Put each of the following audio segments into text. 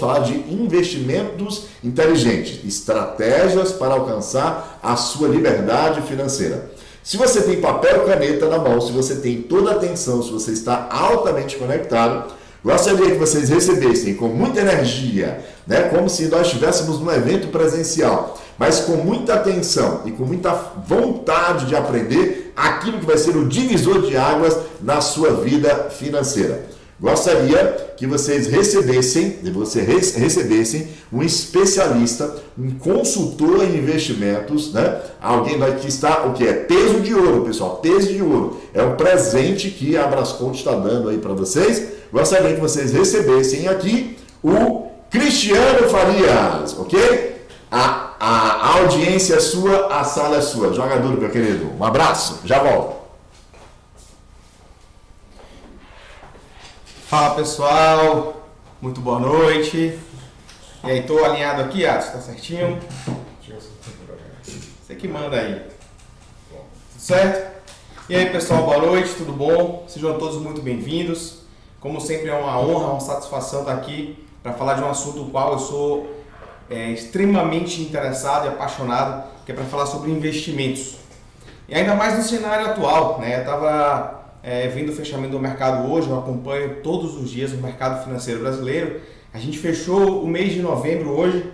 falar de investimentos inteligentes, estratégias para alcançar a sua liberdade financeira. Se você tem papel e caneta na mão, se você tem toda a atenção, se você está altamente conectado, gostaria que vocês recebessem com muita energia, né? Como se nós estivéssemos num evento presencial, mas com muita atenção e com muita vontade de aprender aquilo que vai ser o divisor de águas na sua vida financeira. Gostaria que vocês recebessem um especialista, um consultor em investimentos, né? Alguém que está, o que é? Peso de ouro, pessoal, peso de ouro. É um presente que a Brascont está dando aí para vocês. Gostaria que vocês recebessem aqui o Cristiano Farias, ok? A audiência é sua, a sala é sua. Joga duro, meu querido. Um abraço, já volto. Fala pessoal, muito boa noite. E aí, tô alinhado aqui, Adson, tá certinho? Você que manda aí. Tudo certo? E aí pessoal, boa noite, tudo bom? Sejam todos muito bem-vindos. Como sempre é uma honra, uma satisfação estar aqui para falar de um assunto do qual eu sou extremamente interessado e apaixonado, que é para falar sobre investimentos. E ainda mais no cenário atual, né? Eu estava vendo o fechamento do mercado hoje, eu acompanho todos os dias o mercado financeiro brasileiro. A gente fechou o mês de novembro hoje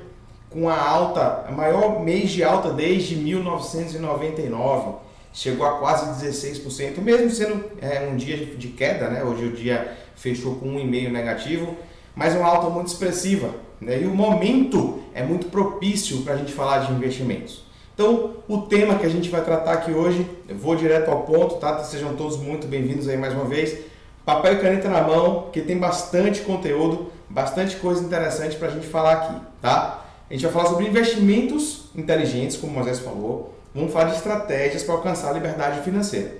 com a maior mês de alta desde 1999, chegou a quase 16%, mesmo sendo um dia de queda, né? Hoje o dia fechou com 1,5% negativo, mas uma alta muito expressiva, né? E o momento é muito propício para a gente falar de investimentos. Então, o tema que a gente vai tratar aqui hoje, eu vou direto ao ponto, tá? Sejam todos muito bem-vindos aí mais uma vez. Papel e caneta na mão, que tem bastante conteúdo, bastante coisa interessante para a gente falar aqui, tá? A gente vai falar sobre investimentos inteligentes, como o Moisés falou. Vamos falar de estratégias para alcançar a liberdade financeira.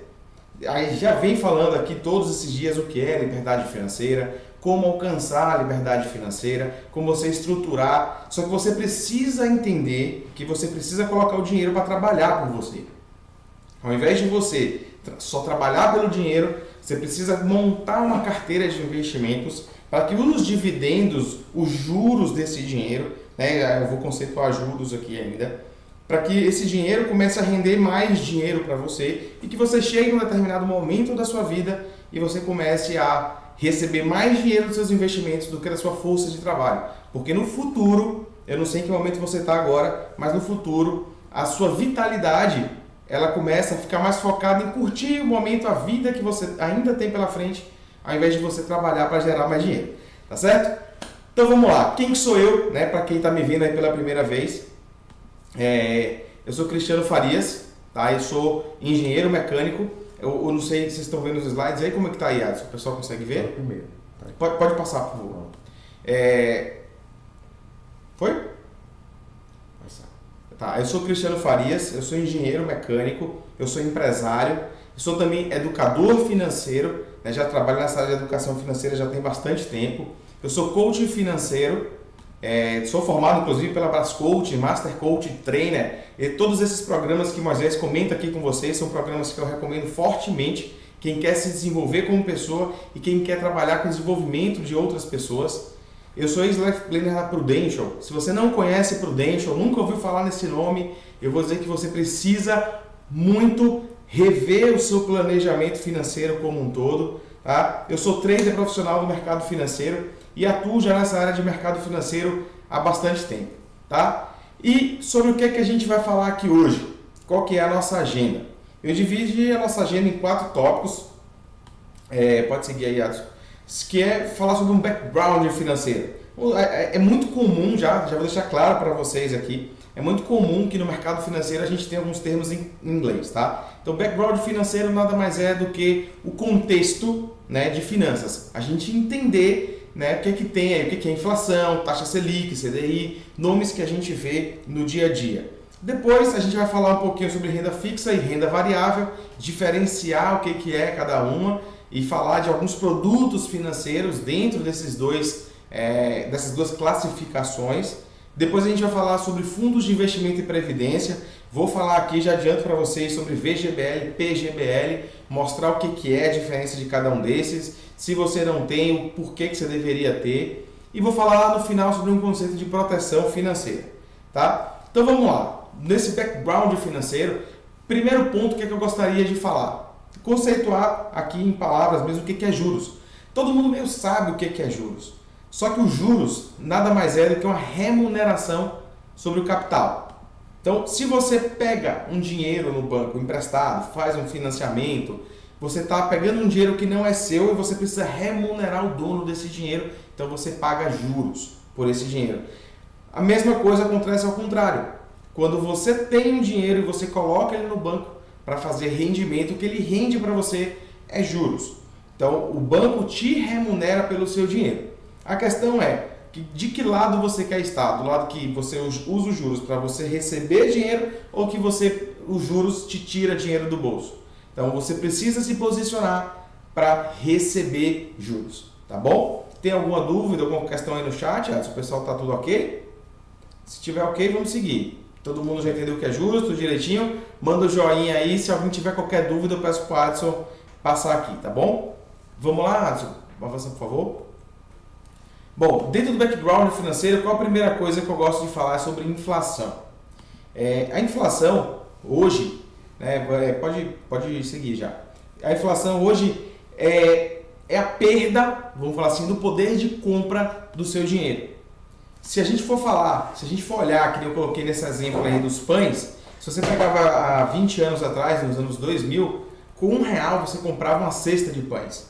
Aí já vem falando aqui todos esses dias o que é liberdade financeira, como alcançar a liberdade financeira, como você estruturar. Só que você precisa entender que você precisa colocar o dinheiro para trabalhar por você. Ao invés de você só trabalhar pelo dinheiro, você precisa montar uma carteira de investimentos para que os dividendos, os juros desse dinheiro, né, eu vou conceituar juros aqui ainda, para que esse dinheiro comece a render mais dinheiro para você e que você chegue em um determinado momento da sua vida e você comece a receber mais dinheiro dos seus investimentos do que da sua força de trabalho. Porque no futuro, eu não sei em que momento você está agora, mas no futuro a sua vitalidade ela começa a ficar mais focada em curtir o momento, a vida que você ainda tem pela frente, ao invés de você trabalhar para gerar mais dinheiro. Tá certo? Então vamos lá. Quem sou eu, né? Para quem está me vendo aí pela primeira vez, eu sou Cristiano Farias, tá? Eu sou engenheiro mecânico. Eu não sei se vocês estão vendo os slides aí, como é que tá aí, Adson? O pessoal consegue ver? Primeiro. Pode passar, por favor. Foi? Tá, eu sou Cristiano Farias, eu sou engenheiro mecânico, eu sou empresário, eu sou também educador financeiro, né? Já trabalho nessa área de educação financeira já tem bastante tempo. Eu sou coach financeiro, sou formado inclusive pela Brascont, Master Coach Trainer, e todos esses programas que o Moisés comenta aqui com vocês são programas que eu recomendo fortemente quem quer se desenvolver como pessoa e quem quer trabalhar com o desenvolvimento de outras pessoas. Eu sou ex-life planner da Prudential. Se você não conhece Prudential, nunca ouviu falar nesse nome, eu vou dizer que você precisa muito rever o seu planejamento financeiro como um todo. Tá? Eu sou trader profissional do mercado financeiro e atuo já nessa área de mercado financeiro há bastante tempo. Tá? E sobre o que é que a gente vai falar aqui hoje? Qual que é a nossa agenda? Eu dividi a nossa agenda em 4 tópicos. Pode seguir aí, Adson. Que é falar sobre um background financeiro. É muito comum, já vou deixar claro para vocês aqui, é muito comum que no mercado financeiro a gente tenha alguns termos em inglês, tá? Então, background financeiro nada mais é do que o contexto, né, de finanças. A gente entender, né, o que é que tem aí, o que é inflação, taxa Selic, CDI, nomes que a gente vê no dia a dia. Depois a gente vai falar um pouquinho sobre renda fixa e renda variável, diferenciar o que é cada uma e falar de alguns produtos financeiros dentro dessas duas classificações. Depois a gente vai falar sobre fundos de investimento e previdência. Vou falar aqui, já adianto para vocês, sobre VGBL, PGBL, mostrar o que é a diferença de cada um desses, se você não tem, o porquê que você deveria ter. e vou falar lá no final sobre um conceito de proteção financeira, tá? Então vamos lá, nesse background financeiro, primeiro ponto que eu gostaria de falar, conceituar aqui em palavras mesmo o que é juros. Todo mundo meio sabe o que é juros, só que os juros nada mais é do que uma remuneração sobre o capital. Então, se você pega um dinheiro no banco emprestado, faz um financiamento, você está pegando um dinheiro que não é seu e você precisa remunerar o dono desse dinheiro, então você paga juros por esse dinheiro. A mesma coisa acontece ao contrário. Quando você tem um dinheiro e você coloca ele no banco para fazer rendimento, o que ele rende para você é juros. Então, o banco te remunera pelo seu dinheiro. A questão é, de que lado você quer estar? Do lado que você usa os juros para você receber dinheiro ou que os juros te tira dinheiro do bolso? Então você precisa se posicionar para receber juros, tá bom? Tem alguma dúvida, alguma questão aí no chat? Se o pessoal tá tudo ok? Se tiver ok, vamos seguir. Todo mundo já entendeu o que é juros, tudo direitinho? Manda o joinha aí, se alguém tiver qualquer dúvida eu peço para o Adson passar aqui, tá bom? Vamos lá, Adson? Avança, por favor. Bom, dentro do background financeiro, qual a primeira coisa que eu gosto de falar sobre inflação? A inflação hoje, pode seguir já. A inflação hoje é a perda, vamos falar assim, do poder de compra do seu dinheiro. Se a gente for olhar, que eu coloquei nesse exemplo aí dos pães, se você pegava há 20 anos atrás, nos anos 2000, com R$1 você comprava uma cesta de pães.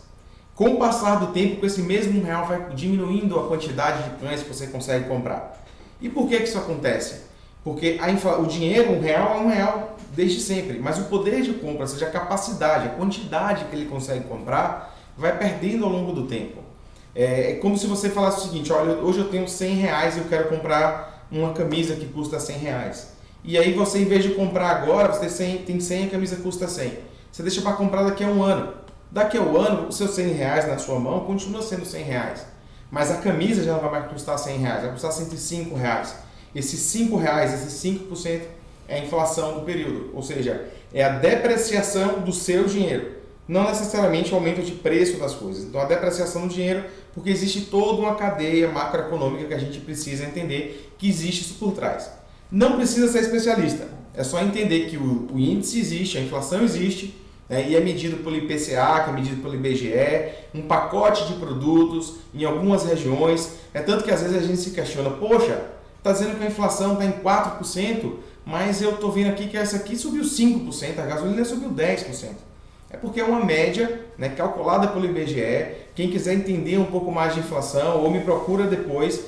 Com o passar do tempo, com esse mesmo R$1 vai diminuindo a quantidade de pães que você consegue comprar. E por que isso acontece? Porque o dinheiro, R$1 é R$1 desde sempre, mas o poder de compra, ou seja, a capacidade, a quantidade que ele consegue comprar, vai perdendo ao longo do tempo. É como se você falasse o seguinte, olha, hoje eu tenho R$100 e eu quero comprar uma camisa que custa R$100. E aí você, em vez de comprar agora, você tem 100 e a camisa custa 100. Você deixa para comprar daqui a um ano. Daqui a um ano, os seus R$100 na sua mão continua sendo R$100. Mas a camisa já não vai mais custar R$100, vai custar R$105. Esses R$5, esses 5% é a inflação do período. Ou seja, é a depreciação do seu dinheiro. Não necessariamente o aumento de preço das coisas. Então, a depreciação do dinheiro, porque existe toda uma cadeia macroeconômica que a gente precisa entender que existe isso por trás. Não precisa ser especialista. É só entender que o índice existe, a inflação existe, e é medido pelo IPCA, que é medido pelo IBGE, um pacote de produtos em algumas regiões. É tanto que às vezes a gente se questiona, poxa, está dizendo que a inflação está em 4%, mas eu estou vendo aqui que essa aqui subiu 5%, a gasolina subiu 10%. É porque é uma média, calculada pelo IBGE. Quem quiser entender um pouco mais de inflação, ou me procura depois,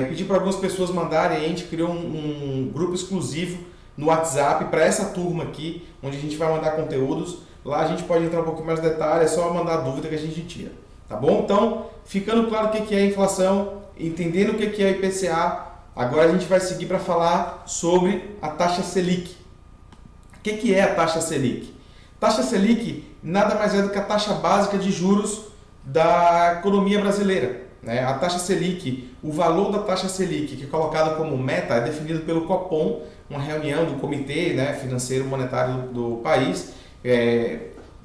pedir para algumas pessoas mandarem, a gente criou um grupo exclusivo no WhatsApp para essa turma aqui, onde a gente vai mandar conteúdos. Lá a gente pode entrar um pouquinho mais no detalhe, é só mandar dúvida que a gente tira. Tá bom? Então, ficando claro o que é a inflação, entendendo o que é IPCA, agora a gente vai seguir para falar sobre a taxa Selic. O que é a taxa Selic? Taxa Selic nada mais é do que a taxa básica de juros da economia brasileira. A taxa Selic, o valor da taxa Selic, que é colocada como meta, é definido pelo Copom, uma reunião do Comitê Financeiro Monetário do país,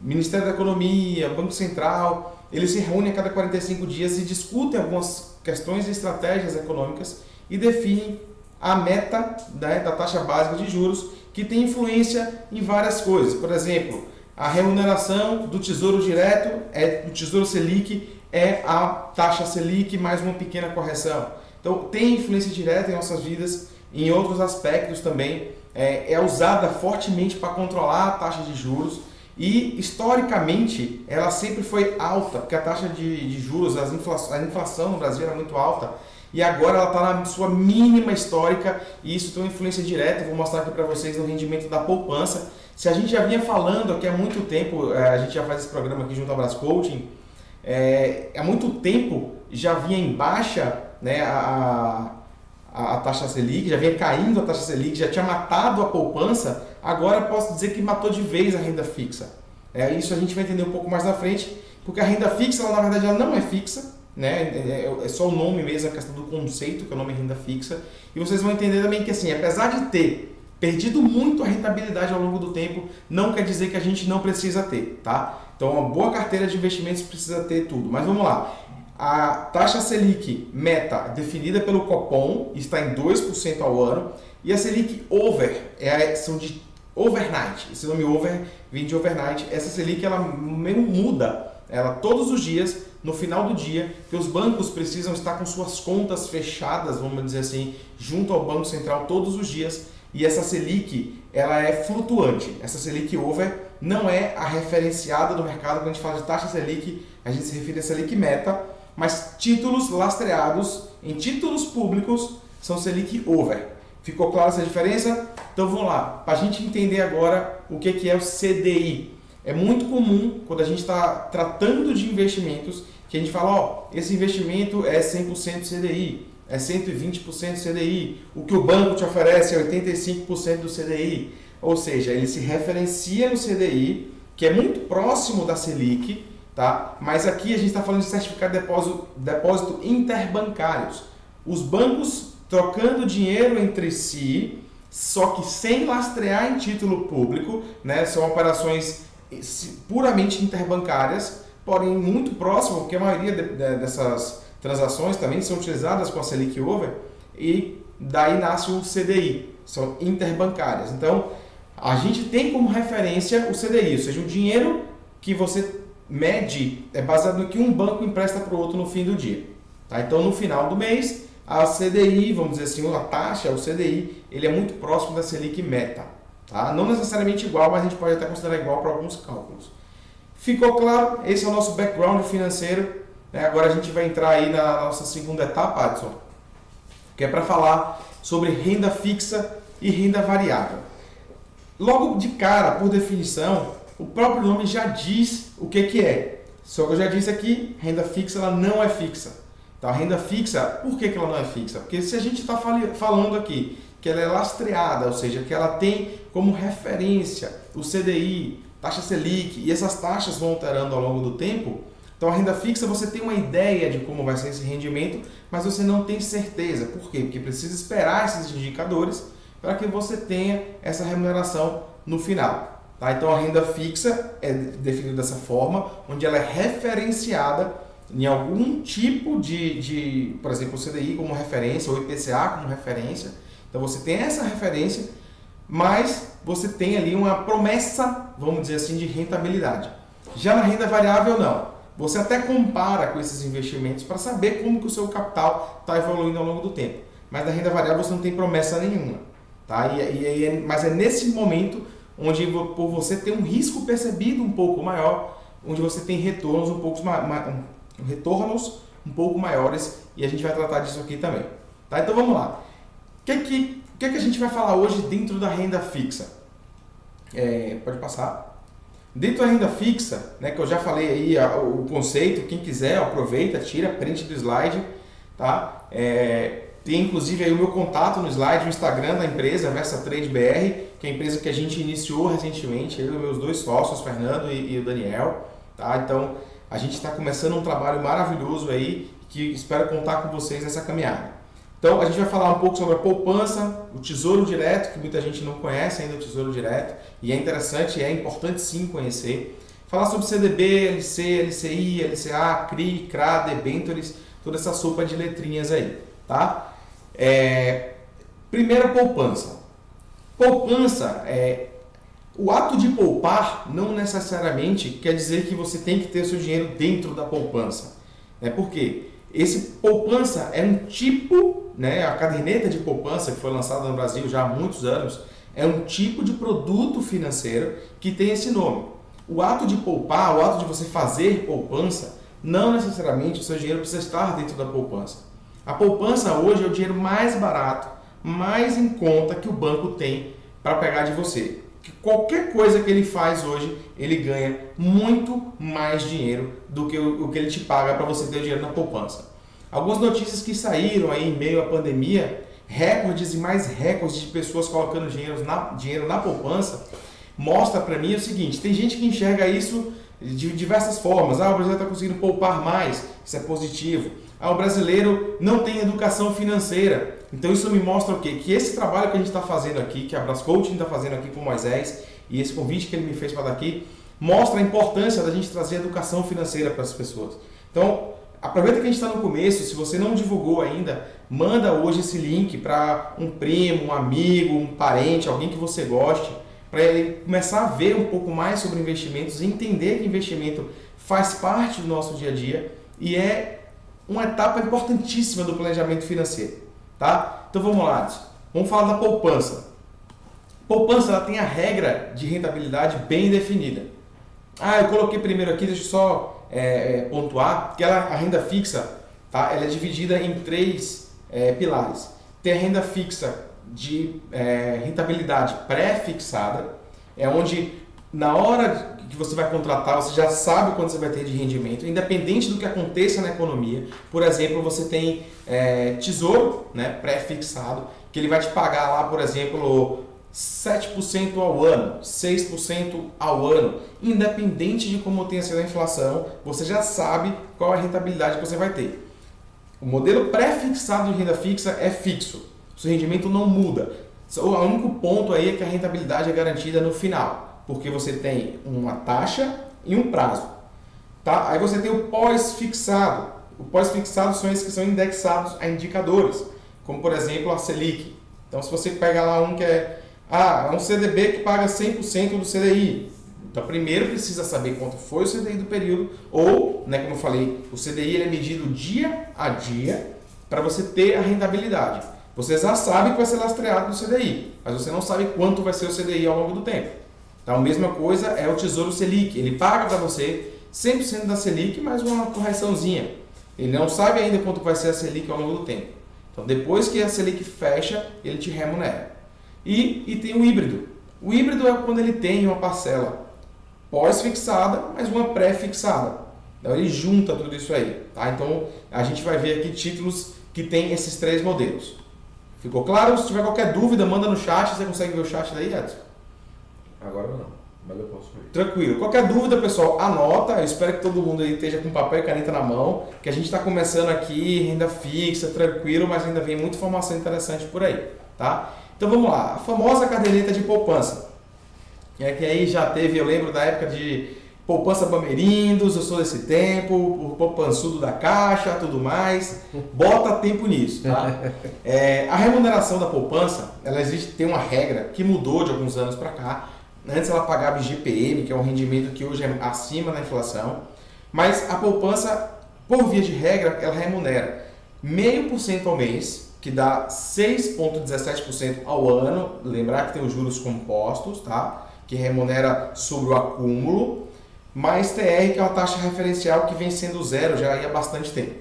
Ministério da Economia, Banco Central. Eles se reúnem a cada 45 dias e discutem algumas questões e estratégias econômicas e definem a meta da taxa básica de juros, que tem influência em várias coisas. Por exemplo, a remuneração do Tesouro Direto, do Tesouro Selic, é a taxa Selic mais uma pequena correção. Então, tem influência direta em nossas vidas, em outros aspectos também. É usada fortemente para controlar a taxa de juros e, historicamente, ela sempre foi alta, porque a taxa de juros, a inflação no Brasil era muito alta, e agora ela está na sua mínima histórica, e isso tem uma influência direta. Vou mostrar aqui para vocês no rendimento da poupança. Se a gente já vinha falando aqui há muito tempo, a gente já faz esse programa aqui junto ao Brás Coaching, há muito tempo já vinha em baixa a taxa Selic, já vinha caindo a taxa Selic, já tinha matado a poupança. Agora posso dizer que matou de vez a renda fixa. Isso a gente vai entender um pouco mais na frente, porque a renda fixa, ela, na verdade, ela não é fixa. É só o nome mesmo, a questão do conceito, que é o nome renda fixa. E vocês vão entender também que, assim, apesar de ter perdido muito a rentabilidade ao longo do tempo, não quer dizer que a gente não precisa ter, tá? Então, uma boa carteira de investimentos precisa ter tudo. Mas vamos lá. A taxa Selic meta definida pelo Copom está em 2% ao ano e a Selic over são de overnight. Esse nome over vem de overnight. Essa Selic ela muda ela todos os dias, no final do dia, que os bancos precisam estar com suas contas fechadas, vamos dizer assim, junto ao Banco Central todos os dias. E essa Selic ela é flutuante. Essa Selic over não é a referenciada do mercado. Quando a gente fala de taxa Selic, a gente se refere a Selic meta, mas títulos lastreados em títulos públicos são Selic over. Ficou clara essa diferença? Então vamos lá, para a gente entender agora o que é o CDI. É muito comum quando a gente está tratando de investimentos que a gente fala, ó, esse investimento é 100% CDI, é 120% CDI, o que o banco te oferece é 85% do CDI. Ou seja, ele se referencia no CDI, que é muito próximo da Selic, tá? Mas aqui a gente está falando de certificado de depósito interbancários. Os bancos trocando dinheiro entre si, só que sem lastrear em título público, né? São operações puramente interbancárias, porém muito próximo, porque a maioria dessas transações também são utilizadas com a Selic over e daí nasce o CDI, são interbancárias. Então, a gente tem como referência o CDI, ou seja, o dinheiro que você mede é baseado no que um banco empresta para o outro no fim do dia. Tá? Então, no final do mês, a CDI, vamos dizer assim, a taxa, o CDI, ele é muito próximo da Selic meta. Tá? Não necessariamente igual, mas a gente pode até considerar igual para alguns cálculos. Ficou claro? Esse é o nosso background financeiro. Agora a gente vai entrar aí na nossa segunda etapa, Adson, que é para falar sobre renda fixa e renda variável. Logo de cara, por definição, o próprio nome já diz o que é. Só que eu já disse aqui, renda fixa ela não é fixa. Tá? A renda fixa, por que ela não é fixa? Porque se a gente está falando aqui que ela é lastreada, ou seja, que ela tem como referência o CDI, taxa Selic, e essas taxas vão alterando ao longo do tempo, então a renda fixa você tem uma ideia de como vai ser esse rendimento, mas você não tem certeza. Por quê? Porque precisa esperar esses indicadores para que você tenha essa remuneração no final. Tá? Então a renda fixa é definida dessa forma, onde ela é referenciada em algum tipo por exemplo, o CDI como referência, ou o IPCA como referência. Então você tem essa referência, mas você tem ali uma promessa, vamos dizer assim, de rentabilidade. Já na renda variável não. Você até compara com esses investimentos para saber como que o seu capital está evoluindo ao longo do tempo. Mas na renda variável você não tem promessa nenhuma. Tá? Mas é nesse momento onde por você ter um risco percebido um pouco maior, onde você tem retornos um pouco maiores, e a gente vai tratar disso aqui também. Tá? Então vamos lá. O que a gente vai falar hoje dentro da renda fixa? Pode passar. Dentro da renda fixa, né, que eu já falei aí o conceito, quem quiser aproveita, tira print do slide. Tá? Tem inclusive aí o meu contato no slide, o Instagram da empresa, VersaTradeBR, que é a empresa que a gente iniciou recentemente, eu e meus dois sócios, Fernando e o Daniel. Tá? Então a gente está começando um trabalho maravilhoso aí, que espero contar com vocês nessa caminhada. Então, a gente vai falar um pouco sobre a poupança, o Tesouro Direto, que muita gente não conhece ainda o Tesouro Direto, e é interessante, é importante sim conhecer. Falar sobre CDB, LC, LCI, LCA, CRI, CRA, debêntures, toda essa sopa de letrinhas aí, tá? Primeiro, poupança. Poupança, o ato de poupar não necessariamente quer dizer que você tem que ter seu dinheiro dentro da poupança. Por quê? Esse poupança é um tipo, né, a caderneta de poupança que foi lançada no Brasil já há muitos anos, é um tipo de produto financeiro que tem esse nome. O ato de poupar, o ato de você fazer poupança, não necessariamente o seu dinheiro precisa estar dentro da poupança. A poupança hoje é o dinheiro mais barato, mais em conta que o banco tem para pegar de você. Que qualquer coisa que ele faz hoje, ele ganha muito mais dinheiro do que o que ele te paga para você ter o dinheiro na poupança. Algumas notícias que saíram aí em meio à pandemia, recordes e mais recordes de pessoas colocando dinheiro na poupança, mostra para mim o seguinte: tem gente que enxerga isso de diversas formas. O brasileiro está conseguindo poupar mais, isso é positivo. O brasileiro não tem educação financeira. Então isso me mostra o quê? Que esse trabalho que a gente está fazendo aqui, que a Brás Coaching está fazendo aqui com o Moisés, e esse convite que ele me fez para dar aqui, mostra a importância da gente trazer educação financeira para as pessoas. Então, aproveita que a gente está no começo, se você não divulgou ainda, manda hoje esse link para um primo, um amigo, um parente, alguém que você goste, para ele começar a ver um pouco mais sobre investimentos e entender que investimento faz parte do nosso dia a dia e é uma etapa importantíssima do planejamento financeiro, tá? Então vamos lá, Adson. Vamos falar da poupança. Poupança, ela tem a regra de rentabilidade bem definida. Eu coloquei primeiro aqui, deixa eu só pontuar, que a renda fixa, tá? Ela é dividida em 3 pilares. Tem a renda fixa de rentabilidade pré-fixada, é onde na hora que você vai contratar, você já sabe quanto você vai ter de rendimento, independente do que aconteça na economia. Por exemplo, você tem tesouro, né, pré-fixado, que ele vai te pagar lá, por exemplo, 7% ao ano, 6% ao ano, independente de como tenha sido a inflação, você já sabe qual é a rentabilidade que você vai ter. O modelo pré-fixado de renda fixa é fixo, o seu rendimento não muda. O único ponto aí é que a rentabilidade é garantida no final, porque você tem uma taxa e um prazo. Tá? Aí você tem o pós-fixado. O pós-fixado são esses que são indexados a indicadores, como por exemplo a Selic. Então se você pega lá um que é um CDB que paga 100% do CDI. Então, primeiro precisa saber quanto foi o CDI do período, ou, né, como eu falei, o CDI ele é medido dia a dia para você ter a rentabilidade. Você já sabe que vai ser lastreado no CDI, mas você não sabe quanto vai ser o CDI ao longo do tempo. Então, a mesma coisa é o Tesouro Selic. Ele paga para você 100% da Selic, mais uma correçãozinha. Ele não sabe ainda quanto vai ser a Selic ao longo do tempo. Então, depois que a Selic fecha, ele te remunera. E tem o híbrido. O híbrido é quando ele tem uma parcela pós-fixada, mas uma pré-fixada. Então ele junta tudo isso aí. Tá? Então a gente vai ver aqui títulos que tem esses 3 modelos. Ficou claro? Se tiver qualquer dúvida, manda no chat. Você consegue ver o chat daí, Edson? Agora não, mas eu posso ver. Tranquilo. Qualquer dúvida, pessoal, anota. Eu espero que todo mundo aí esteja com papel e caneta na mão, que a gente está começando aqui, renda fixa, tranquilo, mas ainda vem muita informação interessante por aí. Tá? Então vamos lá, a famosa caderneta de poupança. Que aí já teve, eu lembro da época de poupança Bamerindos, eu sou desse tempo, o poupançudo da Caixa, tudo mais. Bota tempo nisso, tá? A remuneração da poupança, ela tem uma regra que mudou de alguns anos para cá. Antes ela pagava IGPM, que é um rendimento que hoje é acima da inflação. Mas a poupança, por via de regra, ela remunera 0,5% ao mês, que dá 6,17% ao ano. Lembrar que tem os juros compostos, tá? Que remunera sobre o acúmulo, mais TR, que é uma taxa referencial que vem sendo zero já há bastante tempo.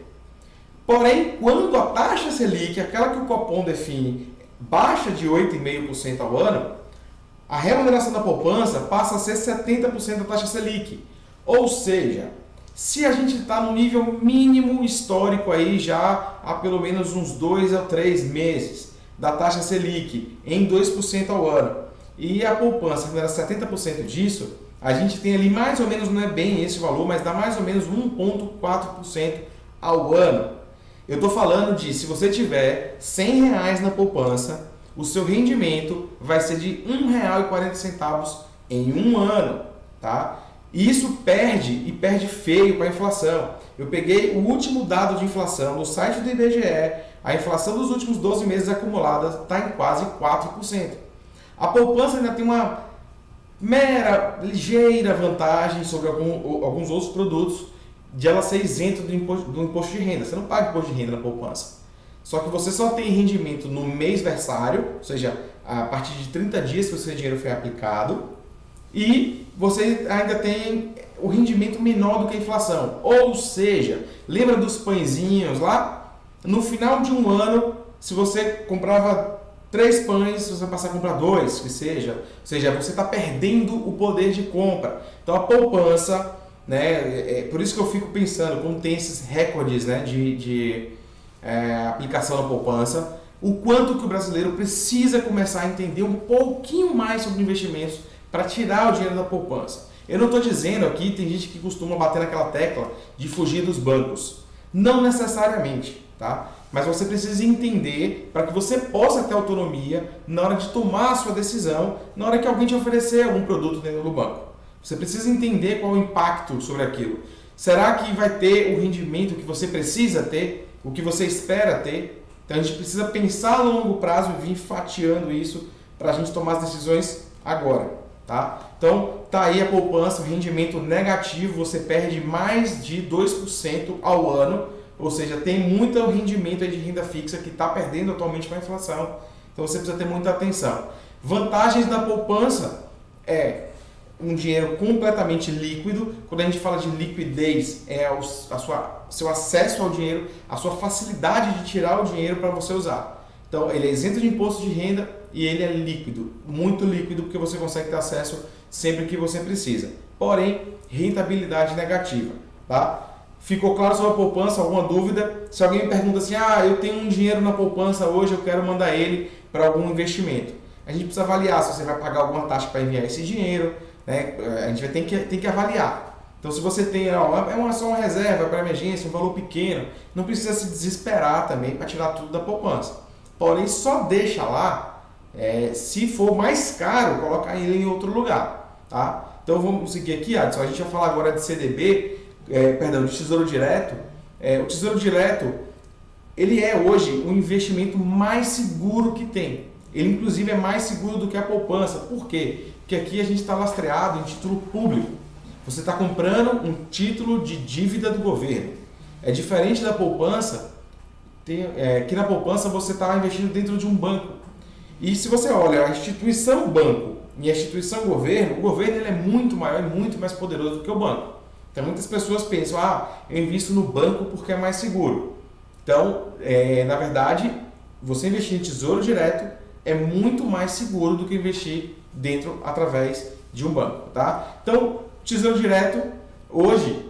Porém, quando a taxa Selic, aquela que o Copom define, baixa de 8,5% ao ano, a remuneração da poupança passa a ser 70% da taxa Selic. Ou seja, se a gente está no nível mínimo histórico aí já há pelo menos uns 2 a 3 meses da taxa Selic em 2% ao ano, e a poupança era 70% disso, a gente tem ali mais ou menos, não é bem esse valor, mas dá mais ou menos 1,4% ao ano. Eu estou falando de, se você tiver R$100 na poupança, o seu rendimento vai ser de R$1,40 em um ano, tá? E isso perde, e perde feio com a inflação. Eu peguei o último dado de inflação no site do IBGE, a inflação dos últimos 12 meses acumulada está em quase 4%. A poupança ainda tem uma ligeira vantagem sobre alguns outros produtos de ela ser isento do imposto de renda. Você não paga imposto de renda na poupança. Só que você só tem rendimento no mês versário, ou seja, a partir de 30 dias que o seu dinheiro foi aplicado, e você ainda tem o rendimento menor do que a inflação. Ou seja, lembra dos pãezinhos lá? No final de um ano, se você comprava 3 pães, você vai passar a comprar 2, que seja. Ou seja, você está perdendo o poder de compra. Então a poupança, né, por isso que eu fico pensando, como tem esses recordes, né, de aplicação da poupança, o quanto que o brasileiro precisa começar a entender um pouquinho mais sobre investimentos para tirar o dinheiro da poupança. Eu não estou dizendo aqui, tem gente que costuma bater naquela tecla de fugir dos bancos. Não necessariamente, tá? Mas você precisa entender para que você possa ter autonomia na hora de tomar a sua decisão, na hora que alguém te oferecer algum produto dentro do banco. Você precisa entender qual é o impacto sobre aquilo. Será que vai ter o rendimento que você precisa ter, o que você espera ter? Então a gente precisa pensar a longo prazo e vir fatiando isso para a gente tomar as decisões agora, tá? Então tá aí a poupança, o rendimento negativo, você perde mais de 2% ao ano, ou seja, tem muito rendimento aí de renda fixa que está perdendo atualmente com a inflação, então você precisa ter muita atenção. Vantagens da poupança é um dinheiro completamente líquido. Quando a gente fala de liquidez, é seu acesso ao dinheiro, a sua facilidade de tirar o dinheiro para você usar. Então, ele é isento de imposto de renda e ele é líquido, muito líquido, porque você consegue ter acesso sempre que você precisa. Porém, rentabilidade negativa, tá? Ficou claro sobre a poupança? Alguma dúvida? Se alguém me pergunta assim, eu tenho um dinheiro na poupança hoje, eu quero mandar ele para algum investimento. A gente precisa avaliar se você vai pagar alguma taxa para enviar esse dinheiro, né? A gente tem que avaliar. Então, se você tem só uma reserva para emergência, um valor pequeno, não precisa se desesperar também para tirar tudo da poupança. Porém, só deixa lá, se for mais caro, colocar ele em outro lugar. Tá? Então, vamos seguir aqui, Adson. A gente vai falar agora de CDB, de Tesouro Direto. O Tesouro Direto, ele é hoje o investimento mais seguro que tem. Ele, inclusive, é mais seguro do que a poupança. Por quê? Porque aqui a gente está lastreado em título público. Você está comprando um título de dívida do governo. É diferente da poupança, que na poupança você está investindo dentro de um banco. E se você olha a instituição banco e a instituição governo, o governo ele é muito maior e muito mais poderoso do que o banco. Então muitas pessoas pensam, eu invisto no banco porque é mais seguro. Então, na verdade, você investir em Tesouro Direto é muito mais seguro do que investir através de um banco, tá? Então, Tesouro Direto, hoje,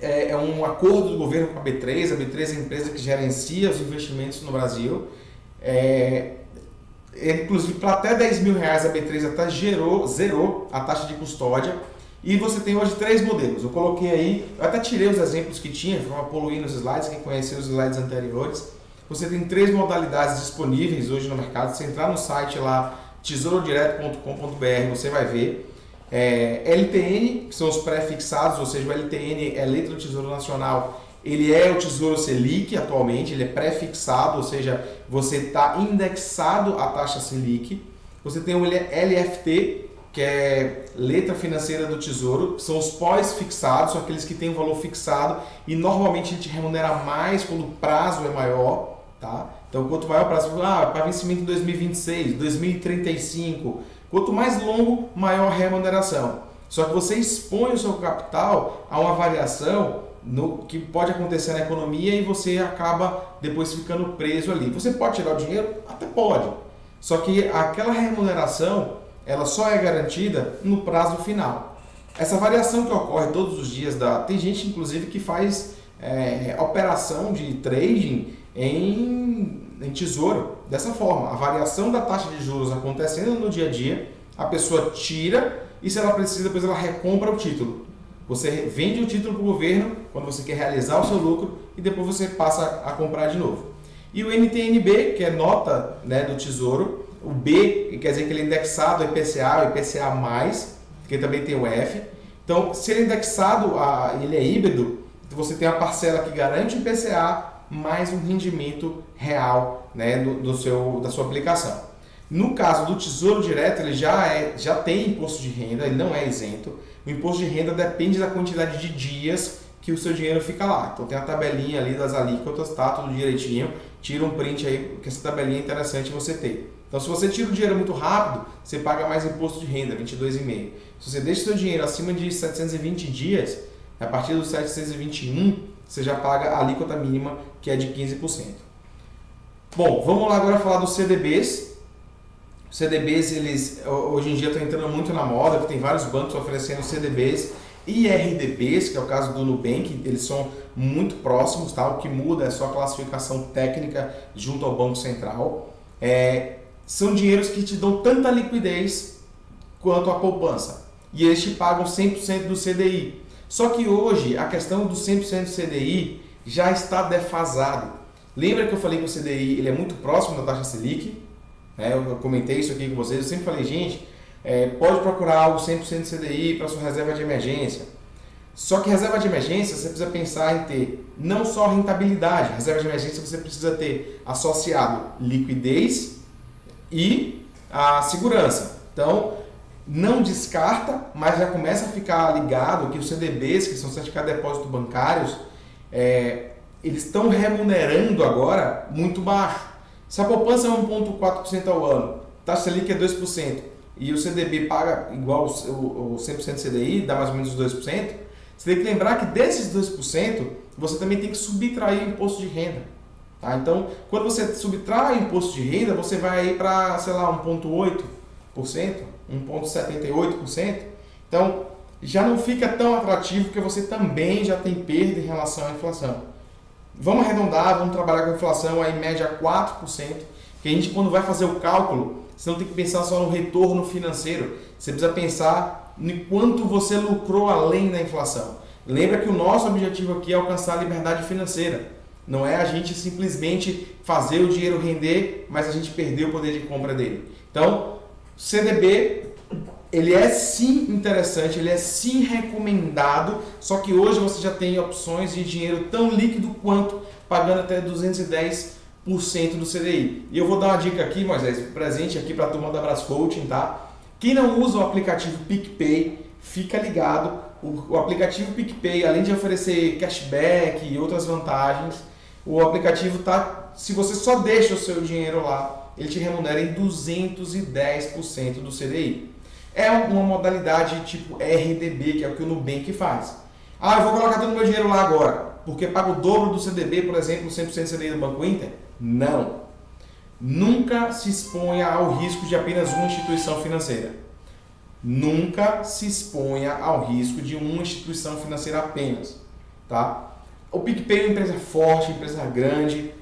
é um acordo do governo com a B3. A B3 é a empresa que gerencia os investimentos no Brasil. Inclusive, para até R$10 mil, a B3 até zerou a taxa de custódia. E você tem hoje 3 modelos. Eu coloquei aí, eu até tirei os exemplos que tinha, para poluir nos slides, quem conheceu os slides anteriores. Você tem 3 modalidades disponíveis hoje no mercado. Se entrar no site lá, tesourodireto.com.br, você vai ver. LTN, que são os pré-fixados, ou seja, o LTN é Letra do Tesouro Nacional, ele é o Tesouro Selic atualmente, ele é pré-fixado, ou seja, você está indexado à taxa Selic. Você tem o LFT, que é Letra Financeira do Tesouro, que são os pós-fixados, são aqueles que têm um valor fixado e normalmente a gente remunera mais quando o prazo é maior. Tá? Então, quanto maior o prazo, para vencimento em 2026, 2035, quanto mais longo, maior a remuneração. Só que você expõe o seu capital a uma variação que pode acontecer na economia e você acaba depois ficando preso ali. Você pode tirar o dinheiro? Até pode. Só que aquela remuneração, ela só é garantida no prazo final. Essa variação que ocorre todos os dias, tem gente inclusive que faz operação de trading em tesouro, dessa forma, a variação da taxa de juros acontecendo no dia a dia, a pessoa tira e se ela precisa, depois ela recompra o título. Você vende o título para o governo quando você quer realizar o seu lucro e depois você passa a comprar de novo. E o NTN-B, que é nota, né, do tesouro, o B, quer dizer que ele é indexado ao IPCA, o IPCA+, que também tem o F. Então, se ele é indexado, ele é híbrido, você tem a parcela que garante o IPCA, mais um rendimento real, né, da sua aplicação. No caso do Tesouro Direto, ele já tem imposto de renda, ele não é isento. O imposto de renda depende da quantidade de dias que o seu dinheiro fica lá. Então tem a tabelinha ali das alíquotas, tá tudo direitinho. Tira um print aí, porque essa tabelinha é interessante você ter. Então se você tira o dinheiro muito rápido, você paga mais imposto de renda, 22,5%. Se você deixa o seu dinheiro acima de 720 dias, a partir dos 721, você já paga a alíquota mínima, que é de 15%. Bom, vamos lá agora falar dos CDBs. Os CDBs, eles hoje em dia estão entrando muito na moda, porque tem vários bancos oferecendo CDBs e RDBs, que é o caso do Nubank, eles são muito próximos, tá? O que muda é só a classificação técnica junto ao Banco Central. São dinheiros que te dão tanta liquidez quanto a poupança. E eles te pagam 100% do CDI. Só que hoje a questão do 100% do CDI já está defasado. Lembra que eu falei que o CDI ele é muito próximo da taxa Selic? Eu comentei isso aqui com vocês. Eu sempre falei, gente, pode procurar algo 100% CDI para sua reserva de emergência. Só que reserva de emergência você precisa pensar em ter não só rentabilidade, reserva de emergência você precisa ter associado liquidez e a segurança. Então, não descarta, mas já começa a ficar ligado que os CDBs, que são certificados de depósito bancários, eles estão remunerando agora muito baixo. Se a poupança é 1,4% ao ano, taxa Selic é 2%, e o CDB paga igual o 100% CDI, dá mais ou menos os 2%, você tem que lembrar que desses 2%, você também tem que subtrair o imposto de renda. Tá? Então, quando você subtrai o imposto de renda, você vai aí para, sei lá, 1,8%, 1,78%. Então, já não fica tão atrativo porque você também já tem perda em relação à inflação. Vamos arredondar, vamos trabalhar com a inflação aí, em média 4%, que a gente, quando vai fazer o cálculo, você não tem que pensar só no retorno financeiro, você precisa pensar em quanto você lucrou além da inflação. Lembra que o nosso objetivo aqui é alcançar a liberdade financeira. Não é a gente simplesmente fazer o dinheiro render, mas a gente perder o poder de compra dele. Então, CDB, ele é sim interessante, ele é sim recomendado, só que hoje você já tem opções de dinheiro tão líquido quanto pagando até 210% do CDI. E eu vou dar uma dica aqui, Moisés, presente aqui para a turma da Brás Coaching, tá? Quem não usa o aplicativo PicPay, fica ligado. O aplicativo PicPay, além de oferecer cashback e outras vantagens, o aplicativo tá, se você só deixa o seu dinheiro lá, ele te remunera em 210% do CDI. É uma modalidade tipo RDB, que é o que o Nubank faz. Ah, eu vou colocar todo o meu dinheiro lá agora, porque paga o dobro do CDB, por exemplo, 100% CDI do Banco Inter? Não. Nunca se exponha ao risco de apenas uma instituição financeira. Nunca se exponha ao risco de uma instituição financeira apenas. Tá? O PicPay é uma empresa forte, empresa grande,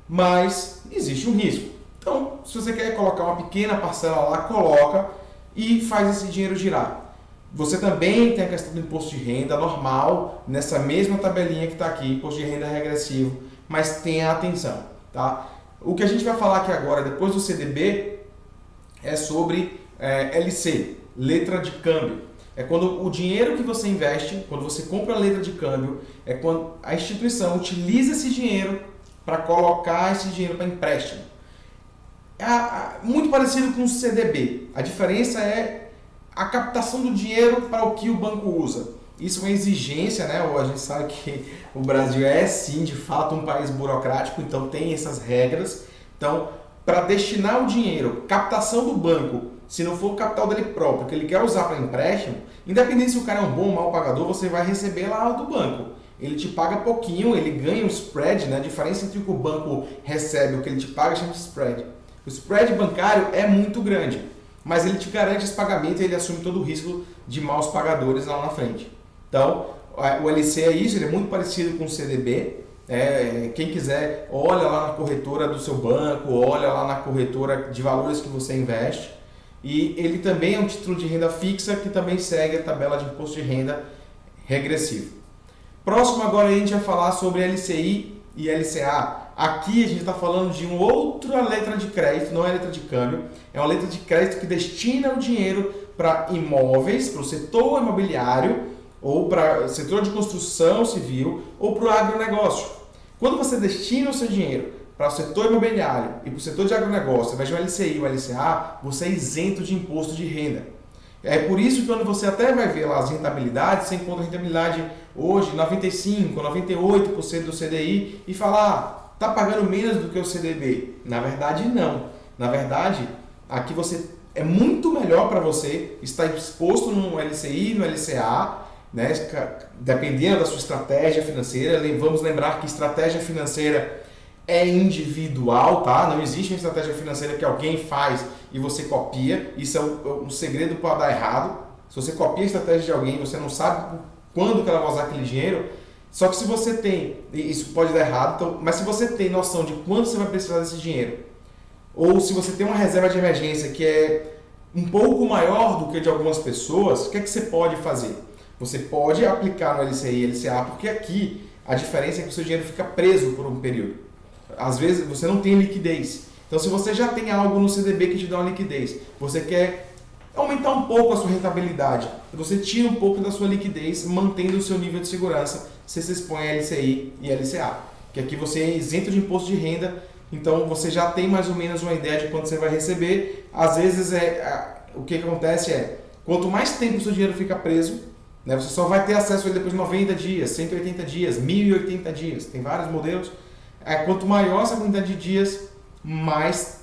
mas existe um risco. Então, se você quer colocar uma pequena parcela lá, coloca e faz esse dinheiro girar. Você também tem a questão do imposto de renda normal, nessa mesma tabelinha que está aqui, imposto de renda regressivo, mas tenha atenção. Tá? O que a gente vai falar aqui agora, depois do CDB, é sobre LC, letra de câmbio. É quando o dinheiro que você investe, quando você compra a letra de câmbio, é quando a instituição utiliza esse dinheiro para colocar esse dinheiro para empréstimo. Muito parecido com o CDB. A diferença é a captação do dinheiro para o que o banco usa. Isso é uma exigência, né? A gente sabe que o Brasil é sim, de fato, um país burocrático, então tem essas regras. Então, para destinar o dinheiro, captação do banco, se não for o capital dele próprio, que ele quer usar para empréstimo, independente se o cara é um bom ou mau pagador, você vai receber lá do banco. Ele te paga pouquinho, ele ganha um spread, né? A diferença entre o que o banco recebe e o que ele te paga chama de spread. O spread bancário é muito grande, mas ele te garante esse pagamento e ele assume todo o risco de maus pagadores lá na frente. Então, o LC é isso, ele é muito parecido com o CDB. Quem quiser, olha lá na corretora do seu banco, olha lá na corretora de valores que você investe. E ele também é um título de renda fixa que também segue a tabela de imposto de renda regressivo. Próximo agora a gente vai falar sobre LCI e LCA. Aqui a gente está falando de uma outra letra de crédito, não é letra de câmbio, é uma letra de crédito que destina o dinheiro para imóveis, para o setor imobiliário, ou para o setor de construção civil, ou para o agronegócio. Quando você destina o seu dinheiro para o setor imobiliário e para o setor de agronegócio, ao invés de um LCI ou LCA, você é isento de imposto de renda. É por isso que quando você até vai ver lá as rentabilidades, você encontra rentabilidade hoje 95%, 98% do CDI e fala, está pagando menos do que o CDB. Na verdade, não. Na verdade, aqui você é muito melhor para você estar exposto no LCI, no LCA, né? Dependendo da sua estratégia financeira. Vamos lembrar que estratégia financeira é individual, tá? Não existe uma estratégia financeira que alguém faz e você copia. Isso é um segredo para dar errado. Se você copia a estratégia de alguém, você não sabe quando que ela vai usar aquele dinheiro. Só que se você tem, isso pode dar errado, então, mas se você tem noção de quando você vai precisar desse dinheiro, ou se você tem uma reserva de emergência que é um pouco maior do que de algumas pessoas, o que é que você pode fazer? Você pode aplicar no LCI e LCA, porque aqui a diferença é que o seu dinheiro fica preso por um período. Às vezes você não tem liquidez. Então, se você já tem algo no CDB que te dá uma liquidez, você quer aumentar um pouco a sua rentabilidade. Você tira um pouco da sua liquidez, mantendo o seu nível de segurança, se você expõe a LCI e LCA. Que aqui você é isento de imposto de renda, então você já tem mais ou menos uma ideia de quanto você vai receber. Às vezes o que acontece quanto mais tempo o seu dinheiro fica preso, né, você só vai ter acesso a ele depois de 90 dias, 180 dias, 1080 dias, tem vários modelos. Quanto maior essa quantidade de dias, mais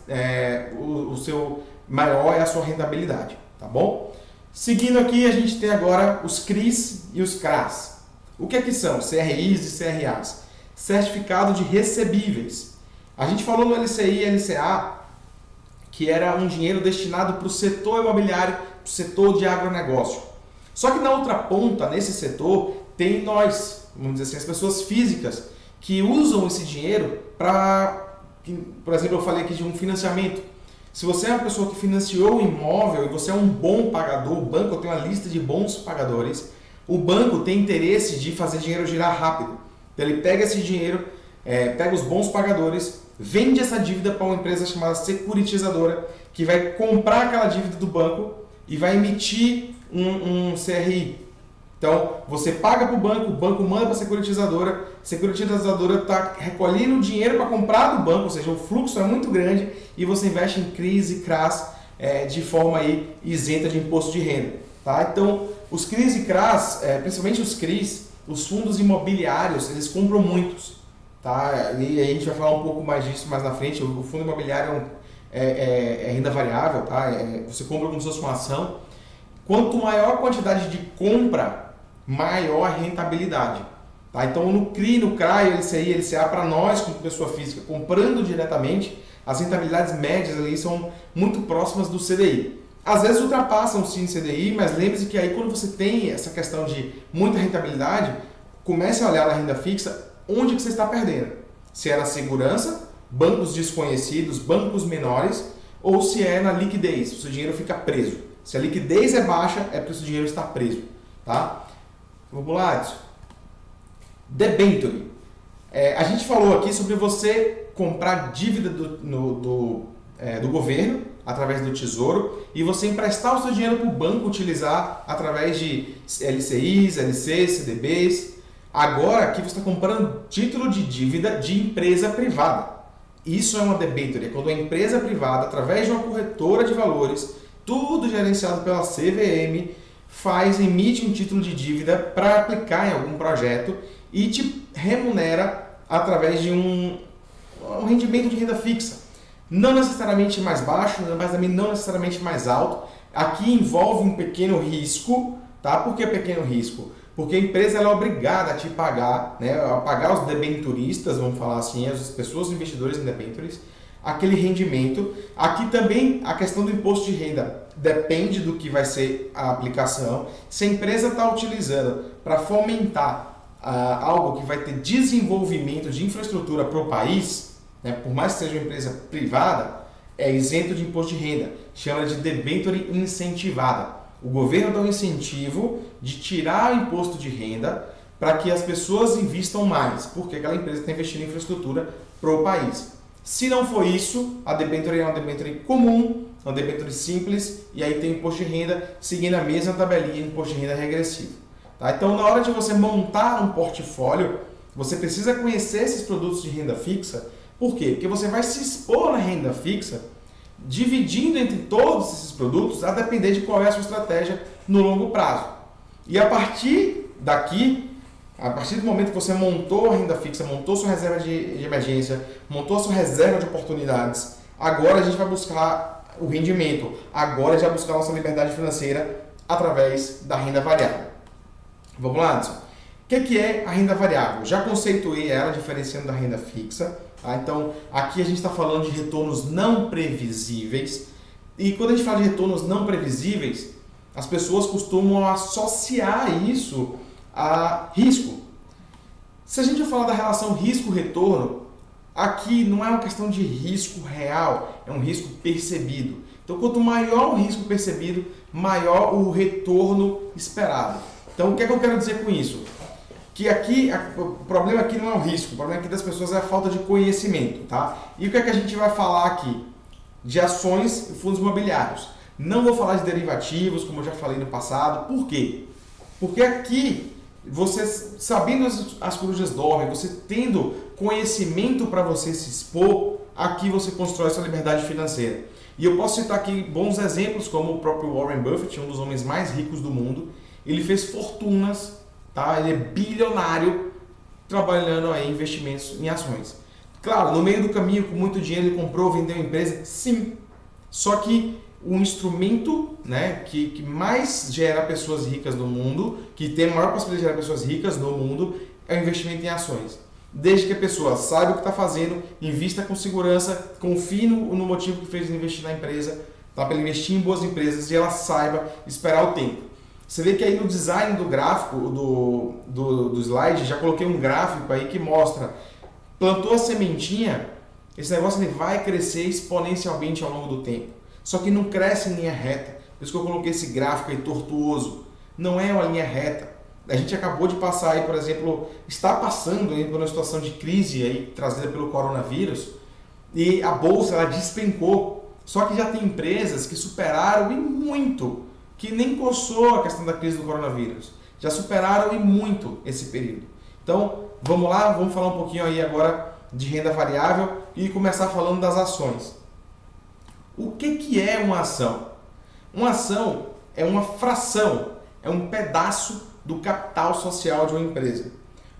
maior é a sua rentabilidade, tá bom? Seguindo aqui, a gente tem agora os CRIs e os CRAs. O que são? CRIs e CRAs. Certificado de recebíveis. A gente falou no LCI e LCA que era um dinheiro destinado para o setor imobiliário, para o setor de agronegócio. Só que na outra ponta, nesse setor, tem nós, vamos dizer assim, as pessoas físicas que usam esse dinheiro para, por exemplo, eu falei aqui de um financiamento. Se você é uma pessoa que financiou o imóvel e você é um bom pagador, o banco tem uma lista de bons pagadores, o banco tem interesse de fazer dinheiro girar rápido. Então ele pega esse dinheiro, pega os bons pagadores, vende essa dívida para uma empresa chamada securitizadora, que vai comprar aquela dívida do banco e vai emitir um CRI. Então, você paga para o banco manda para a securitizadora está recolhendo dinheiro para comprar do banco, ou seja, o fluxo é muito grande e você investe em CRIs e CRAs de forma aí isenta de imposto de renda. Tá? Então, os CRIs e CRAs, principalmente os CRIs, os fundos imobiliários, eles compram muitos. Tá? E a gente vai falar um pouco mais disso mais na frente. O fundo imobiliário é renda variável, tá? Você compra como se fosse uma ação. Quanto maior a quantidade de compra, maior a rentabilidade. Tá? Então, no CRI, no CRA, LCI, LCA, para nós, como pessoa física, comprando diretamente, as rentabilidades médias ali são muito próximas do CDI. Às vezes ultrapassam sim o CDI, mas lembre-se que aí quando você tem essa questão de muita rentabilidade, comece a olhar na renda fixa onde que você está perdendo. Se é na segurança, bancos desconhecidos, bancos menores, ou se é na liquidez, o seu dinheiro fica preso. Se a liquidez é baixa, é porque o seu dinheiro está preso. Tá? Vamos lá, Edson. Debenture. A gente falou aqui sobre você comprar dívida do governo através do Tesouro e você emprestar o seu dinheiro para o banco utilizar através de LCIs, LCs, CDBs. Agora aqui você está comprando título de dívida de empresa privada. Isso é uma debenture, é quando a empresa privada, através de uma corretora de valores, tudo gerenciado pela CVM, emite um título de dívida para aplicar em algum projeto e te remunera através de um rendimento de renda fixa. Não necessariamente mais baixo, mas também não necessariamente mais alto. Aqui envolve um pequeno risco, tá? Por que pequeno risco? Porque a empresa ela é obrigada a te pagar, né? A pagar os debenturistas, vamos falar assim, as pessoas investidores em debentures, aquele rendimento. Aqui também a questão do imposto de renda depende do que vai ser a aplicação. Se a empresa está utilizando para fomentar algo que vai ter desenvolvimento de infraestrutura para o país, né, por mais que seja uma empresa privada, é isento de imposto de renda. Chama de debenture incentivada. O governo dá um incentivo de tirar o imposto de renda para que as pessoas investam mais, porque aquela empresa está investindo em infraestrutura para o país. Se não for isso, a debenture é uma debenture comum, uma debenture simples, e aí tem imposto de renda seguindo a mesma tabelinha de imposto de renda regressivo. Tá? Então, na hora de você montar um portfólio, você precisa conhecer esses produtos de renda fixa. Por quê? Porque você vai se expor na renda fixa, dividindo entre todos esses produtos, a depender de qual é a sua estratégia no longo prazo. E a partir daqui, a partir do momento que você montou a renda fixa, montou sua reserva de emergência, montou a sua reserva de oportunidades, agora a gente vai buscar o rendimento, agora a gente vai buscar a nossa liberdade financeira através da renda variável. Vamos lá, Anderson. O que é a renda variável? Já conceituei ela diferenciando da renda fixa. Tá? Então, aqui a gente está falando de retornos não previsíveis. E quando a gente fala de retornos não previsíveis, as pessoas costumam associar isso a risco. Se a gente falar da relação risco-retorno, aqui não é uma questão de risco real, é um risco percebido. Então, quanto maior o risco percebido, maior o retorno esperado. Então, o que é que eu quero dizer com isso? Que aqui, o problema aqui não é o risco, o problema aqui das pessoas é a falta de conhecimento, tá? E o que é que a gente vai falar aqui? De ações e fundos imobiliários. Não vou falar de derivativos, como eu já falei no passado. Por quê? Porque aqui, você sabendo as corujas dormem, você tendo conhecimento para você se expor, aqui você constrói sua liberdade financeira. E eu posso citar aqui bons exemplos, como o próprio Warren Buffett, um dos homens mais ricos do mundo. Ele fez fortunas, tá? Ele é bilionário trabalhando aí em investimentos em ações. Claro, no meio do caminho, com muito dinheiro, ele comprou, vendeu empresa, sim. Só que o instrumento, né, que mais gera pessoas ricas no mundo, que tem a maior possibilidade de gerar pessoas ricas no mundo, é o investimento em ações. Desde que a pessoa saiba o que está fazendo, invista com segurança, confie no motivo que fez investir na empresa, tá? Para investir em boas empresas e ela saiba esperar o tempo. Você vê que aí no design do gráfico, do slide, já coloquei um gráfico aí que mostra, plantou a sementinha, esse negócio ele vai crescer exponencialmente ao longo do tempo. Só que não cresce em linha reta. Por isso que eu coloquei esse gráfico aí tortuoso. Não é uma linha reta. A gente acabou de passar aí, por exemplo, está passando aí por uma situação de crise aí, trazida pelo coronavírus, e a bolsa ela despencou. Só que já tem empresas que superaram e muito, que nem coçou a questão da crise do coronavírus. Já superaram e muito esse período. Então, vamos lá, vamos falar um pouquinho aí agora de renda variável e começar falando das ações. O que é uma ação? Uma ação é uma fração, é um pedaço do capital social de uma empresa.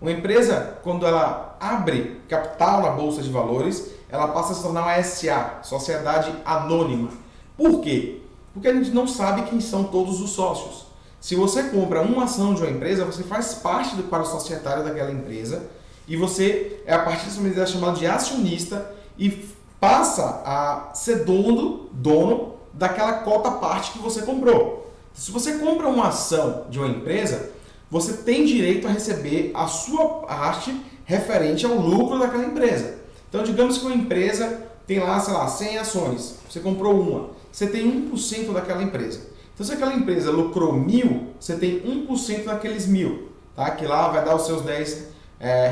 Uma empresa, quando ela abre capital na Bolsa de Valores, ela passa a se tornar uma SA, Sociedade Anônima. Por quê? Porque a gente não sabe quem são todos os sócios. Se você compra uma ação de uma empresa, você faz parte do quadro societário daquela empresa e você é a partir dessa medida chamada de acionista e passa a ser dono daquela cota parte que você comprou. Se você compra uma ação de uma empresa, você tem direito a receber a sua parte referente ao lucro daquela empresa. Então, digamos que uma empresa tem lá, sei lá, 100 ações, você comprou uma, você tem 1% daquela empresa. Então, se aquela empresa lucrou 1.000, você tem 1% daqueles 1.000, tá? Que lá vai dar os seus 10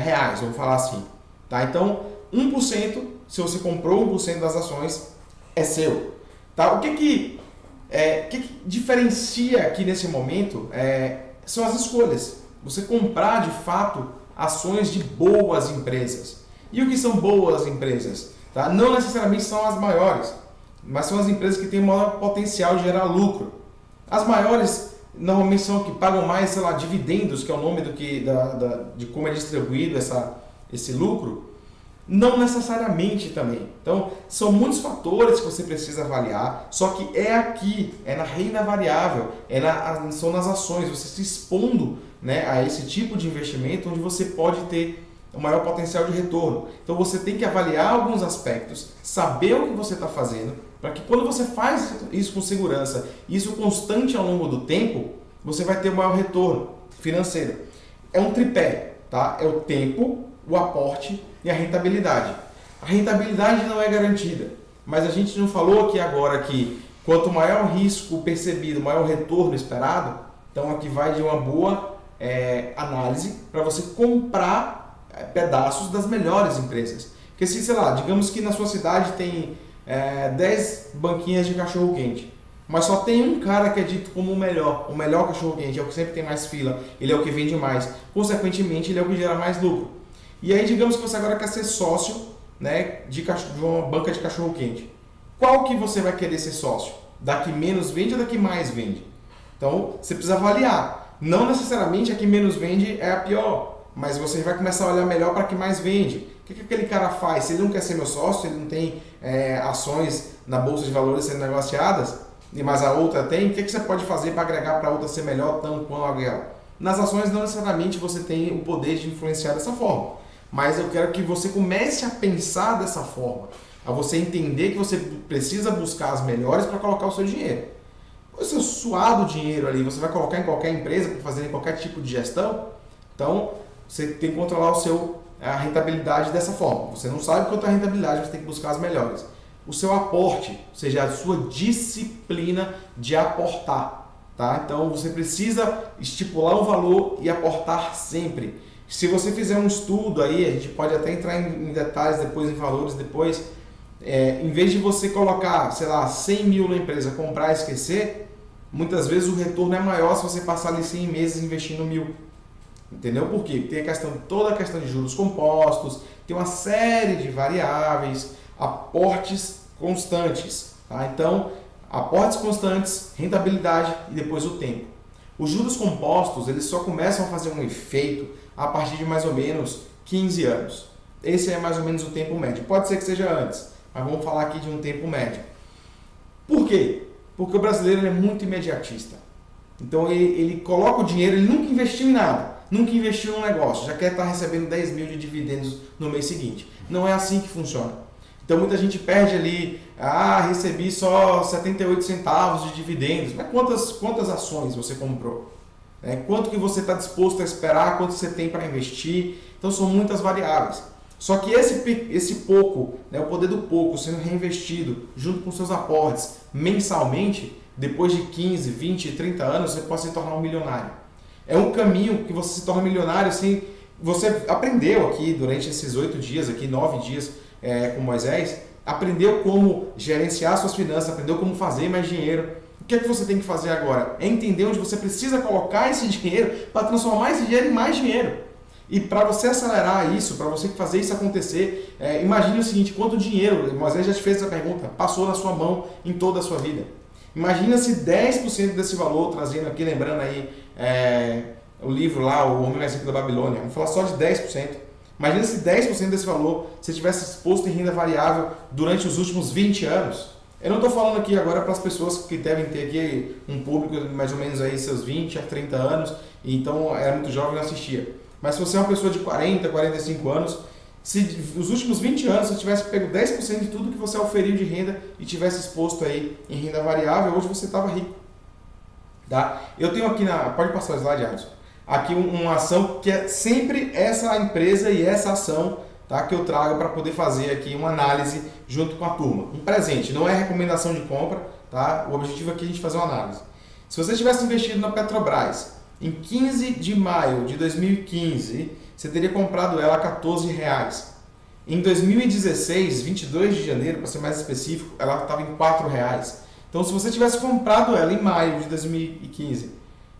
reais, vamos falar assim. Tá? Então, 1%, se você comprou 1% das ações, é seu. Tá? O que diferencia aqui nesse momento são as escolhas. Você comprar de fato ações de boas empresas. E o que são boas empresas? Tá? Não necessariamente são as maiores, mas são as empresas que têm o maior potencial de gerar lucro. As maiores normalmente são as que pagam mais, sei lá, dividendos, que é o nome de como é distribuído esse lucro. Não necessariamente também. Então, são muitos fatores que você precisa avaliar, só que aqui, na renda variável, são nas ações, você se expondo, né, a esse tipo de investimento onde você pode ter o maior potencial de retorno. Então, você tem que avaliar alguns aspectos, saber o que você está fazendo, para que quando você faz isso com segurança, isso constante ao longo do tempo, você vai ter o maior retorno financeiro. É um tripé, tá? É o tempo, o aporte e a rentabilidade. A rentabilidade não é garantida, mas a gente não falou aqui agora que quanto maior o risco percebido, maior o retorno esperado, então aqui vai de uma boa análise para você comprar pedaços das melhores empresas. Porque se, sei lá, digamos que na sua cidade tem 10 banquinhas de cachorro-quente, mas só tem um cara que é dito como o melhor cachorro-quente, é o que sempre tem mais fila, ele é o que vende mais, consequentemente ele é o que gera mais lucro. E aí digamos que você agora quer ser sócio, né, de uma banca de cachorro-quente. Qual que você vai querer ser sócio? Da que menos vende ou da que mais vende? Então você precisa avaliar. Não necessariamente a que menos vende é a pior, mas você vai começar a olhar melhor para a que mais vende. O que aquele cara faz? Se ele não quer ser meu sócio, se ele não tem ações na Bolsa de Valores sendo negociadas, mas a outra tem, o que você pode fazer para agregar para a outra ser melhor tão quanto aquela? Nas ações não necessariamente você tem o poder de influenciar dessa forma, mas eu quero que você comece a pensar dessa forma, a você entender que você precisa buscar as melhores para colocar o seu dinheiro. O seu suado dinheiro ali, você vai colocar em qualquer empresa para fazer qualquer tipo de gestão, então você tem que controlar a rentabilidade dessa forma. Você não sabe quanto é a rentabilidade, você tem que buscar as melhores. O seu aporte, ou seja, a sua disciplina de aportar. Tá? Então você precisa estipular um valor e aportar sempre. Se você fizer um estudo aí, a gente pode até entrar em detalhes depois, em valores depois, em vez de você colocar, sei lá, 100 mil na empresa, comprar e esquecer, muitas vezes o retorno é maior se você passar ali 100 meses investindo 1.000. Entendeu? Por quê? Tem toda a questão de juros compostos, tem uma série de variáveis, aportes constantes. Tá? Então, aportes constantes, rentabilidade e depois o tempo. Os juros compostos, eles só começam a fazer um efeito a partir de mais ou menos 15 anos. Esse é mais ou menos o tempo médio. Pode ser que seja antes, mas vamos falar aqui de um tempo médio. Por quê? Porque o brasileiro ele é muito imediatista. Então ele coloca o dinheiro, ele nunca investiu em nada, nunca investiu num negócio, já quer estar recebendo 10 mil de dividendos no mês seguinte. Não é assim que funciona. Então muita gente perde ali, recebi só 78 centavos de dividendos. Mas quantas ações você comprou? Quanto que você está disposto a esperar, quanto você tem para investir? Então são muitas variáveis. Só que esse pouco, o poder do pouco sendo reinvestido junto com seus aportes mensalmente, depois de 15, 20, 30 anos, você pode se tornar um milionário. É um caminho que você se torna milionário assim. Você aprendeu aqui durante esses 8 dias, 9 dias com Moisés, aprendeu como gerenciar suas finanças, aprendeu como fazer mais dinheiro. O que é que você tem que fazer agora? É entender onde você precisa colocar esse dinheiro para transformar esse dinheiro em mais dinheiro. E para você acelerar isso, para você fazer isso acontecer, imagine o seguinte: quanto dinheiro, Moisés já te fez essa pergunta, passou na sua mão em toda a sua vida. Imagina se 10% desse valor, trazendo aqui, lembrando aí o livro lá, O Homem Mais Rico da Babilônia, vamos falar só de 10%. Imagina se 10% desse valor você tivesse exposto em renda variável durante os últimos 20 anos. Eu não estou falando aqui agora para as pessoas que devem ter aqui um público mais ou menos aí seus 20 a 30 anos, e então era muito jovem e não assistia. Mas se você é uma pessoa de 40, 45 anos, se nos últimos 20 anos você tivesse pego 10% de tudo que você oferiu de renda e tivesse exposto aí em renda variável, hoje você estava rico. Tá? Eu tenho aqui, pode passar o slide, Alisson, aqui uma ação que é sempre essa empresa e essa ação, tá, que eu trago para poder fazer aqui uma análise junto com a turma. Um presente, não é recomendação de compra, tá? O objetivo aqui é a gente fazer uma análise. Se você tivesse investido na Petrobras em 15 de maio de 2015, você teria comprado ela a R$14. Em 2016, 22 de janeiro, para ser mais específico, ela estava em R$4. Então, se você tivesse comprado ela em maio de 2015,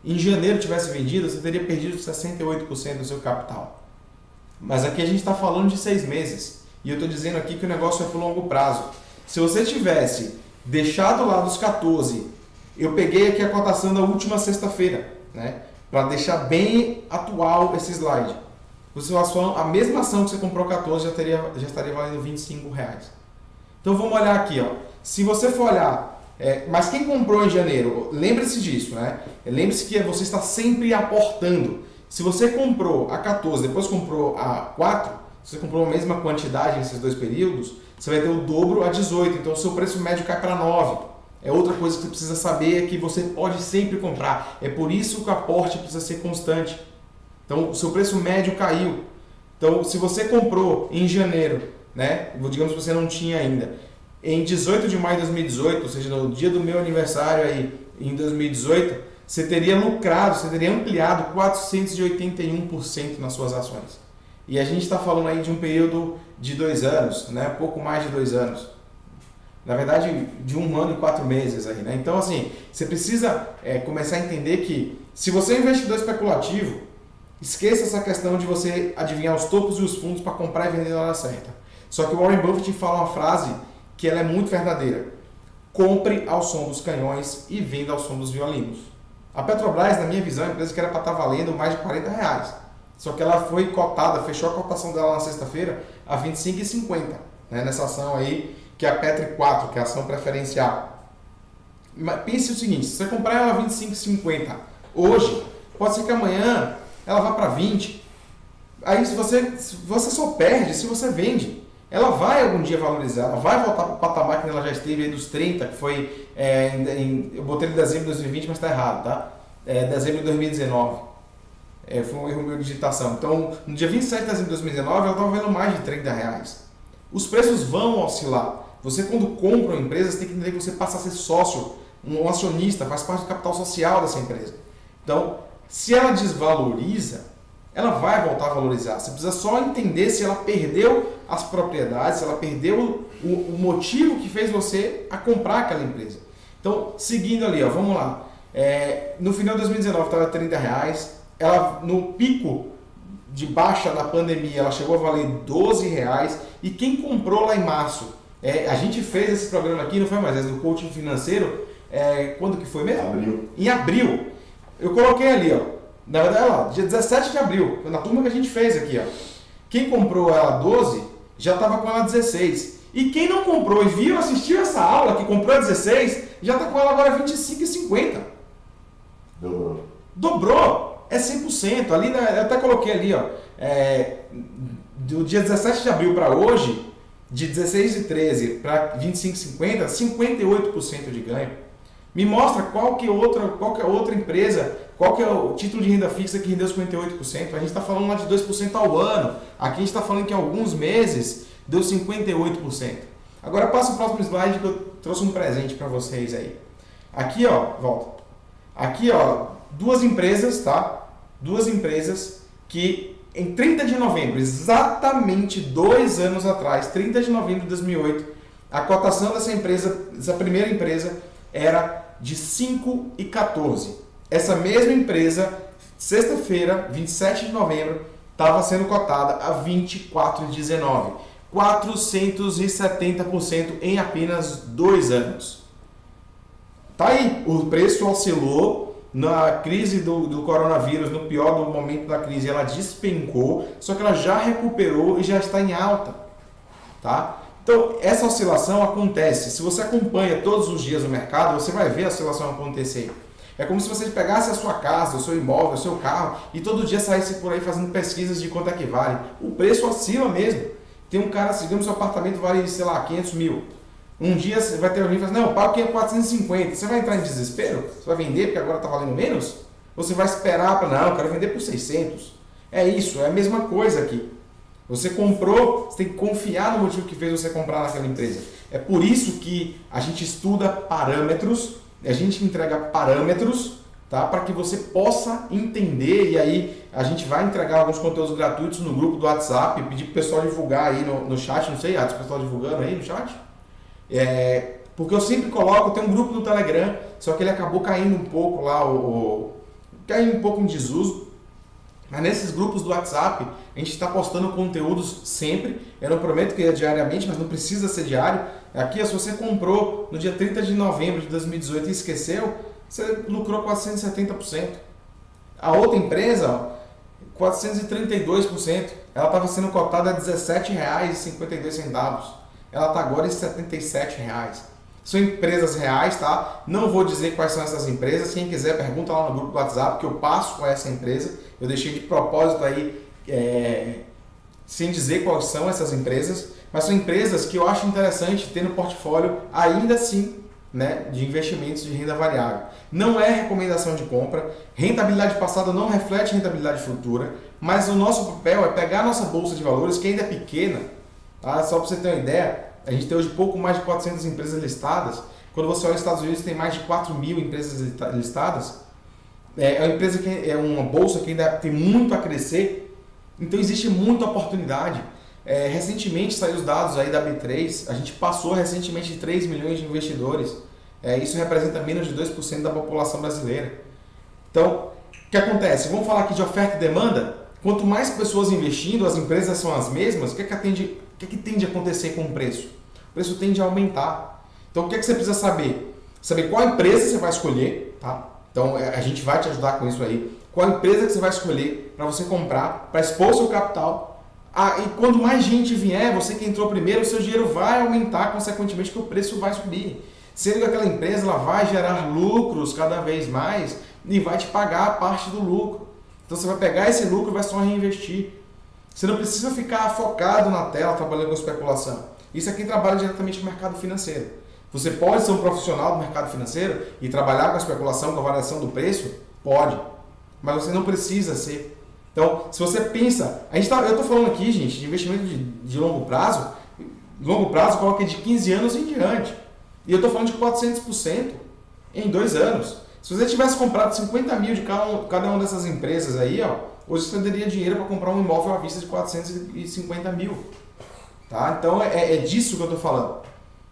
em janeiro tivesse vendido, você teria perdido 68% do seu capital. Mas aqui a gente está falando de 6 meses. E eu estou dizendo aqui que o negócio é por longo prazo. Se você tivesse deixado lá dos 14, eu peguei aqui a cotação da última sexta-feira, para deixar bem atual esse slide. A mesma ação que você comprou 14 já estaria valendo R$25. Então vamos olhar aqui, ó. Se você for olhar, mas quem comprou em janeiro, lembre-se disso, Lembre-se que você está sempre aportando. Se você comprou a 14, depois comprou a 4, se você comprou a mesma quantidade nesses 2 períodos, você vai ter o dobro a 18, então o seu preço médio cai para 9. É outra coisa que você precisa saber, que você pode sempre comprar. É por isso que o aporte precisa ser constante. Então, o seu preço médio caiu. Então, se você comprou em janeiro, digamos que você não tinha ainda, em 18 de maio de 2018, ou seja, no dia do meu aniversário aí, em 2018, você teria lucrado, você teria ampliado 481% nas suas ações. E a gente está falando aí de um período de 2 anos, pouco mais de 2 anos. Na verdade, de 1 ano e 4 meses aí, Então, assim, você precisa começar a entender que se você é investidor especulativo, esqueça essa questão de você adivinhar os topos e os fundos para comprar e vender na hora certa. Só que o Warren Buffett fala uma frase que ela é muito verdadeira. Compre ao som dos canhões e venda ao som dos violinos. A Petrobras, na minha visão, é uma empresa que era para estar valendo mais de R$40. Só que ela foi cotada, fechou a cotação dela na sexta-feira a R$25,50, nessa ação aí, que é a Petri 4, que é a ação preferencial. Mas pense o seguinte: se você comprar ela a R$25,50 hoje, pode ser que amanhã ela vá para 20. Aí você só perde se você vende. Ela vai algum dia valorizar, ela vai voltar para o patamar que ela já esteve aí dos 30, que foi, eu botei em dezembro de 2020, mas está errado, tá? Dezembro de 2019. Foi um erro meu de digitação. Então, no dia 27 de dezembro de 2019, ela estava valendo mais de R$30. Os preços vão oscilar. Você, quando compra uma empresa, você tem que entender que você passa a ser sócio, um acionista, faz parte do capital social dessa empresa. Então, se ela desvaloriza, ela vai voltar a valorizar. Você precisa só entender se ela perdeu as propriedades, se ela perdeu o motivo que fez você a comprar aquela empresa. Então, seguindo ali, ó, vamos lá. No final de 2019 estava R$30, ela no pico de baixa da pandemia ela chegou a valer R$12, e quem comprou lá em março, a gente fez esse programa aqui, não foi mais, do coaching financeiro, quando que foi mesmo? Abril. Em abril. Eu coloquei ali, ó, na verdade, lá, dia 17 de abril, na turma que a gente fez aqui, ó. Quem comprou ela 12, já estava com ela 16. E quem não comprou e assistiu essa aula, que comprou a 16, já está com ela agora 25,50. Dobrou. É 100%. Ali, eu até coloquei ali, ó, do dia 17 de abril para hoje, de 16,13 para 25,50, 58% de ganho. Me mostra qual que é outra empresa, qual que é o título de renda fixa que rendeu 58%. A gente está falando lá de 2% ao ano. Aqui a gente está falando que em alguns meses deu 58%. Agora passa o próximo slide que eu trouxe um presente para vocês aí. Aqui, ó, volta. Aqui, ó, duas empresas, tá? Duas empresas que em 30 de novembro, exatamente 2 anos atrás, 30 de novembro de 2008, a cotação dessa empresa, dessa primeira empresa, era de 5,14. Essa mesma empresa, sexta-feira, 27 de novembro, estava sendo cotada a 24,19. 470% em apenas 2 anos. Tá aí, o preço oscilou. Na crise do coronavírus, no pior do momento da crise, ela despencou, só que ela já recuperou e já está em alta. Tá? Então, essa oscilação acontece. Se você acompanha todos os dias o mercado, você vai ver a oscilação acontecer. É como se você pegasse a sua casa, o seu imóvel, o seu carro e todo dia saísse por aí fazendo pesquisas de quanto é que vale. O preço oscila mesmo. Tem um cara, digamos, seu apartamento vale, sei lá, 500 mil. Um dia você vai ter alguém que fala, não, o pago aqui é 450. Você vai entrar em desespero? Você vai vender porque agora está valendo menos? Ou você vai esperar para, não, eu quero vender por 600. É isso, é a mesma coisa aqui. Você comprou, você tem que confiar no motivo que fez você comprar naquela empresa. É por isso que a gente estuda parâmetros, a gente entrega parâmetros, tá? Para que você possa entender, e aí a gente vai entregar alguns conteúdos gratuitos no grupo do WhatsApp, pedir para o pessoal divulgar aí no chat, não sei, o pessoal divulgando aí no chat? Porque eu sempre coloco, tem um grupo no Telegram, só que ele acabou caindo um pouco lá, caindo um pouco em desuso. Mas nesses grupos do WhatsApp, a gente está postando conteúdos sempre. Eu não prometo que é diariamente, mas não precisa ser diário. Aqui, se você comprou no dia 30 de novembro de 2018 e esqueceu, você lucrou 470%. A outra empresa, 432%. Ela estava sendo cotada a R$17,52. Ela está agora em R$77. São empresas reais, tá? Não vou dizer quais são essas empresas. Quem quiser, pergunta lá no grupo do WhatsApp que eu passo com essa empresa. Eu deixei de propósito aí, sem dizer quais são essas empresas. Mas são empresas que eu acho interessante ter no portfólio, ainda assim, né, de investimentos de renda variável. Não é recomendação de compra. Rentabilidade passada não reflete rentabilidade futura. Mas o nosso papel é pegar a nossa bolsa de valores, que ainda é pequena. Tá? Só para você ter uma ideia, a gente tem hoje pouco mais de 400 empresas listadas. Quando você olha os Estados Unidos, tem mais de 4.000 empresas listadas. É uma bolsa que ainda tem muito a crescer. Então existe muita oportunidade. Recentemente saiu os dados aí da B3. A gente passou recentemente de 3 milhões de investidores. Isso representa menos de 2% da população brasileira. Então, o que acontece? Vamos falar aqui de oferta e demanda. Quanto mais pessoas investindo, as empresas são as mesmas, o que tende a acontecer com o preço? O preço tende a aumentar. Então, o que você precisa saber? Saber qual empresa você vai escolher, tá? Então, a gente vai te ajudar com isso aí. Qual empresa que você vai escolher para você comprar, para expor o seu capital. E quando mais gente vier, você que entrou primeiro, o seu dinheiro vai aumentar, consequentemente, que o preço vai subir. Sendo que aquela empresa ela vai gerar lucros cada vez mais e vai te pagar a parte do lucro. Então, você vai pegar esse lucro e vai só reinvestir. Você não precisa ficar focado na tela trabalhando com especulação. Isso é quem trabalha diretamente com o mercado financeiro. Você pode ser um profissional do mercado financeiro e trabalhar com a especulação, com a variação do preço? Pode. Mas você não precisa ser. Então, se você pensa... eu estou falando aqui, gente, de investimento de longo prazo. Longo prazo, coloca de 15 anos em diante. E eu estou falando de 400% em 2 anos. Se você tivesse comprado 50 mil de cada uma dessas empresas aí, hoje você teria dinheiro para comprar um imóvel à vista de 450 mil. Tá? Então é disso que eu estou falando.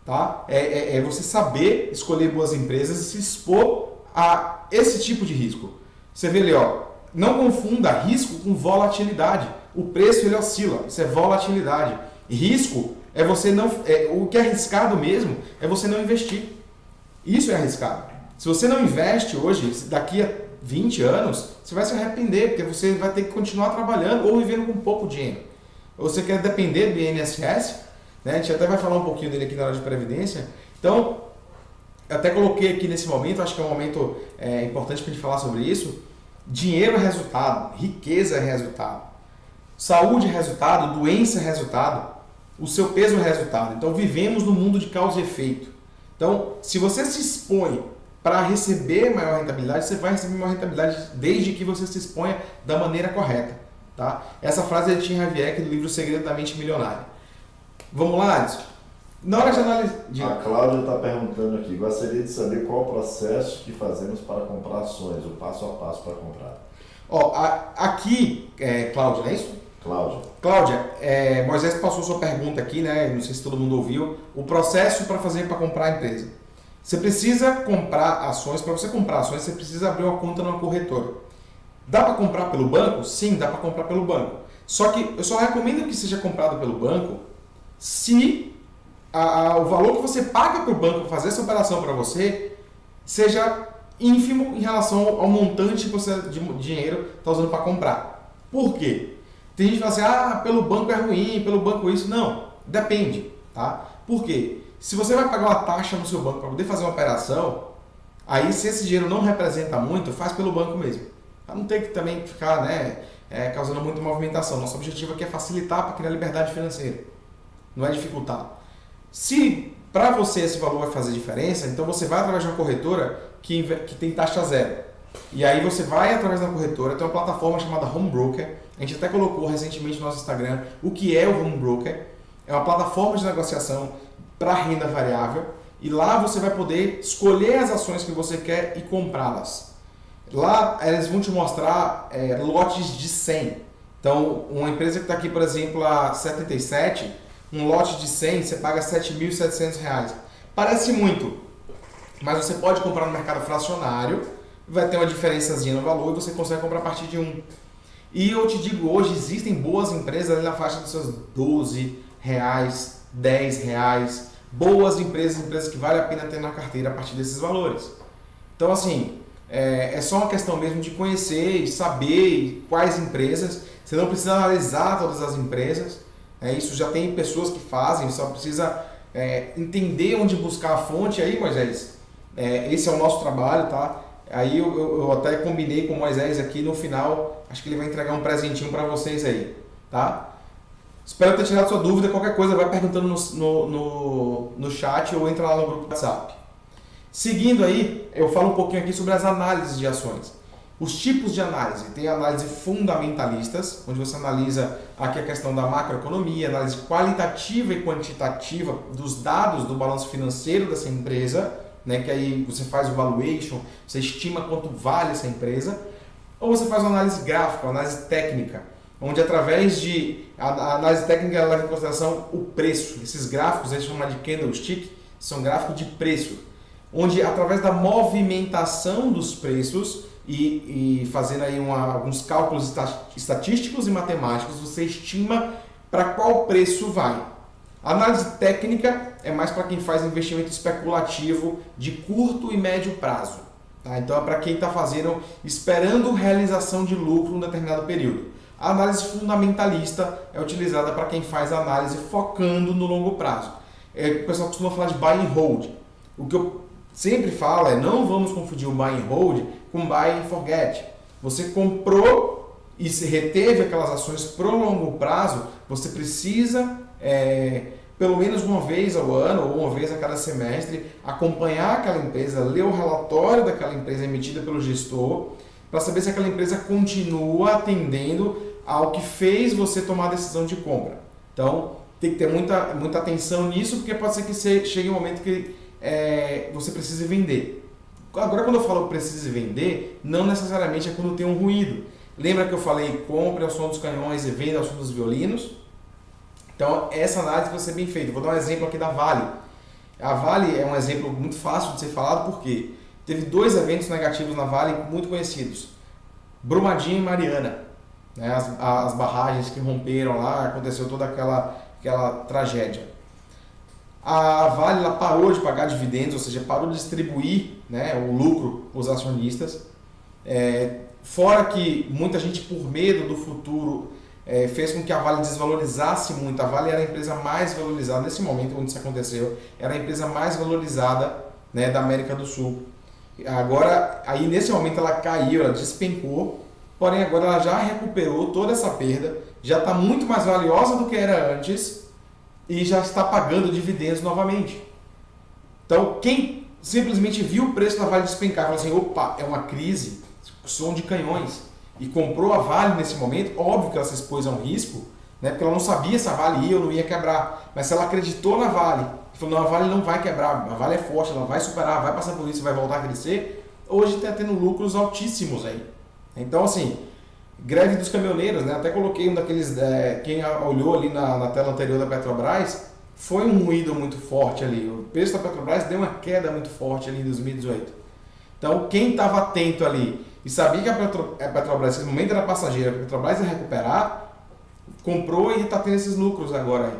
Tá? É você saber escolher boas empresas e se expor a esse tipo de risco. Você vê ali, ó, não confunda risco com volatilidade. O preço ele oscila, isso é volatilidade. E risco é você não. O que é arriscado mesmo é você não investir. Isso é arriscado. Se você não investe hoje, daqui a 20 anos, você vai se arrepender, porque você vai ter que continuar trabalhando ou vivendo com pouco dinheiro. Ou você quer depender do INSS, né? A gente até vai falar um pouquinho dele aqui na hora de previdência. Então, eu até coloquei aqui nesse momento, acho que é um momento importante para a gente falar sobre isso. Dinheiro é resultado, riqueza é resultado, saúde é resultado, doença é resultado, o seu peso é resultado. Então, vivemos no mundo de causa e efeito. Então, se você se expõe para receber maior rentabilidade, você vai receber maior rentabilidade desde que você se exponha da maneira correta. Tá? Essa frase é de Tim Havieck, do livro Segredo da Mente Milionária. Vamos lá, Alisson? Na hora de analisar... A Cláudia está perguntando aqui, gostaria de saber qual o processo que fazemos para comprar ações, o passo a passo para comprar. Ó, aqui, Cláudia, não é isso? Cláudia, Moisés passou sua pergunta aqui, né? Não sei se todo mundo ouviu. O processo para comprar a empresa. Você precisa comprar ações. Para você comprar ações, você precisa abrir uma conta numa corretora. Dá para comprar pelo banco? Sim, dá para comprar pelo banco. Só que eu só recomendo que seja comprado pelo banco se o valor que você paga para o banco para fazer essa operação para você seja ínfimo em relação ao montante que você de dinheiro está usando para comprar. Por quê? Tem gente que fala assim, pelo banco é ruim, pelo banco isso. Não, depende. Tá? Por quê? Se você vai pagar uma taxa no seu banco para poder fazer uma operação, aí se esse dinheiro não representa muito, faz pelo banco mesmo. Para não ter que também ficar causando muita movimentação. Nosso objetivo aqui é facilitar para criar liberdade financeira, não é dificultar. Se para você esse valor vai fazer diferença, então você vai através de uma corretora que tem taxa zero. E aí você vai através da corretora, tem uma plataforma chamada Home Broker. A gente até colocou recentemente no nosso Instagram o que é o Home Broker. É uma plataforma de negociação para renda variável e lá você vai poder escolher as ações que você quer e comprá-las. Lá eles vão te mostrar lotes de 100. Então, uma empresa que está aqui, por exemplo, a 77, um lote de 100, você paga R$ 7.700. Parece muito, mas você pode comprar no mercado fracionário, vai ter uma diferençazinha no valor e você consegue comprar a partir de 1. E eu te digo, hoje existem boas empresas ali na faixa dos seus R$12, R$10, boas empresas que vale a pena ter na carteira a partir desses valores. Então, assim, é só uma questão mesmo de conhecer e saber quais empresas. Você não precisa analisar todas as empresas. Isso já tem pessoas que fazem, só precisa entender onde buscar a fonte. Aí, Moisés, esse é o nosso trabalho, tá? Aí eu até combinei com o Moisés aqui no final, acho que ele vai entregar um presentinho para vocês aí, tá? Espero ter tirado sua dúvida. Qualquer coisa vai perguntando no chat ou entra lá no grupo do WhatsApp. Seguindo aí, eu falo um pouquinho aqui sobre as análises de ações. Os tipos de análise. Tem análise fundamentalistas, onde você analisa aqui a questão da macroeconomia, análise qualitativa e quantitativa dos dados do balanço financeiro dessa empresa, né, que aí você faz o valuation, você estima quanto vale essa empresa. Ou você faz uma análise gráfica, uma análise técnica, onde através de a análise técnica ela leva em consideração o preço. Esses gráficos, eles chamam de candlestick, são gráficos de preço, onde através da movimentação dos preços e fazendo aí alguns cálculos estatísticos e matemáticos, você estima para qual preço vai. A análise técnica é mais para quem faz investimento especulativo de curto e médio prazo. Tá? Então é para quem está esperando realização de lucro em um determinado período. A análise fundamentalista é utilizada para quem faz análise focando no longo prazo. O pessoal costuma falar de buy and hold. O que eu sempre falo não vamos confundir o buy and hold com buy and forget. Você comprou e se reteve aquelas ações pro longo prazo, você precisa, pelo menos uma vez ao ano ou uma vez a cada semestre, acompanhar aquela empresa, ler o relatório daquela empresa emitida pelo gestor, para saber se aquela empresa continua atendendo ao que fez você tomar a decisão de compra. Então, tem que ter muita atenção nisso, porque pode ser que chegue um momento que você precise vender. Agora, quando eu falo precise vender, não necessariamente é quando tem um ruído. Lembra que eu falei, compre ao som dos canhões e venda ao som dos violinos? Então, essa análise vai ser bem feita. Vou dar um exemplo aqui da Vale. A Vale é um exemplo muito fácil de ser falado, porque teve 2 eventos negativos na Vale muito conhecidos. Brumadinho e Mariana. Né? As barragens que romperam lá, aconteceu toda aquela tragédia. A Vale ela parou de pagar dividendos, ou seja, parou de distribuir, né, o lucro para os acionistas. Fora que muita gente, por medo do futuro, fez com que a Vale desvalorizasse muito. A Vale era a empresa mais valorizada, nesse momento onde isso aconteceu, era a empresa mais valorizada, né, da América do Sul. Agora, aí nesse momento ela caiu, ela despencou, porém agora ela já recuperou toda essa perda, já está muito mais valiosa do que era antes e já está pagando dividendos novamente. Então, quem simplesmente viu o preço da Vale despencar, falou assim, opa, é uma crise, som de canhões, e comprou a Vale nesse momento, óbvio que ela se expôs a um risco, né, porque ela não sabia se a Vale ia ou não ia quebrar, mas se ela acreditou na Vale, falou, não, a Vale não vai quebrar, a Vale é forte, ela vai superar, vai passar por isso, vai voltar a crescer, hoje está tendo lucros altíssimos aí. Então, assim, greve dos caminhoneiros, né, até coloquei um daqueles, quem olhou ali na tela anterior da Petrobras, foi um ruído muito forte ali, o preço da Petrobras deu uma queda muito forte ali em 2018. Então, quem estava atento ali e sabia que a Petrobras, nesse momento era passageira, a Petrobras ia recuperar, comprou e está tendo esses lucros agora.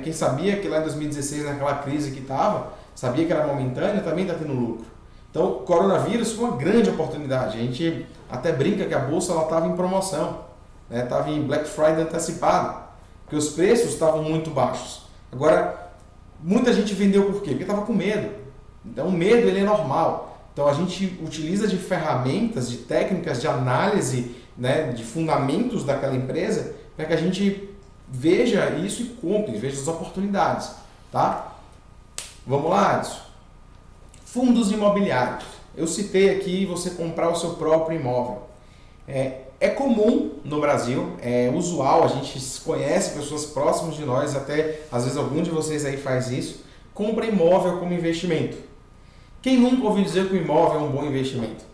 Quem sabia que lá em 2016, naquela crise que estava, sabia que era momentânea, também está tendo lucro. Então, o coronavírus foi uma grande oportunidade. A gente até brinca que a bolsa estava em promoção, estava em Black Friday antecipado, porque os preços estavam muito baixos. Agora, muita gente vendeu por quê? Porque estava com medo. Então, o medo ele é normal. Então a gente utiliza de ferramentas, de técnicas de análise, né, de fundamentos daquela empresa para que a gente veja isso e compre, veja as oportunidades. Tá? Vamos lá, Adson. Fundos imobiliários. Eu citei aqui você comprar o seu próprio imóvel. É comum no Brasil, é usual, a gente conhece pessoas próximas de nós, até às vezes algum de vocês aí faz isso, compra imóvel como investimento. Quem nunca ouviu dizer que o imóvel é um bom investimento?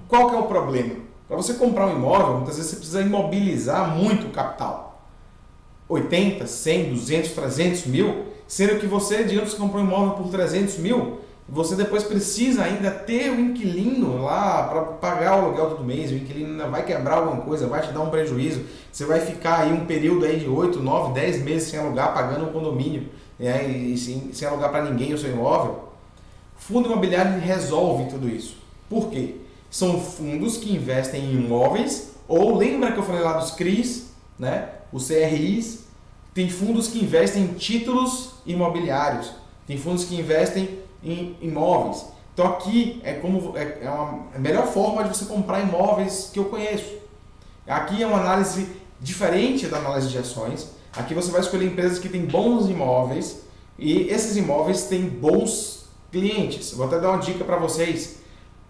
Qual que é o problema? Para você comprar um imóvel, muitas vezes você precisa imobilizar muito o capital. 80, 100, 200, 300 mil, sendo que você, digamos que comprou um imóvel por 300 mil, você depois precisa ainda ter o inquilino lá para pagar o aluguel todo mês, o inquilino ainda vai quebrar alguma coisa, vai te dar um prejuízo, você vai ficar aí um período aí de 8, 9, 10 meses sem alugar, pagando um condomínio, e sem alugar para ninguém o seu imóvel. Fundo imobiliário resolve tudo isso. Por quê? São fundos que investem em imóveis, ou lembra que eu falei lá dos CRIs, né? Os CRIs, tem fundos que investem em títulos imobiliários, tem fundos que investem em imóveis. Então aqui é a melhor forma de você comprar imóveis que eu conheço. Aqui é uma análise diferente da análise de ações. Aqui você vai escolher empresas que têm bons imóveis e esses imóveis têm bons clientes. Vou até dar uma dica para vocês.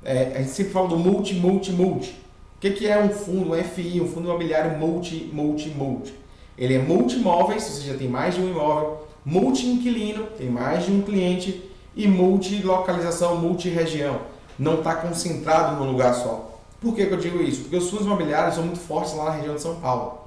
A gente sempre fala do multi. O que é um fundo, um FI, um fundo imobiliário multi? Ele é multi-imóveis, ou seja, tem mais de um imóvel, multi-inquilino, tem mais de um cliente, e multi-localização, multi-região. Não está concentrado num lugar só. Por que eu digo isso? Porque os fundos imobiliários são muito fortes lá na região de São Paulo.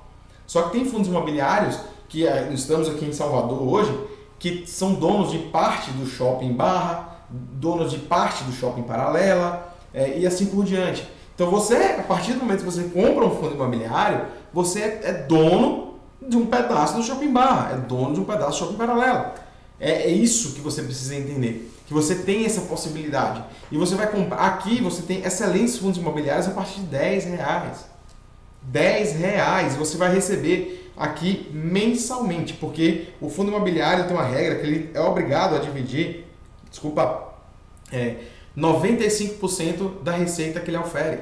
Só que tem fundos imobiliários, que estamos aqui em Salvador hoje, que são donos de parte do shopping Barra, donos de parte do shopping Paralela, e assim por diante. Então você, a partir do momento que você compra um fundo imobiliário, você é dono de um pedaço do shopping Barra, é dono de um pedaço do shopping Paralela. É isso que você precisa entender, que você tem essa possibilidade. E você vai comprar, aqui você tem excelentes fundos imobiliários a partir de R$10. R$10 você vai receber aqui mensalmente, porque o fundo imobiliário tem uma regra que ele é obrigado a dividir, 95% da receita que ele ofere.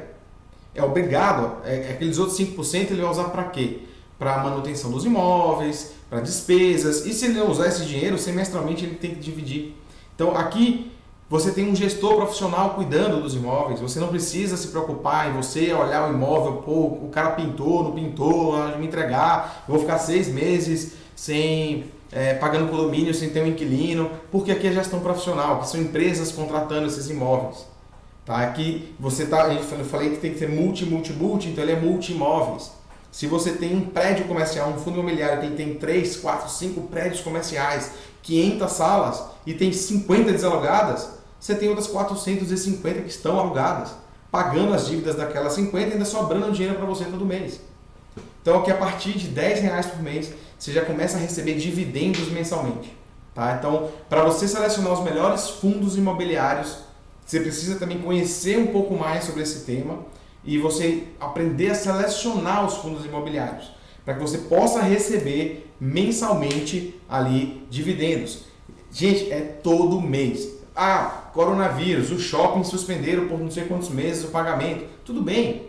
É obrigado, aqueles outros 5% ele vai usar para quê? Para manutenção dos imóveis, para despesas, e se ele não usar esse dinheiro, semestralmente ele tem que dividir. Então aqui você tem um gestor profissional cuidando dos imóveis, você não precisa se preocupar em você olhar o imóvel, pô, o cara pintou, não pintou, me entregar, eu vou ficar 6 meses sem pagando condomínio, sem ter um inquilino, porque aqui é gestão profissional, que são empresas contratando esses imóveis. Tá? Aqui eu falei que tem que ser multi, então ele é multi-imóveis. Se você tem um prédio comercial, um fundo imobiliário que tem 3, 4, 5 prédios comerciais, 500 salas e tem 50 desalugadas, você tem outras 450 que estão alugadas, pagando as dívidas daquelas 50 e ainda sobrando dinheiro para você todo mês. Então aqui a partir de R$10 por mês, você já começa a receber dividendos mensalmente. Tá? Então, para você selecionar os melhores fundos imobiliários, você precisa também conhecer um pouco mais sobre esse tema e você aprender a selecionar os fundos imobiliários, para que você possa receber mensalmente ali dividendos. Gente, é todo mês. Coronavírus, os shoppings suspenderam por não sei quantos meses o pagamento. Tudo bem,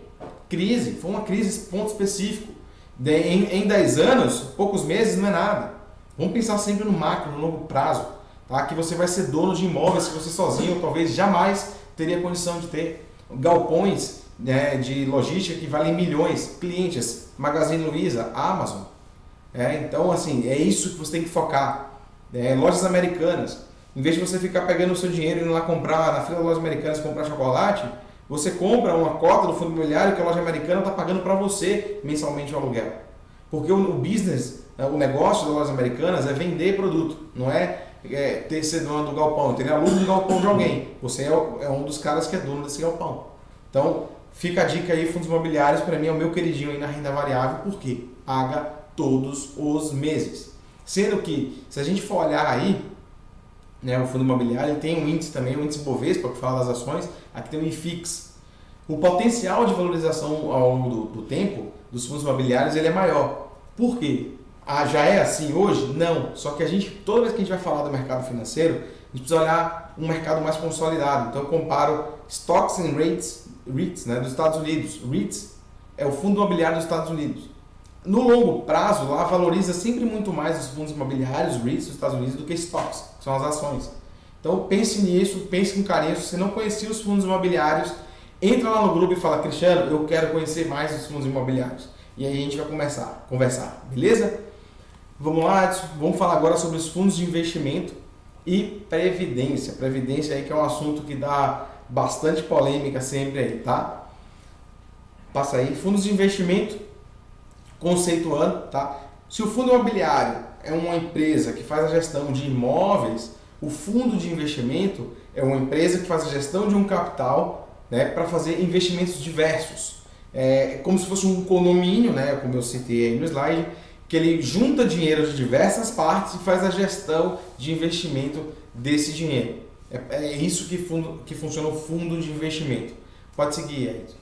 crise, foi uma crise ponto específico. Em 10 anos, poucos meses não é nada. Vamos pensar sempre no macro, no longo prazo. Tá? Que você vai ser dono de imóveis que você sozinho talvez jamais teria condição de ter. Galpões, né, de logística que valem milhões, clientes, Magazine Luiza, Amazon. Então, assim, é isso que você tem que focar. Lojas americanas. Em vez de você ficar pegando o seu dinheiro e indo lá comprar, na fila das lojas americanas, comprar chocolate, você compra uma cota do fundo imobiliário que a loja americana está pagando para você mensalmente o aluguel. Porque o business, o negócio das lojas americanas é vender produto, não é ser dono do galpão, ter aluno do galpão de alguém. Você é um dos caras que é dono desse galpão. Então, fica a dica aí, fundos imobiliários, para mim é o meu queridinho aí na renda variável, porque paga todos os meses. Sendo que, se a gente for olhar aí, né, o fundo imobiliário ele tem um índice também, o índice Bovespa, que fala das ações, aqui tem o IFIX. O potencial de valorização ao longo do tempo dos fundos imobiliários ele é maior. Por quê? Já é assim hoje? Não. Só que toda vez que a gente vai falar do mercado financeiro, a gente precisa olhar um mercado mais consolidado. Então eu comparo Stocks and REITs, né, dos Estados Unidos. REITs é o fundo imobiliário dos Estados Unidos. No longo prazo, lá valoriza sempre muito mais os fundos imobiliários, REITs dos Estados Unidos, do que stocks, que são as ações. Então pense nisso, pense com carinho. Se você não conhecia os fundos imobiliários, entra lá no grupo e fala: Cristiano, eu quero conhecer mais os fundos imobiliários. E aí a gente vai conversar, beleza? Vamos lá, Edson. Vamos falar agora sobre os fundos de investimento e previdência. Previdência aí que é um assunto que dá bastante polêmica sempre aí, tá? Passa aí, fundos de investimento, conceituando, tá? Se o fundo imobiliário é uma empresa que faz a gestão de imóveis, o fundo de investimento é uma empresa que faz a gestão de um capital, né, para fazer investimentos diversos. É como se fosse um condomínio, né, como eu citei aí no slide, que ele junta dinheiro de diversas partes e faz a gestão de investimento desse dinheiro. É isso que funciona o fundo de investimento. Pode seguir, Edson.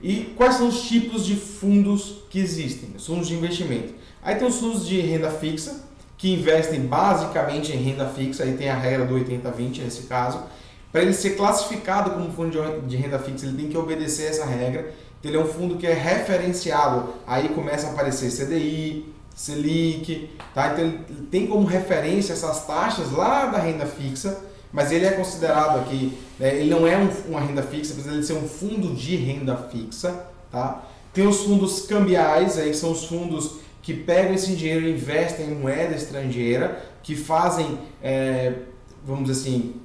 E quais são os tipos de fundos que existem? Os fundos de investimento. Aí tem os fundos de renda fixa, que investem basicamente em renda fixa, aí tem a regra do 80-20 nesse caso. Para ele ser classificado como fundo de renda fixa, ele tem que obedecer essa regra. Então, ele é um fundo que é referenciado, aí começa a aparecer CDI, Selic, tá? Então ele tem como referência essas taxas lá da renda fixa, mas ele é considerado aqui, né, ele não é uma renda fixa, apesar de ser um fundo de renda fixa, tá? Tem os fundos cambiais, aí são os fundos que pegam esse dinheiro e investem em moeda estrangeira, que fazem, vamos dizer assim,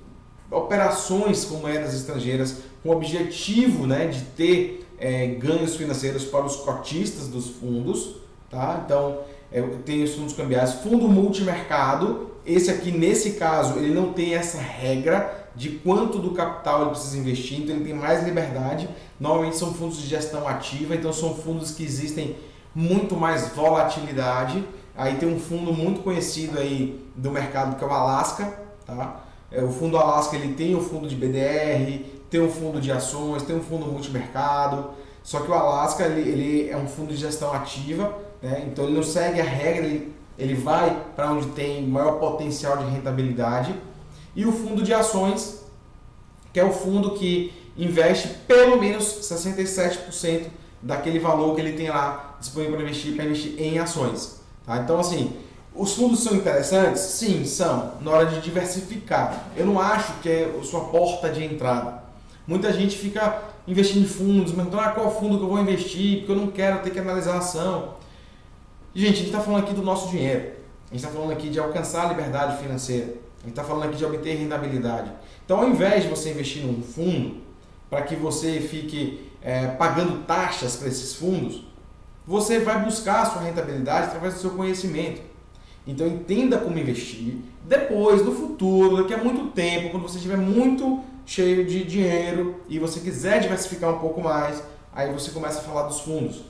operações com moedas estrangeiras com o objetivo, né, de ter ganhos financeiros para os cotistas dos fundos, tá? Então, tem os fundos cambiais, fundo multimercado. Esse aqui, nesse caso, ele não tem essa regra de quanto do capital ele precisa investir, então ele tem mais liberdade. Normalmente são fundos de gestão ativa, então são fundos que existem muito mais volatilidade. Aí tem um fundo muito conhecido aí do mercado que é o Alaska, tá? O fundo Alaska ele tem o fundo de BDR, tem um fundo de ações, tem um fundo multimercado. Só que o Alaska ele é um fundo de gestão ativa, né? Então ele não segue a regra, ele vai para onde tem maior potencial de rentabilidade. E o fundo de ações, que é o fundo que investe pelo menos 67% daquele valor que ele tem lá disponível para investir em ações. Tá? Então, assim, os fundos são interessantes? Sim, são, na hora de diversificar. Eu não acho que é a sua porta de entrada. Muita gente fica investindo em fundos, mas qual fundo que eu vou investir? Porque eu não quero ter que analisar a ação. Gente, a gente está falando aqui do nosso dinheiro. A gente está falando aqui de alcançar a liberdade financeira. A gente está falando aqui de obter rentabilidade. Então, ao invés de você investir num fundo, para que você fique pagando taxas para esses fundos, você vai buscar a sua rentabilidade através do seu conhecimento. Então, entenda como investir. Depois, no futuro, daqui a muito tempo, quando você estiver muito cheio de dinheiro e você quiser diversificar um pouco mais, aí você começa a falar dos fundos.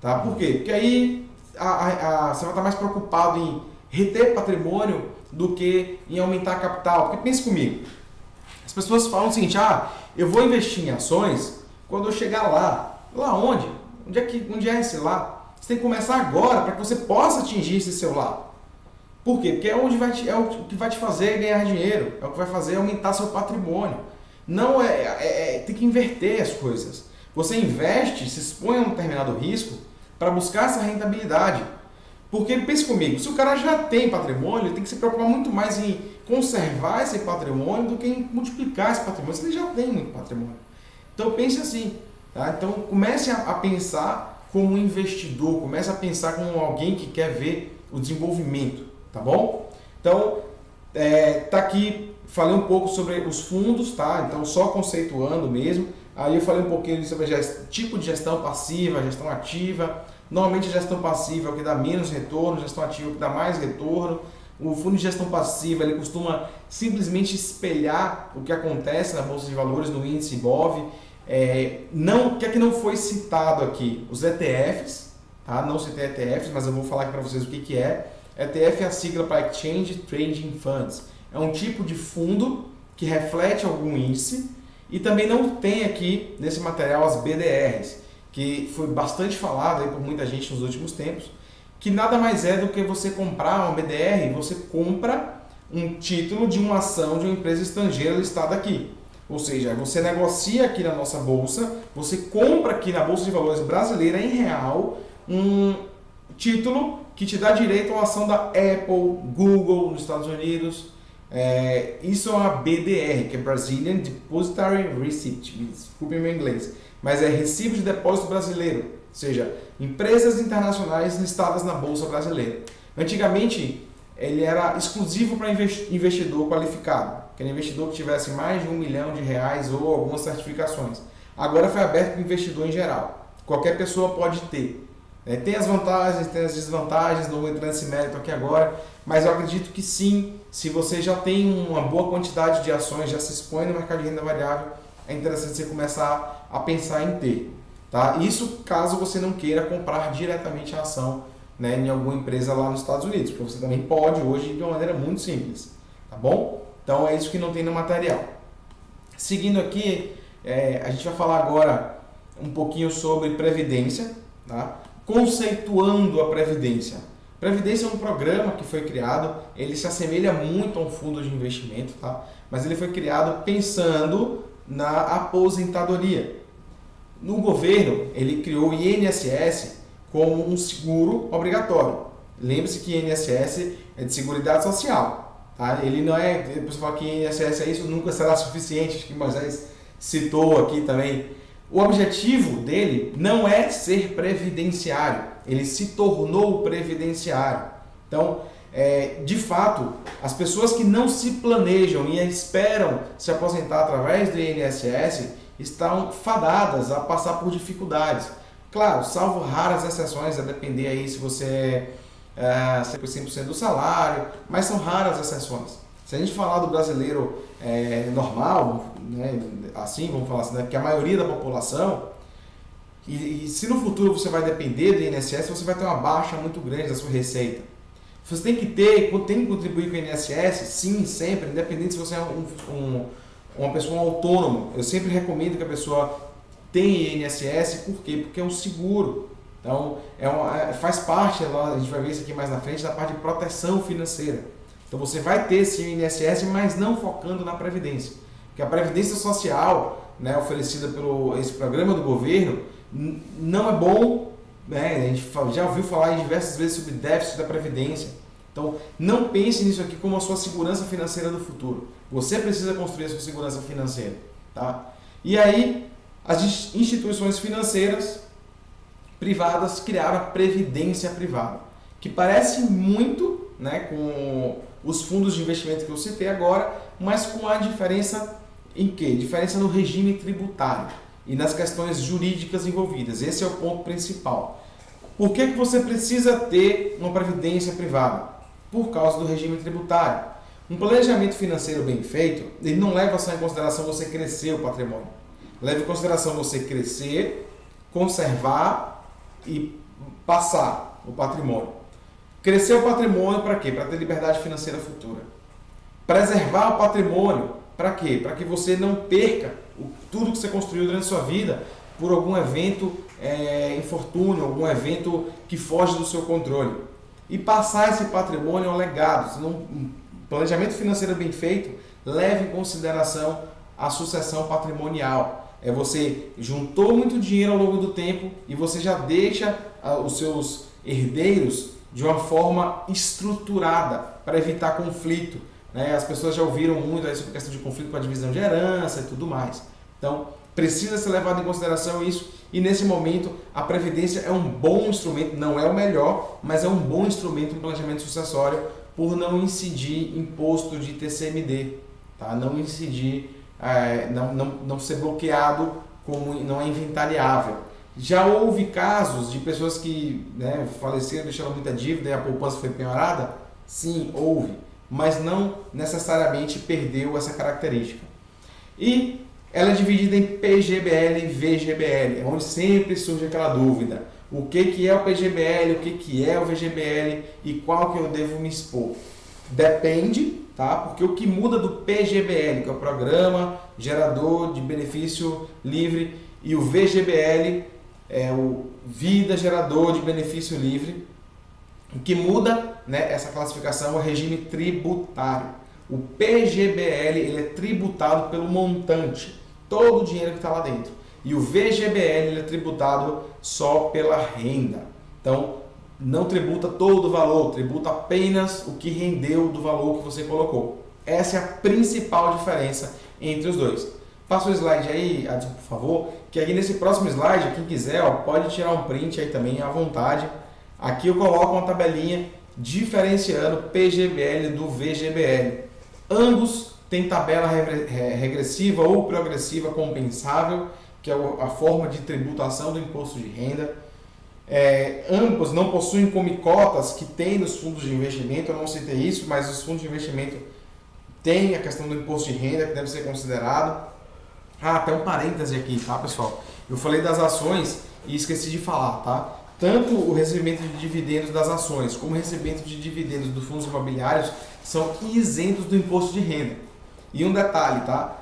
Tá? Por quê? Porque aí você vai estar mais preocupado em reter patrimônio do que em aumentar capital. Porque pense comigo, as pessoas falam o seguinte, eu vou investir em ações quando eu chegar lá. Lá onde? Onde é esse lá? Você tem que começar agora para que você possa atingir esse seu lá. Por quê? Porque é o que vai te fazer ganhar dinheiro, é o que vai fazer aumentar seu patrimônio. Não tem que inverter as coisas. Você investe, se expõe a um determinado risco para buscar essa rentabilidade. Porque, pense comigo, se o cara já tem patrimônio, ele tem que se preocupar muito mais em conservar esse patrimônio do que em multiplicar esse patrimônio, se ele já tem muito patrimônio. Então pense assim, tá? Então comece a pensar como um investidor, comece a pensar como alguém que quer ver o desenvolvimento, tá bom? Então, tá aqui, falei um pouco sobre os fundos, tá? Então só conceituando mesmo. Aí eu falei um pouquinho sobre tipo de gestão passiva, gestão ativa. Normalmente a gestão passiva é o que dá menos retorno, a gestão ativa é o que dá mais retorno. O fundo de gestão passiva ele costuma simplesmente espelhar o que acontece na Bolsa de Valores, no índice IBOV. O que é que não foi citado aqui? Os ETFs, tá? Não citei ETFs, mas eu vou falar aqui para vocês o que é. ETF é a sigla para Exchange Trading Funds. É um tipo de fundo que reflete algum índice e também não tem aqui nesse material as BDRs, que foi bastante falado aí por muita gente nos últimos tempos, que nada mais é do que você comprar uma BDR, você compra um título de uma ação de uma empresa estrangeira listada aqui. Ou seja, você negocia aqui na nossa bolsa, você compra aqui na Bolsa de Valores brasileira em real um título que te dá direito a uma ação da Apple, Google nos Estados Unidos. Isso é uma BDR, que é Brazilian Depositary Receipt, desculpe meu inglês, mas é Recibo de Depósito Brasileiro, ou seja, empresas internacionais listadas na Bolsa Brasileira. Antigamente, ele era exclusivo para investidor qualificado, que era investidor que tivesse mais de R$1 milhão ou algumas certificações. Agora foi aberto para o investidor em geral, qualquer pessoa pode ter. Tem as vantagens, tem as desvantagens, não vou entrar nesse mérito aqui agora, mas eu acredito que sim, se você já tem uma boa quantidade de ações, já se expõe no mercado de renda variável, é interessante você começar a pensar em ter. Tá? Isso caso você não queira comprar diretamente a ação, né, em alguma empresa lá nos Estados Unidos, porque você também pode hoje de uma maneira muito simples. Tá bom? Então é isso que não tem no material. Seguindo aqui, a gente vai falar agora um pouquinho sobre Previdência, tá? Conceituando a Previdência. Previdência é um programa que foi criado, ele se assemelha muito a um fundo de investimento, tá? Mas ele foi criado pensando na aposentadoria. No governo, ele criou o INSS como um seguro obrigatório. Lembre-se que INSS é de Seguridade Social, tá? Ele não é, depois você fala que INSS é isso, nunca será suficiente, acho que Moisés citou aqui também. O objetivo dele não é ser previdenciário, ele se tornou previdenciário. Então, de fato, as pessoas que não se planejam e esperam se aposentar através do INSS estão fadadas a passar por dificuldades. Claro, salvo raras exceções, a depender aí se você é 100% do salário, mas são raras exceções. Se a gente falar do brasileiro normal, né, assim, vamos falar assim, né, que a maioria da população, e se no futuro você vai depender do INSS, você vai ter uma baixa muito grande da sua receita. Você tem que contribuir com o INSS, sim, sempre, independente se você é uma pessoa autônoma. Eu sempre recomendo que a pessoa tenha INSS, por quê? Porque é um seguro. Então, faz parte, a gente vai ver isso aqui mais na frente, da parte de proteção financeira. Então você vai ter sim o INSS, mas não focando na Previdência. Porque a Previdência Social, né, oferecida pelo esse programa do governo, não é bom, né? A gente já ouviu falar diversas vezes sobre déficit da Previdência. Então não pense nisso aqui como a sua segurança financeira do futuro. Você precisa construir a sua segurança financeira. Tá? E aí as instituições financeiras privadas criaram a Previdência Privada, que parece muito, né, com os fundos de investimento que eu citei agora, mas com a diferença em quê? Diferença no regime tributário e nas questões jurídicas envolvidas. Esse é o ponto principal. Por que você precisa ter uma previdência privada? Por causa do regime tributário. Um planejamento financeiro bem feito, ele não leva só em consideração você crescer o patrimônio. Leva em consideração você crescer, conservar e passar o patrimônio. Crescer o patrimônio para quê? Para ter liberdade financeira futura. Preservar o patrimônio para quê? Para que você não perca tudo que você construiu durante a sua vida por algum evento, infortúnio, algum evento que foge do seu controle. E passar esse patrimônio ao legado. Um planejamento financeiro bem feito leva em consideração a sucessão patrimonial. Você juntou muito dinheiro ao longo do tempo e você já deixa os seus herdeiros de uma forma estruturada para evitar conflito. As pessoas já ouviram muito sobre a questão de conflito com a divisão de herança e tudo mais. Então, precisa ser levado em consideração isso e nesse momento a Previdência é um bom instrumento, não é o melhor, mas é um bom instrumento no planejamento sucessório por não incidir imposto de TCMD, tá? Não incidir, não ser bloqueado como não é inventariável. Já houve casos de pessoas que faleceram, deixaram muita dívida e a poupança foi penhorada? Sim, houve, mas não necessariamente perdeu essa característica. E ela é dividida em PGBL e VGBL, onde sempre surge aquela dúvida. O que é o PGBL, o que é o VGBL e qual que eu devo me expor? Depende, tá? Porque o que muda do PGBL, que é o Programa Gerador de Benefício Livre, e o VGBL é o Vida Gerador de Benefício Livre, o que muda, essa classificação é o regime tributário. O PGBL ele é tributado pelo montante, todo o dinheiro que está lá dentro. E o VGBL ele é tributado só pela renda. Então, não tributa todo o valor, tributa apenas o que rendeu do valor que você colocou. Essa é a principal diferença entre os dois. Passa o slide aí, Adson, por favor, que aqui nesse próximo slide, quem quiser, pode tirar um print aí também à vontade. Aqui eu coloco uma tabelinha diferenciando PGBL do VGBL. Ambos têm tabela regressiva ou progressiva compensável, que é a forma de tributação do imposto de renda. Ambos não possuem comicotas que tem nos fundos de investimento, eu não citei isso, mas os fundos de investimento têm a questão do imposto de renda que deve ser considerado. Até um parêntese aqui, tá, pessoal? Eu falei das ações e esqueci de falar, tá? Tanto o recebimento de dividendos das ações como o recebimento de dividendos dos fundos imobiliários são isentos do imposto de renda. E um detalhe, tá?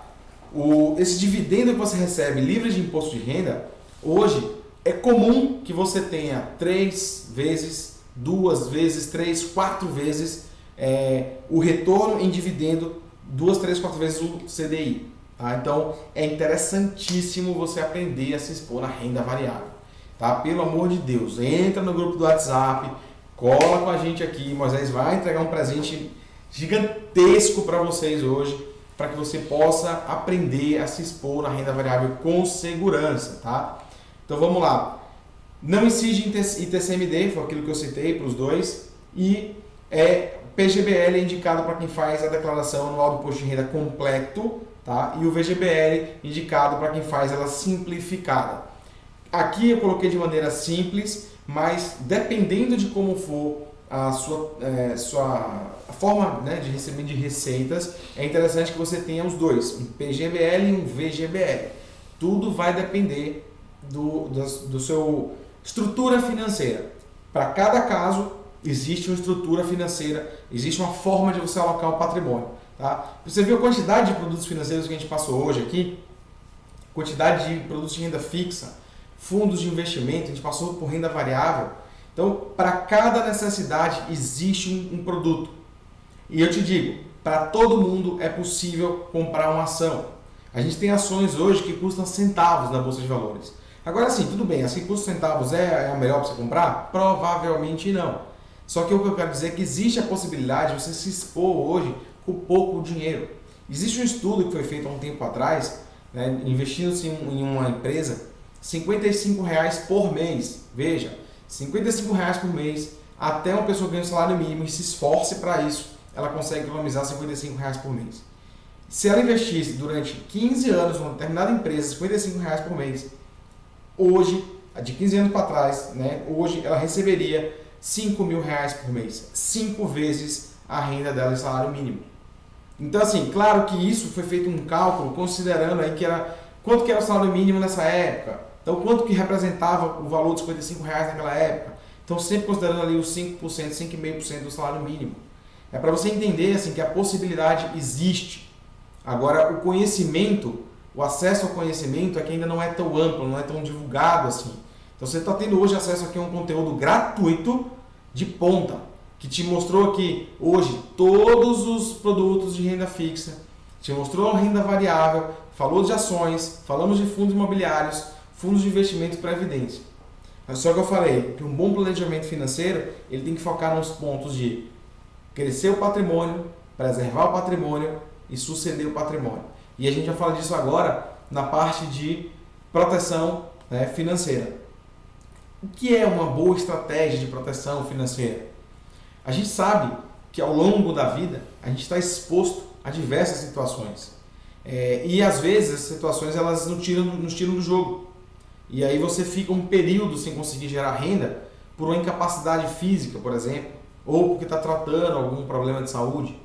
Esse dividendo que você recebe livre de imposto de renda, hoje é comum que você tenha 3 vezes, 2 vezes, 3, 4 vezes o retorno em dividendo, 2, 3, 4 vezes o CDI. Tá? Então é interessantíssimo você aprender a se expor na renda variável. Tá? Pelo amor de Deus, entra no grupo do WhatsApp, cola com a gente aqui, Moisés vai entregar um presente gigantesco para vocês hoje, para que você possa aprender a se expor na renda variável com segurança, tá? Então vamos lá. Não incide em TCMD, foi aquilo que eu citei para os dois, e PGBL é indicado para quem faz a declaração anual do imposto de renda completo, tá? E o VGBL indicado para quem faz ela simplificada. Aqui eu coloquei de maneira simples, mas dependendo de como for a sua forma de recebimento de receitas, é interessante que você tenha os dois, um PGBL e um VGBL. Tudo vai depender do seu estrutura financeira. Para cada caso, existe uma estrutura financeira, existe uma forma de você alocar o patrimônio. Tá? Você viu a quantidade de produtos financeiros que a gente passou hoje aqui? Quantidade de produtos de renda fixa, fundos de investimento, a gente passou por renda variável. Então, para cada necessidade existe um produto. E eu te digo, para todo mundo é possível comprar uma ação. A gente tem ações hoje que custam centavos na Bolsa de Valores. Agora sim, tudo bem, assim custa centavos é a melhor para você comprar? Provavelmente não. Só que o que eu quero dizer é que existe a possibilidade de você se expor hoje com pouco dinheiro. Existe um estudo que foi feito há um tempo atrás, investindo-se em uma empresa, R$ 55 por mês. Veja, R$ 55 por mês, até uma pessoa ganha um salário mínimo e se esforce para isso, ela consegue economizar R$55 por mês. Se ela investisse durante 15 anos numa determinada empresa, R$55 por mês, hoje, de 15 anos para trás, né, hoje ela receberia R$5.000 por mês, 5 vezes a renda dela de salário mínimo. Então, assim, claro que isso foi feito um cálculo considerando aí quanto que era o salário mínimo nessa época, então quanto que representava o valor de R$55 naquela época. Então, sempre considerando ali os 5%, 5,5% do salário mínimo. É para você entender assim, que a possibilidade existe. Agora, o conhecimento, o acesso ao conhecimento é que ainda não é tão amplo, não é tão divulgado assim. Então, você está tendo hoje acesso aqui a um conteúdo gratuito de ponta, que te mostrou aqui hoje todos os produtos de renda fixa, te mostrou a renda variável, falou de ações, falamos de fundos imobiliários, fundos de investimento e previdência. Só que eu falei que um bom planejamento financeiro, ele tem que focar nos pontos de crescer o patrimônio, preservar o patrimônio e suceder o patrimônio. E a gente vai falar disso agora na parte de proteção, né, financeira. O que é uma boa estratégia de proteção financeira? A gente sabe que ao longo da vida a gente está exposto a diversas situações. E às vezes as situações elas nos tiram do jogo. E aí você fica um período sem conseguir gerar renda por uma incapacidade física, por exemplo, ou porque está tratando algum problema de saúde.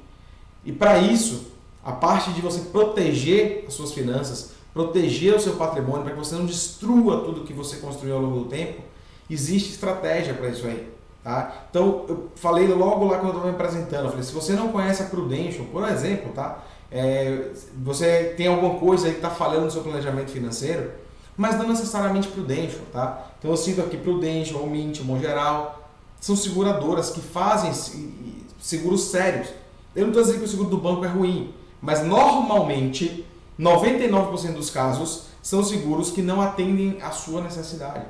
E para isso, a parte de você proteger as suas finanças, proteger o seu patrimônio, para que você não destrua tudo que você construiu ao longo do tempo, existe estratégia para isso aí. Tá? Então, eu falei logo lá quando eu estava me apresentando, eu falei, se você não conhece a Prudential, por exemplo, tá? Você tem alguma coisa aí que está falhando no seu planejamento financeiro, mas não necessariamente Prudential, tá? Então eu cito aqui Prudential, ou Mint, ou Geral, são seguradoras que fazem seguros sérios. Eu não estou dizendo que o seguro do banco é ruim, mas normalmente, 99% dos casos, são seguros que não atendem à sua necessidade.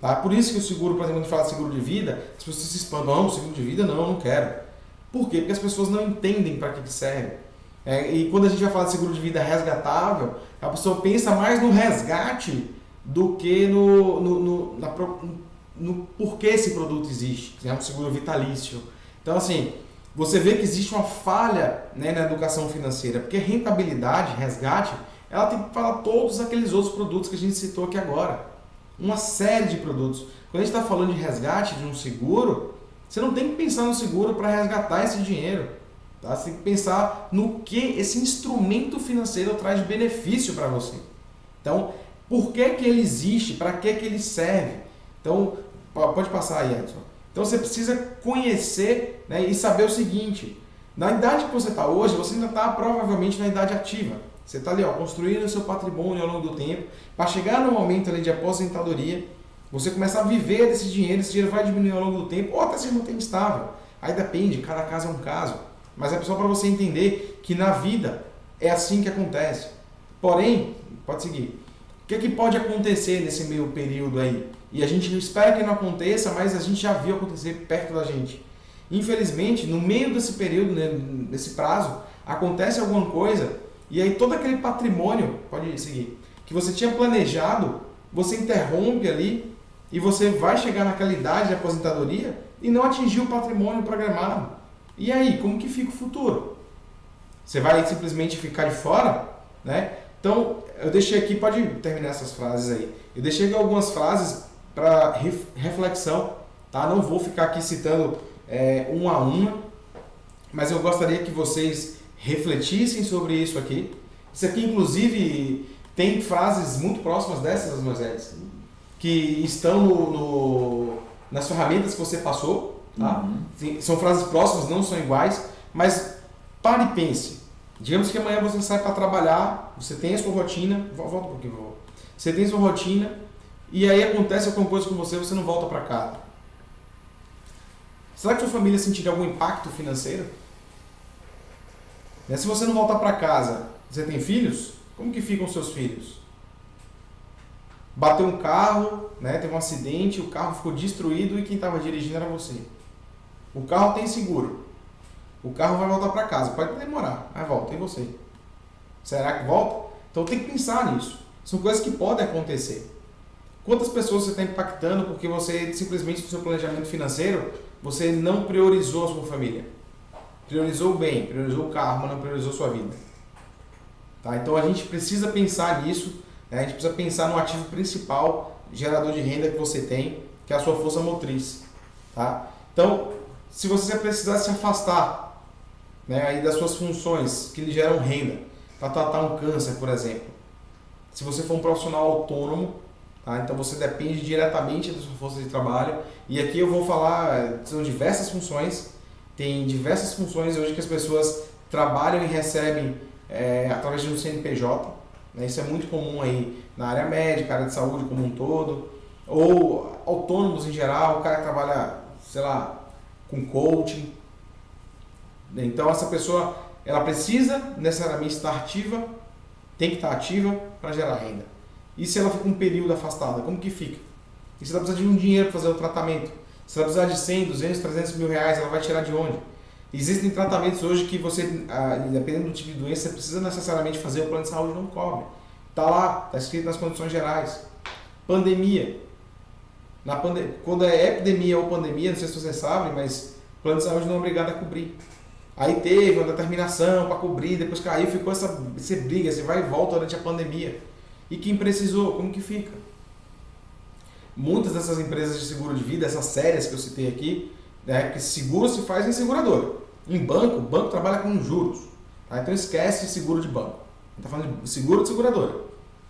Tá? Por isso que o seguro, por exemplo, quando a gente fala de seguro de vida, as pessoas se espantam, não, seguro de vida não, eu não quero. Por quê? Porque as pessoas não entendem para que serve. E quando a gente vai falar de seguro de vida resgatável, a pessoa pensa mais no resgate do que no porquê esse produto existe. É um seguro vitalício. Então, assim, você vê que existe uma falha, né, na educação financeira, porque rentabilidade, resgate, ela tem que falar todos aqueles outros produtos que a gente citou aqui agora. Uma série de produtos. Quando a gente está falando de resgate de um seguro, você não tem que pensar no seguro para resgatar esse dinheiro. Tá? Você tem que pensar no que esse instrumento financeiro traz de benefício para você. Então, por que ele existe? Para que ele serve? Então, pode passar aí, Edson. Então, você precisa conhecer, né, e saber o seguinte. Na idade que você está hoje, você ainda está provavelmente na idade ativa. Você está ali, ó, construindo o seu patrimônio ao longo do tempo. Para chegar no momento ali de aposentadoria, você começar a viver desse dinheiro, esse dinheiro vai diminuir ao longo do tempo, ou até se mantém estável. Aí depende, cada caso é um caso. Mas é só para você entender que na vida é assim que acontece. Porém, pode seguir. O que pode acontecer nesse meio período aí? E a gente espera que não aconteça, mas a gente já viu acontecer perto da gente. Infelizmente, no meio desse período, né, desse prazo, acontece alguma coisa e aí todo aquele patrimônio, pode seguir, que você tinha planejado, você interrompe ali e você vai chegar naquela idade de aposentadoria e não atingiu o patrimônio programado. E aí, como que fica o futuro? Você vai simplesmente ficar de fora, né? Então, eu deixei aqui, pode terminar essas frases aí. Eu deixei aqui algumas frases para reflexão, tá? Não vou ficar aqui citando uma a uma, mas eu gostaria que vocês refletissem sobre isso aqui. Isso aqui, inclusive, tem frases muito próximas dessas, Moisés, que estão nas ferramentas que você passou. Tá? São frases próximas, não são iguais, mas pare e pense. Digamos que amanhã você sai para trabalhar, você tem a sua rotina, volta um pouquinho, você tem a sua rotina e aí acontece alguma coisa com você, você não volta para casa. Será que sua família sentiria algum impacto financeiro? Se você não voltar para casa, você tem filhos? Como que ficam seus filhos? Bateu um carro, né, teve um acidente, o carro ficou destruído e quem estava dirigindo era você. O carro tem seguro. O carro vai voltar para casa. Pode demorar, mas volta. E você? Será que volta? Então tem que pensar nisso. São coisas que podem acontecer. Quantas pessoas você está impactando porque você simplesmente no seu planejamento financeiro você não priorizou a sua família. Priorizou o bem, priorizou o carro, mas não priorizou a sua vida. Tá? Então a gente precisa pensar nisso, né? A gente precisa pensar no ativo principal, gerador de renda que você tem, que é a sua força motriz. Tá? Então, se você precisar se afastar, né, aí das suas funções que lhe geram renda, para tratar um câncer, por exemplo, se você for um profissional autônomo, tá? Então você depende diretamente da sua força de trabalho, e aqui eu vou falar, são diversas funções, tem diversas funções hoje que as pessoas trabalham e recebem através de um CNPJ, né? Isso é muito comum aí na área médica, área de saúde como um todo, ou autônomos em geral, o cara que trabalha, sei lá, com coaching. Então essa pessoa, ela precisa necessariamente estar ativa, tem que estar ativa para gerar renda. E se ela fica um período afastada, como que fica? E se ela precisa de um dinheiro para fazer o tratamento? Se ela precisar de 100, 200, 300 mil reais, ela vai tirar de onde? Existem tratamentos hoje que você, dependendo do tipo de doença, você precisa necessariamente fazer, o plano de saúde não cobre. Está lá, está escrito nas condições gerais. Pandemia. Quando é epidemia ou pandemia, não sei se você sabe, mas o plano de saúde não é obrigado a cobrir. Aí teve uma determinação para cobrir, depois caiu, ficou essa briga, você vai e volta durante a pandemia. E quem precisou, como que fica? Muitas dessas empresas de seguro de vida, essas sérias que eu citei aqui, né, que seguro se faz em seguradora. Em banco, o banco trabalha com juros. Tá? Então esquece seguro de banco. Está falando de seguro de seguradora.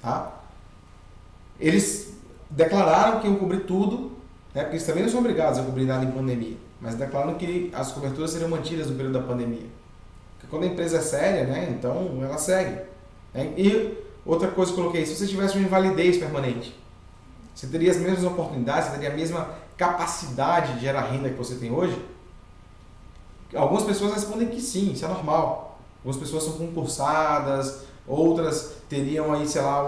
Tá? Eles declararam que iam cobrir tudo, né, porque eles também não são obrigados a cobrir nada em pandemia, mas declararam que as coberturas seriam mantidas no período da pandemia. Porque quando a empresa é séria, né, então ela segue. Né? E outra coisa que eu coloquei, se você tivesse uma invalidez permanente, você teria as mesmas oportunidades, você teria a mesma capacidade de gerar renda que você tem hoje? Algumas pessoas respondem que sim, isso é normal. Algumas pessoas são concursadas, outras teriam aí, sei lá,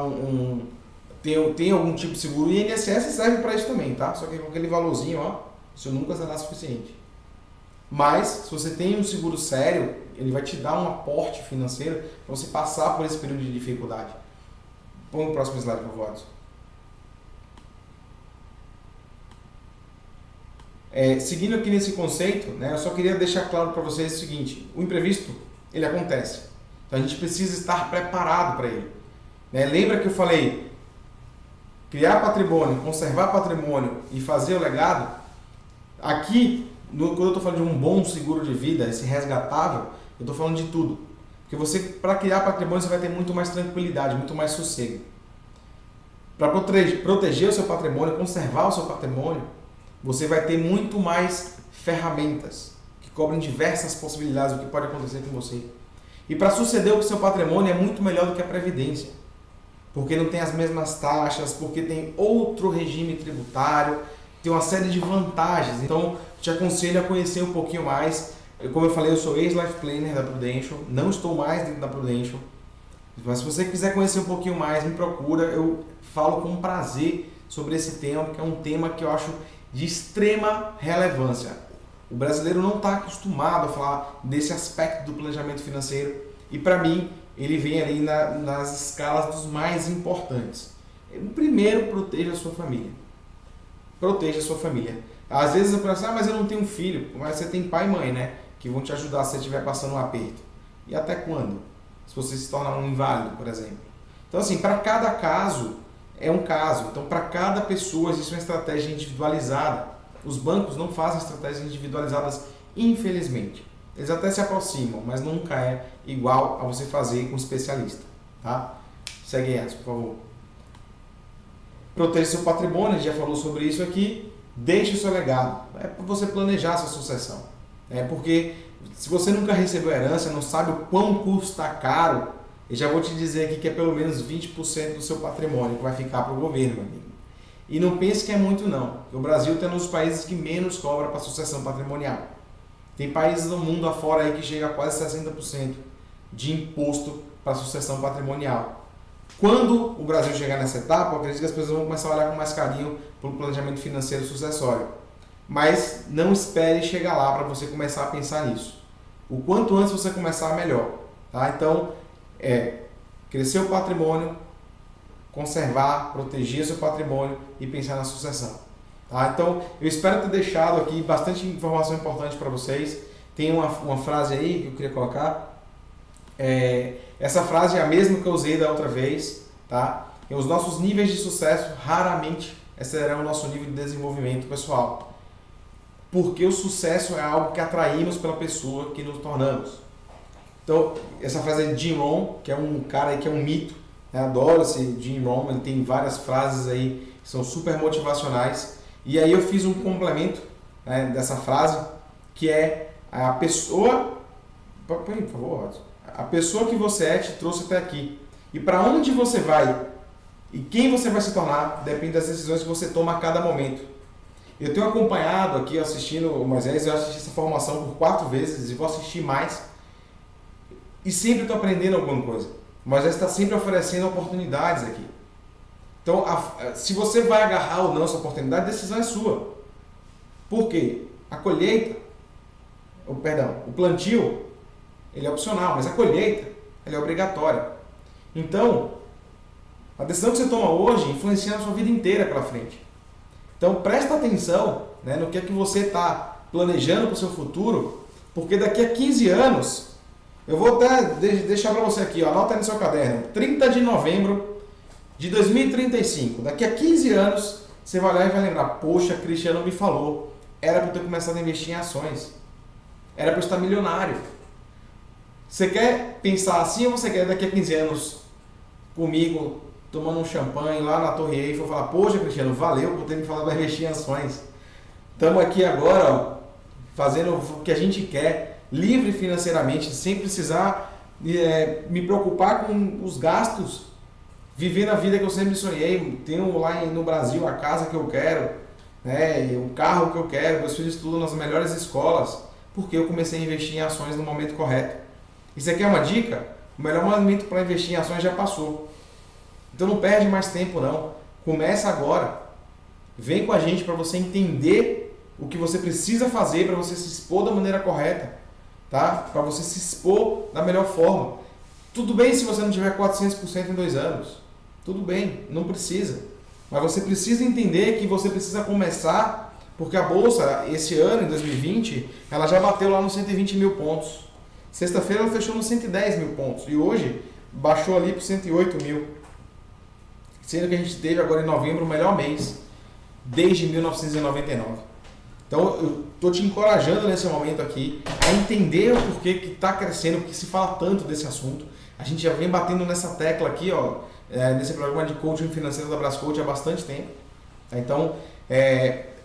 tem algum tipo de seguro. E o INSS serve para isso também, tá? Só que com aquele valorzinho, ó, isso nunca será suficiente. Mas, se você tem um seguro sério, ele vai te dar um aporte financeiro para você passar por esse período de dificuldade. Põe o próximo slide, por favor. Seguindo aqui nesse conceito, né, eu só queria deixar claro para vocês o seguinte: o imprevisto, ele acontece. Então a gente precisa estar preparado para ele. Né? Lembra que eu falei, criar patrimônio, conservar patrimônio e fazer o legado? Aqui, quando eu estou falando de um bom seguro de vida, esse resgatável, eu estou falando de tudo. Porque você, para criar patrimônio, você vai ter muito mais tranquilidade, muito mais sossego. Para proteger o seu patrimônio, conservar o seu patrimônio, você vai ter muito mais ferramentas que cobrem diversas possibilidades do que pode acontecer com você. E para suceder o seu patrimônio é muito melhor do que a previdência, porque não tem as mesmas taxas, porque tem outro regime tributário, tem uma série de vantagens. Então, te aconselho a conhecer um pouquinho mais. Como eu falei, eu sou ex-life planner da Prudential, não estou mais dentro da Prudential, mas se você quiser conhecer um pouquinho mais, me procura. Eu falo com prazer sobre esse tema, porque é um tema que eu acho de extrema relevância. O brasileiro não está acostumado a falar desse aspecto do planejamento financeiro e, para mim, ele vem ali nas escalas dos mais importantes. Primeiro, proteja a sua família. Proteja a sua família. Às vezes eu penso, mas eu não tenho filho. Mas você tem pai e mãe, né? Que vão te ajudar se você estiver passando um aperto. E até quando? Se você se tornar um inválido, por exemplo. Então, assim, para cada caso é um caso. Então, para cada pessoa existe uma estratégia individualizada. Os bancos não fazem estratégias individualizadas, infelizmente. Eles até se aproximam, mas nunca é igual a você fazer com um especialista. Tá? Segue, Edson, por favor. Proteja seu patrimônio, a gente já falou sobre isso aqui. Deixe o seu legado. É para você planejar a sua sucessão. Porque se você nunca recebeu herança, não sabe o quão custa caro, eu já vou te dizer aqui que é pelo menos 20% do seu patrimônio que vai ficar para o governo, meu amigo. E não pense que é muito não. O Brasil está nos países que menos cobra para sucessão patrimonial. Tem países no mundo afora aí que chega a quase 60% de imposto para sucessão patrimonial. Quando o Brasil chegar nessa etapa, eu acredito que as pessoas vão começar a olhar com mais carinho para o planejamento financeiro sucessório. Mas não espere chegar lá para você começar a pensar nisso. O quanto antes você começar, melhor. Tá? Então, crescer o patrimônio, conservar, proteger seu patrimônio e pensar na sucessão. Tá? Então, eu espero ter deixado aqui bastante informação importante para vocês. Tem uma frase aí que eu queria colocar. Essa frase é a mesma que eu usei da outra vez. Tá? E os nossos níveis de sucesso raramente excederão o nosso nível de desenvolvimento pessoal. Porque o sucesso é algo que atraímos pela pessoa que nos tornamos. Então, essa frase é de Jim Rohn, que é um cara aí que é um mito. Eu adoro esse Jim Rohn, ele tem várias frases aí que são super motivacionais. E aí eu fiz um complemento, né, dessa frase, que é a pessoa... Põe, por favor, Rodson. A pessoa que você é te trouxe até aqui. E para onde você vai e quem você vai se tornar depende das decisões que você toma a cada momento. Eu tenho acompanhado aqui, assistindo o Moisés, eu assisti essa formação por 4 vezes e vou assistir mais. E sempre estou aprendendo alguma coisa. O Moisés está sempre oferecendo oportunidades aqui. Então, se você vai agarrar ou não essa oportunidade, a decisão é sua. Por quê? A colheita, o plantio, ele é opcional, mas a colheita, ele é obrigatória. Então, a decisão que você toma hoje influencia a sua vida inteira pela frente. Então, presta atenção, né, no que é que você está planejando para o seu futuro, porque daqui a 15 anos, eu vou até deixar para você aqui, ó, anota aí no seu caderno, 30 de novembro de 2035, daqui a 15 anos, você vai olhar e vai lembrar, poxa, Cristiano me falou, era para eu ter começado a investir em ações, era para eu estar milionário. Você quer pensar assim ou você quer daqui a 15 anos comigo, tomando um champanhe lá na Torre Eiffel, falar, poxa, Cristiano, valeu por ter me falado para investir em ações. Estamos aqui agora, ó, fazendo o que a gente quer, livre financeiramente, sem precisar me preocupar com os gastos, vivendo a vida que eu sempre sonhei. Tenho lá no Brasil a casa que eu quero, né, o carro que eu quero, meus filhos estudam nas melhores escolas, porque eu comecei a investir em ações no momento correto. E você quer uma dica? O melhor momento para investir em ações já passou. Então não perde mais tempo não. Começa agora. Vem com a gente para você entender o que você precisa fazer para você se expor da maneira correta, tá? Para você se expor da melhor forma. Tudo bem se você não tiver 400% em 2 anos. Tudo bem, não precisa. Mas você precisa entender que você precisa começar, porque a bolsa esse ano, em 2020, ela já bateu lá nos 120 mil pontos. Sexta-feira ela fechou nos 110 mil pontos e hoje baixou ali para 108 mil. Sendo que a gente teve agora em novembro o melhor mês desde 1999. Então eu estou te encorajando nesse momento aqui a entender o porquê que está crescendo, porque se fala tanto desse assunto. A gente já vem batendo nessa tecla aqui, ó, nesse programa de coaching financeiro da Brascoach há bastante tempo. Então,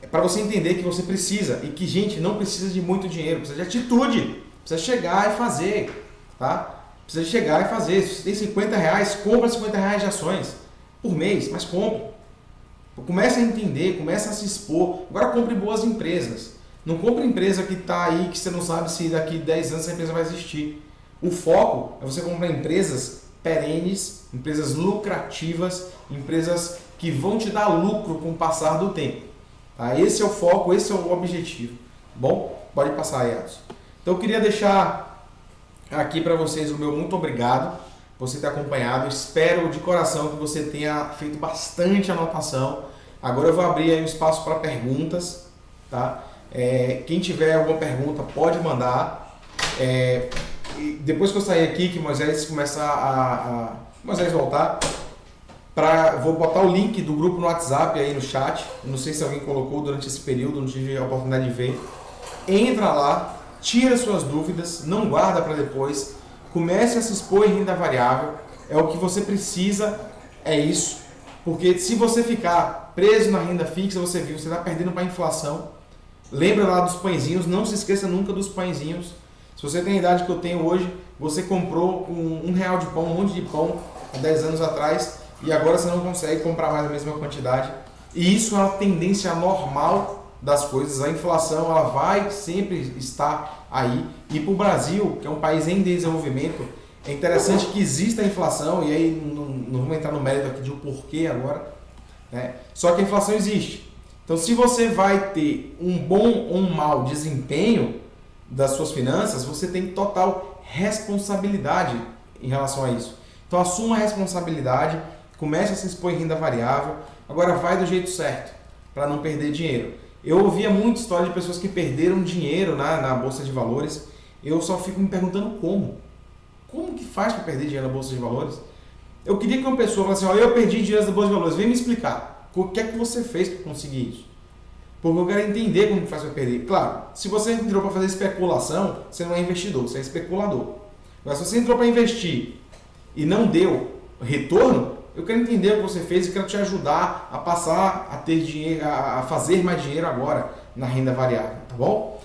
para você entender que você precisa e que, gente, não precisa de muito dinheiro, precisa de atitude, precisa chegar e fazer, tá? Precisa chegar e fazer. Se você tem 50 reais, compra 50 reais de ações por mês, mas compre. Comece a entender, comece a se expor. Agora compre boas empresas. Não compre empresa que está aí, que você não sabe se daqui 10 anos essa empresa vai existir. O foco é você comprar empresas perenes, empresas lucrativas, empresas que vão te dar lucro com o passar do tempo. Tá? Esse é o foco, esse é o objetivo. Bom, pode passar aí, Adson. Então eu queria deixar aqui para vocês o meu muito obrigado por você ter acompanhado. Eu espero de coração que você tenha feito bastante anotação. Agora eu vou abrir aí um espaço para perguntas. Tá? Quem tiver alguma pergunta pode mandar. E depois que eu sair aqui, que Moisés começar Moisés voltar, vou botar o link do grupo no WhatsApp aí no chat. Não sei se alguém colocou durante esse período, não tive a oportunidade de ver. Entra lá, tira suas dúvidas, não guarda para depois. Comece a se expor em renda variável. É o que você precisa, é isso. Porque se você ficar preso na renda fixa, você está perdendo para a inflação. Lembra lá dos pãezinhos, não se esqueça nunca dos pãezinhos. Se você tem a idade que eu tenho hoje, você comprou com R$1 de pão, um monte de pão há 10 anos atrás e agora você não consegue comprar mais a mesma quantidade. E isso é uma tendência normal das coisas. A inflação ela vai sempre estar aí. E para o Brasil, que é um país em desenvolvimento, é interessante que exista a inflação, e aí não vamos entrar no mérito aqui de o porquê agora, né? Só que a inflação existe. Então se você vai ter um bom ou um mau desempenho das suas finanças, você tem total responsabilidade em relação a isso. Então assuma a responsabilidade, comece a se expor em renda variável, agora vai do jeito certo. para não perder dinheiro. Eu ouvia muita história de pessoas que perderam dinheiro na Bolsa de Valores. Eu só fico me perguntando como. Como que faz para perder dinheiro na Bolsa de Valores? Eu queria que uma pessoa falasse assim, eu perdi dinheiro na Bolsa de Valores, vem me explicar. O que é que você fez para conseguir isso? Porque eu quero entender como que faz para perder. Claro, se você entrou para fazer especulação, você não é investidor, você é especulador. Mas se você entrou para investir e não deu retorno, eu quero entender o que você fez e quero te ajudar a passar a ter dinheiro, a fazer mais dinheiro agora na renda variável, tá bom?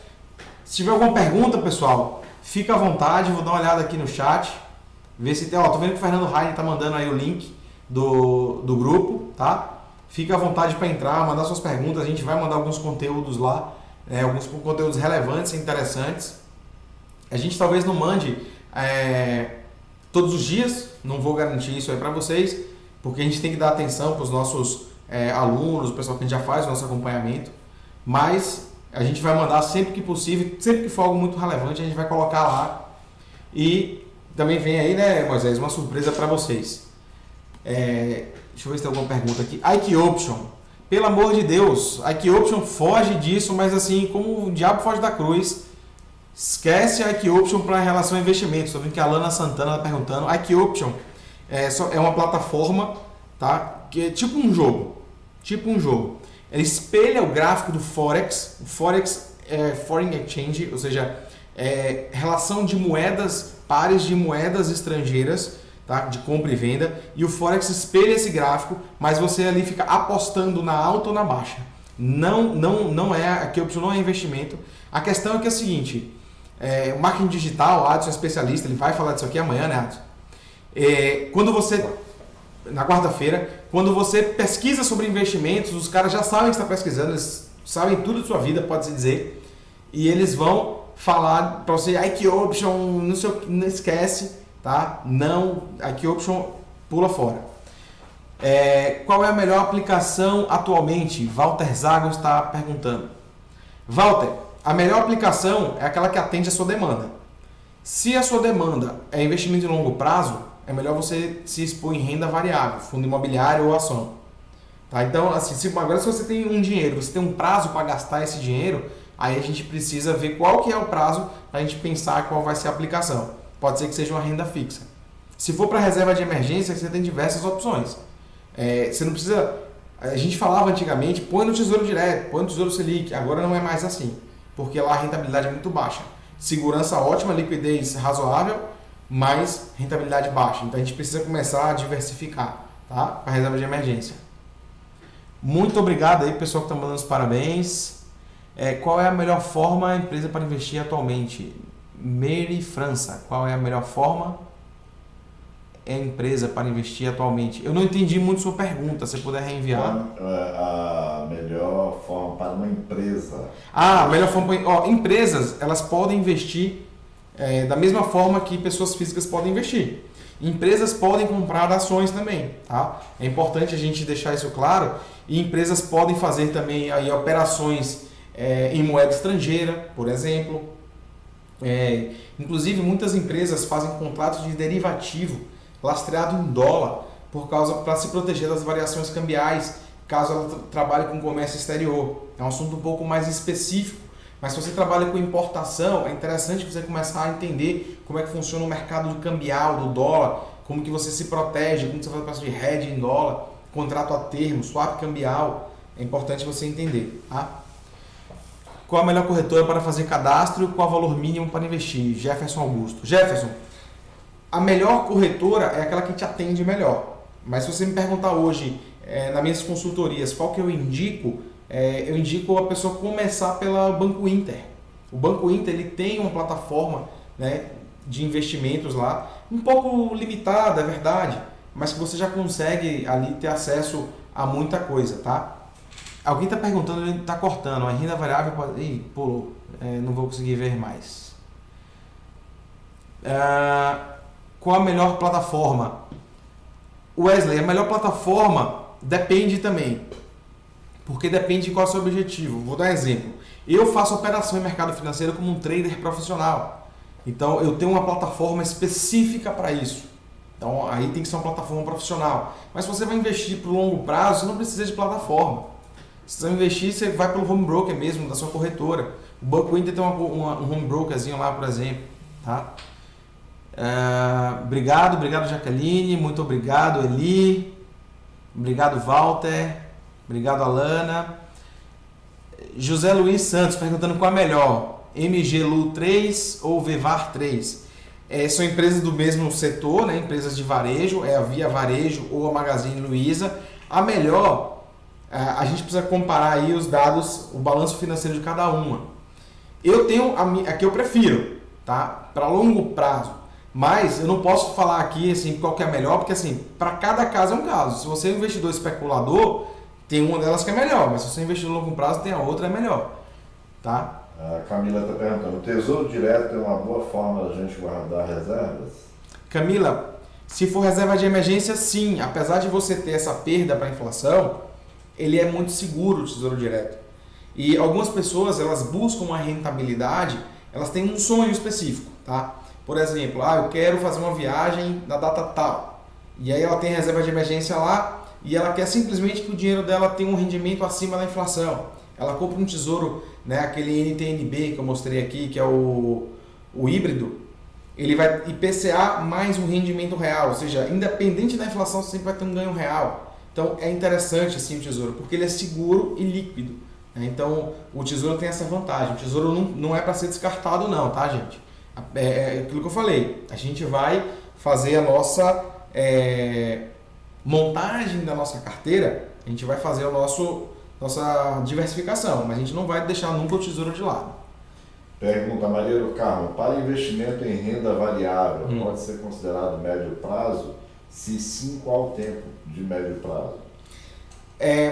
Se tiver alguma pergunta, pessoal, fica à vontade, vou dar uma olhada aqui no chat, ver se tem, tô vendo que o Fernando Rainer tá mandando aí o link do grupo, tá? Fica à vontade para entrar, mandar suas perguntas, a gente vai mandar alguns conteúdos lá, alguns conteúdos relevantes e interessantes. A gente talvez não mande todos os dias, não vou garantir isso aí para vocês, porque a gente tem que dar atenção para os nossos alunos, o pessoal que a gente já faz o nosso acompanhamento, mas a gente vai mandar sempre que possível, sempre que for algo muito relevante, a gente vai colocar lá. E também vem aí, né, Moisés, uma surpresa para vocês. Deixa eu ver se tem alguma pergunta aqui. IQ Option, pelo amor de Deus, IQ Option foge disso, mas assim, como o diabo foge da cruz, esquece a IQ Option para relação a investimentos. Estou vendo que a Alana Santana está perguntando. IQ Option é uma plataforma, tá? Que é tipo um jogo. Ela espelha o gráfico do Forex. O Forex é Foreign Exchange, ou seja, relação de moedas, pares de moedas estrangeiras, tá? De compra e venda. E o Forex espelha esse gráfico, mas você ali fica apostando na alta ou na baixa. Não é, a IQ Option não é investimento. A questão é que é o seguinte, o marketing digital, Adson é especialista, ele vai falar disso aqui amanhã, né, Adson? Quando você, na quarta-feira, quando você pesquisa sobre investimentos, os caras já sabem que está pesquisando, eles sabem tudo de sua vida, pode-se dizer, e eles vão falar para você, IQ Option, não esquece, tá? Não, IQ Option pula fora. Qual é a melhor aplicação atualmente? Walter Zago está perguntando. Walter, a melhor aplicação é aquela que atende a sua demanda. Se a sua demanda é investimento em longo prazo, é melhor você se expor em renda variável, fundo imobiliário ou ação. Tá? Então, assim, agora se você tem um dinheiro, você tem um prazo para gastar esse dinheiro, aí a gente precisa ver qual que é o prazo para a gente pensar qual vai ser a aplicação. Pode ser que seja uma renda fixa. Se for para reserva de emergência, você tem diversas opções. Você não precisa... A gente falava antigamente, põe no Tesouro Direto, põe no Tesouro Selic. Agora não é mais assim, porque lá a rentabilidade é muito baixa. Segurança ótima, liquidez razoável, mas rentabilidade baixa. Então a gente precisa começar a diversificar, tá? Para reserva de emergência. Muito obrigado aí, pessoal que está mandando os parabéns. Qual é a melhor forma a empresa para investir atualmente? Mary França, qual é a melhor forma empresa para investir atualmente? Eu não entendi muito sua pergunta, se puder reenviar. A melhor forma para uma empresa. A melhor forma... empresas, elas podem investir da mesma forma que pessoas físicas podem investir. Empresas podem comprar ações também, tá? É importante a gente deixar isso claro. E empresas podem fazer também aí operações em moeda estrangeira, por exemplo. Inclusive, muitas empresas fazem contratos de derivativo lastreado em dólar para se proteger das variações cambiais, caso ela trabalhe com comércio exterior. É um assunto um pouco mais específico, mas se você trabalha com importação, é interessante você começar a entender como é que funciona o mercado do cambial, do dólar, como que você se protege, como você faz o processo de hedge em dólar, contrato a termo, swap cambial. É importante você entender, tá? Qual a melhor corretora para fazer cadastro e qual o valor mínimo para investir? Jefferson Augusto. Jefferson, a melhor corretora é aquela que te atende melhor. Mas se você me perguntar hoje, nas minhas consultorias, qual que eu indico a pessoa começar pelo Banco Inter. O Banco Inter ele tem uma plataforma, né, de investimentos lá, um pouco limitada, é verdade, mas que você já consegue ali ter acesso a muita coisa, tá? Alguém está perguntando, ele está cortando, a renda variável pode... Ih, pulou, não vou conseguir ver mais. Qual a melhor plataforma? Wesley, a melhor plataforma depende também, porque depende de qual é o seu objetivo. Vou dar um exemplo. Eu faço operação em mercado financeiro como um trader profissional, então eu tenho uma plataforma específica para isso. Então aí tem que ser uma plataforma profissional. Mas se você vai investir para o longo prazo, você não precisa de plataforma. Se você investir, você vai pelo home broker mesmo, da sua corretora. O Banco Inter tem um home brokerzinho lá, por exemplo. Tá? Obrigado Jaqueline, muito obrigado Eli, obrigado Walter, obrigado Alana. José Luiz Santos perguntando qual é melhor, MGLU 3 ou Vevar 3. São empresas do mesmo setor, né? Empresas de varejo, a Via Varejo ou a Magazine Luiza. A melhor, a gente precisa comparar aí os dados, o balanço financeiro de cada uma. Eu tenho a que eu prefiro, tá? Para longo prazo. Mas eu não posso falar aqui assim, qual que é a melhor, porque assim, para cada caso é um caso. Se você é um investidor especulador, tem uma delas que é melhor, mas se você é investidor a longo prazo, tem a outra é melhor. Tá? A Camila está perguntando, o Tesouro Direto é uma boa forma da gente guardar reservas? Camila, se for reserva de emergência, sim. Apesar de você ter essa perda para a inflação, ele é muito seguro, o Tesouro Direto. E algumas pessoas, elas buscam uma rentabilidade, elas têm um sonho específico, tá? Por exemplo, eu quero fazer uma viagem na data tal. E aí ela tem reserva de emergência lá e ela quer simplesmente que o dinheiro dela tenha um rendimento acima da inflação. Ela compra um tesouro, né, aquele NTNB que eu mostrei aqui, que é o híbrido, ele vai IPCA mais um rendimento real, ou seja, independente da inflação, você sempre vai ter um ganho real. Então é interessante assim o tesouro, porque ele é seguro e líquido. Né? Então o tesouro tem essa vantagem. O tesouro não é para ser descartado não, tá, gente? É aquilo que eu falei, a gente vai fazer a nossa montagem da nossa carteira, a gente vai fazer nossa diversificação, mas a gente não vai deixar nunca o tesouro de lado. Pergunta Maria do Carmo, para investimento em renda variável, pode ser considerado médio prazo? Se sim, qual o tempo de médio prazo?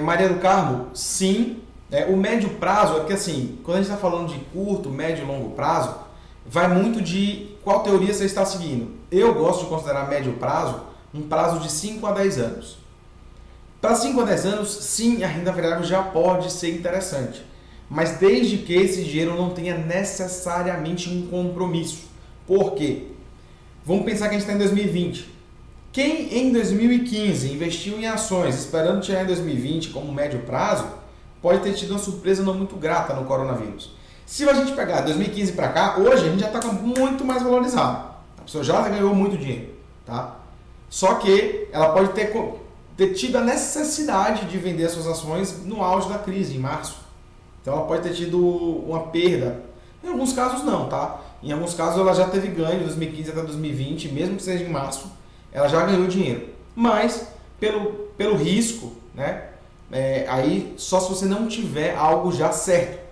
Maria do Carmo, sim. O médio prazo é que assim, quando a gente está falando de curto, médio e longo prazo, vai muito de qual teoria você está seguindo. Eu gosto de considerar médio prazo um prazo de 5 a 10 anos. Para 5 a 10 anos, sim, a renda variável já pode ser interessante. Mas desde que esse dinheiro não tenha necessariamente um compromisso. Por quê? Vamos pensar que a gente está em 2020. Quem em 2015 investiu em ações esperando tirar em 2020 como médio prazo, pode ter tido uma surpresa não muito grata no coronavírus. Se a gente pegar 2015 para cá, hoje a gente já está muito mais valorizado. A pessoa já ganhou muito dinheiro. Tá? Só que ela pode ter tido a necessidade de vender as suas ações no auge da crise, em março. Então ela pode ter tido uma perda. Em alguns casos não, tá? Em alguns casos ela já teve ganho de 2015 até 2020, mesmo que seja em março, ela já ganhou dinheiro. Mas pelo risco, né? Aí só se você não tiver algo já certo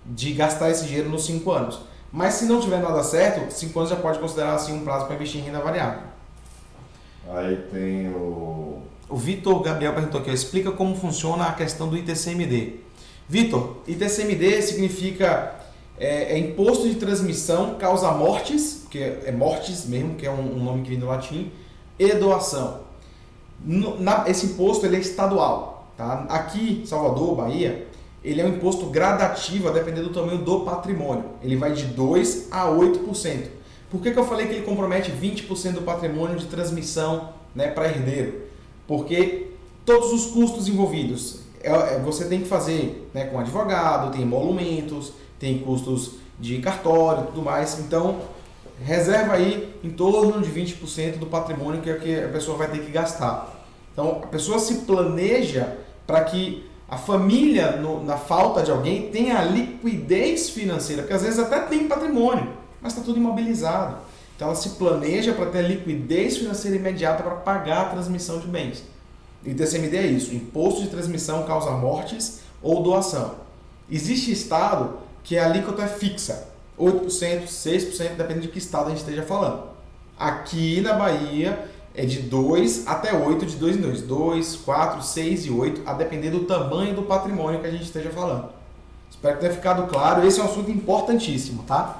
de gastar esse dinheiro nos 5 anos. Mas se não tiver nada certo, 5 anos já pode considerar assim um prazo para investir em renda variável. Aí tem o Vitor Gabriel perguntou aqui, explica como funciona a questão do ITCMD. Vitor, ITCMD significa imposto de transmissão causa mortes, que é mortes mesmo, que é um nome que vem do latim, e doação. Esse imposto ele é estadual. Tá? Aqui, Salvador, Bahia, ele é um imposto gradativo a depender do tamanho do patrimônio. Ele vai de 2% a 8%. Por que eu falei que ele compromete 20% do patrimônio de transmissão, né, para herdeiro? Porque todos os custos envolvidos, você tem que fazer, né, com advogado, tem emolumentos, tem custos de cartório e tudo mais. Então, reserva aí em torno de 20% do patrimônio que é o que a pessoa vai ter que gastar. Então, a pessoa se planeja para que a família, na falta de alguém, tenha a liquidez financeira, porque às vezes até tem patrimônio, mas está tudo imobilizado. Então ela se planeja para ter a liquidez financeira imediata para pagar a transmissão de bens. E ITCMD é isso, imposto de transmissão causa mortes ou doação. Existe estado que a alíquota é fixa, 8%, 6%, depende de que estado a gente esteja falando. Aqui na Bahia é de 2 até 8, de 2 em 2. 2, 4, 6 e 8, a depender do tamanho do patrimônio que a gente esteja falando. Espero que tenha ficado claro. Esse é um assunto importantíssimo, tá?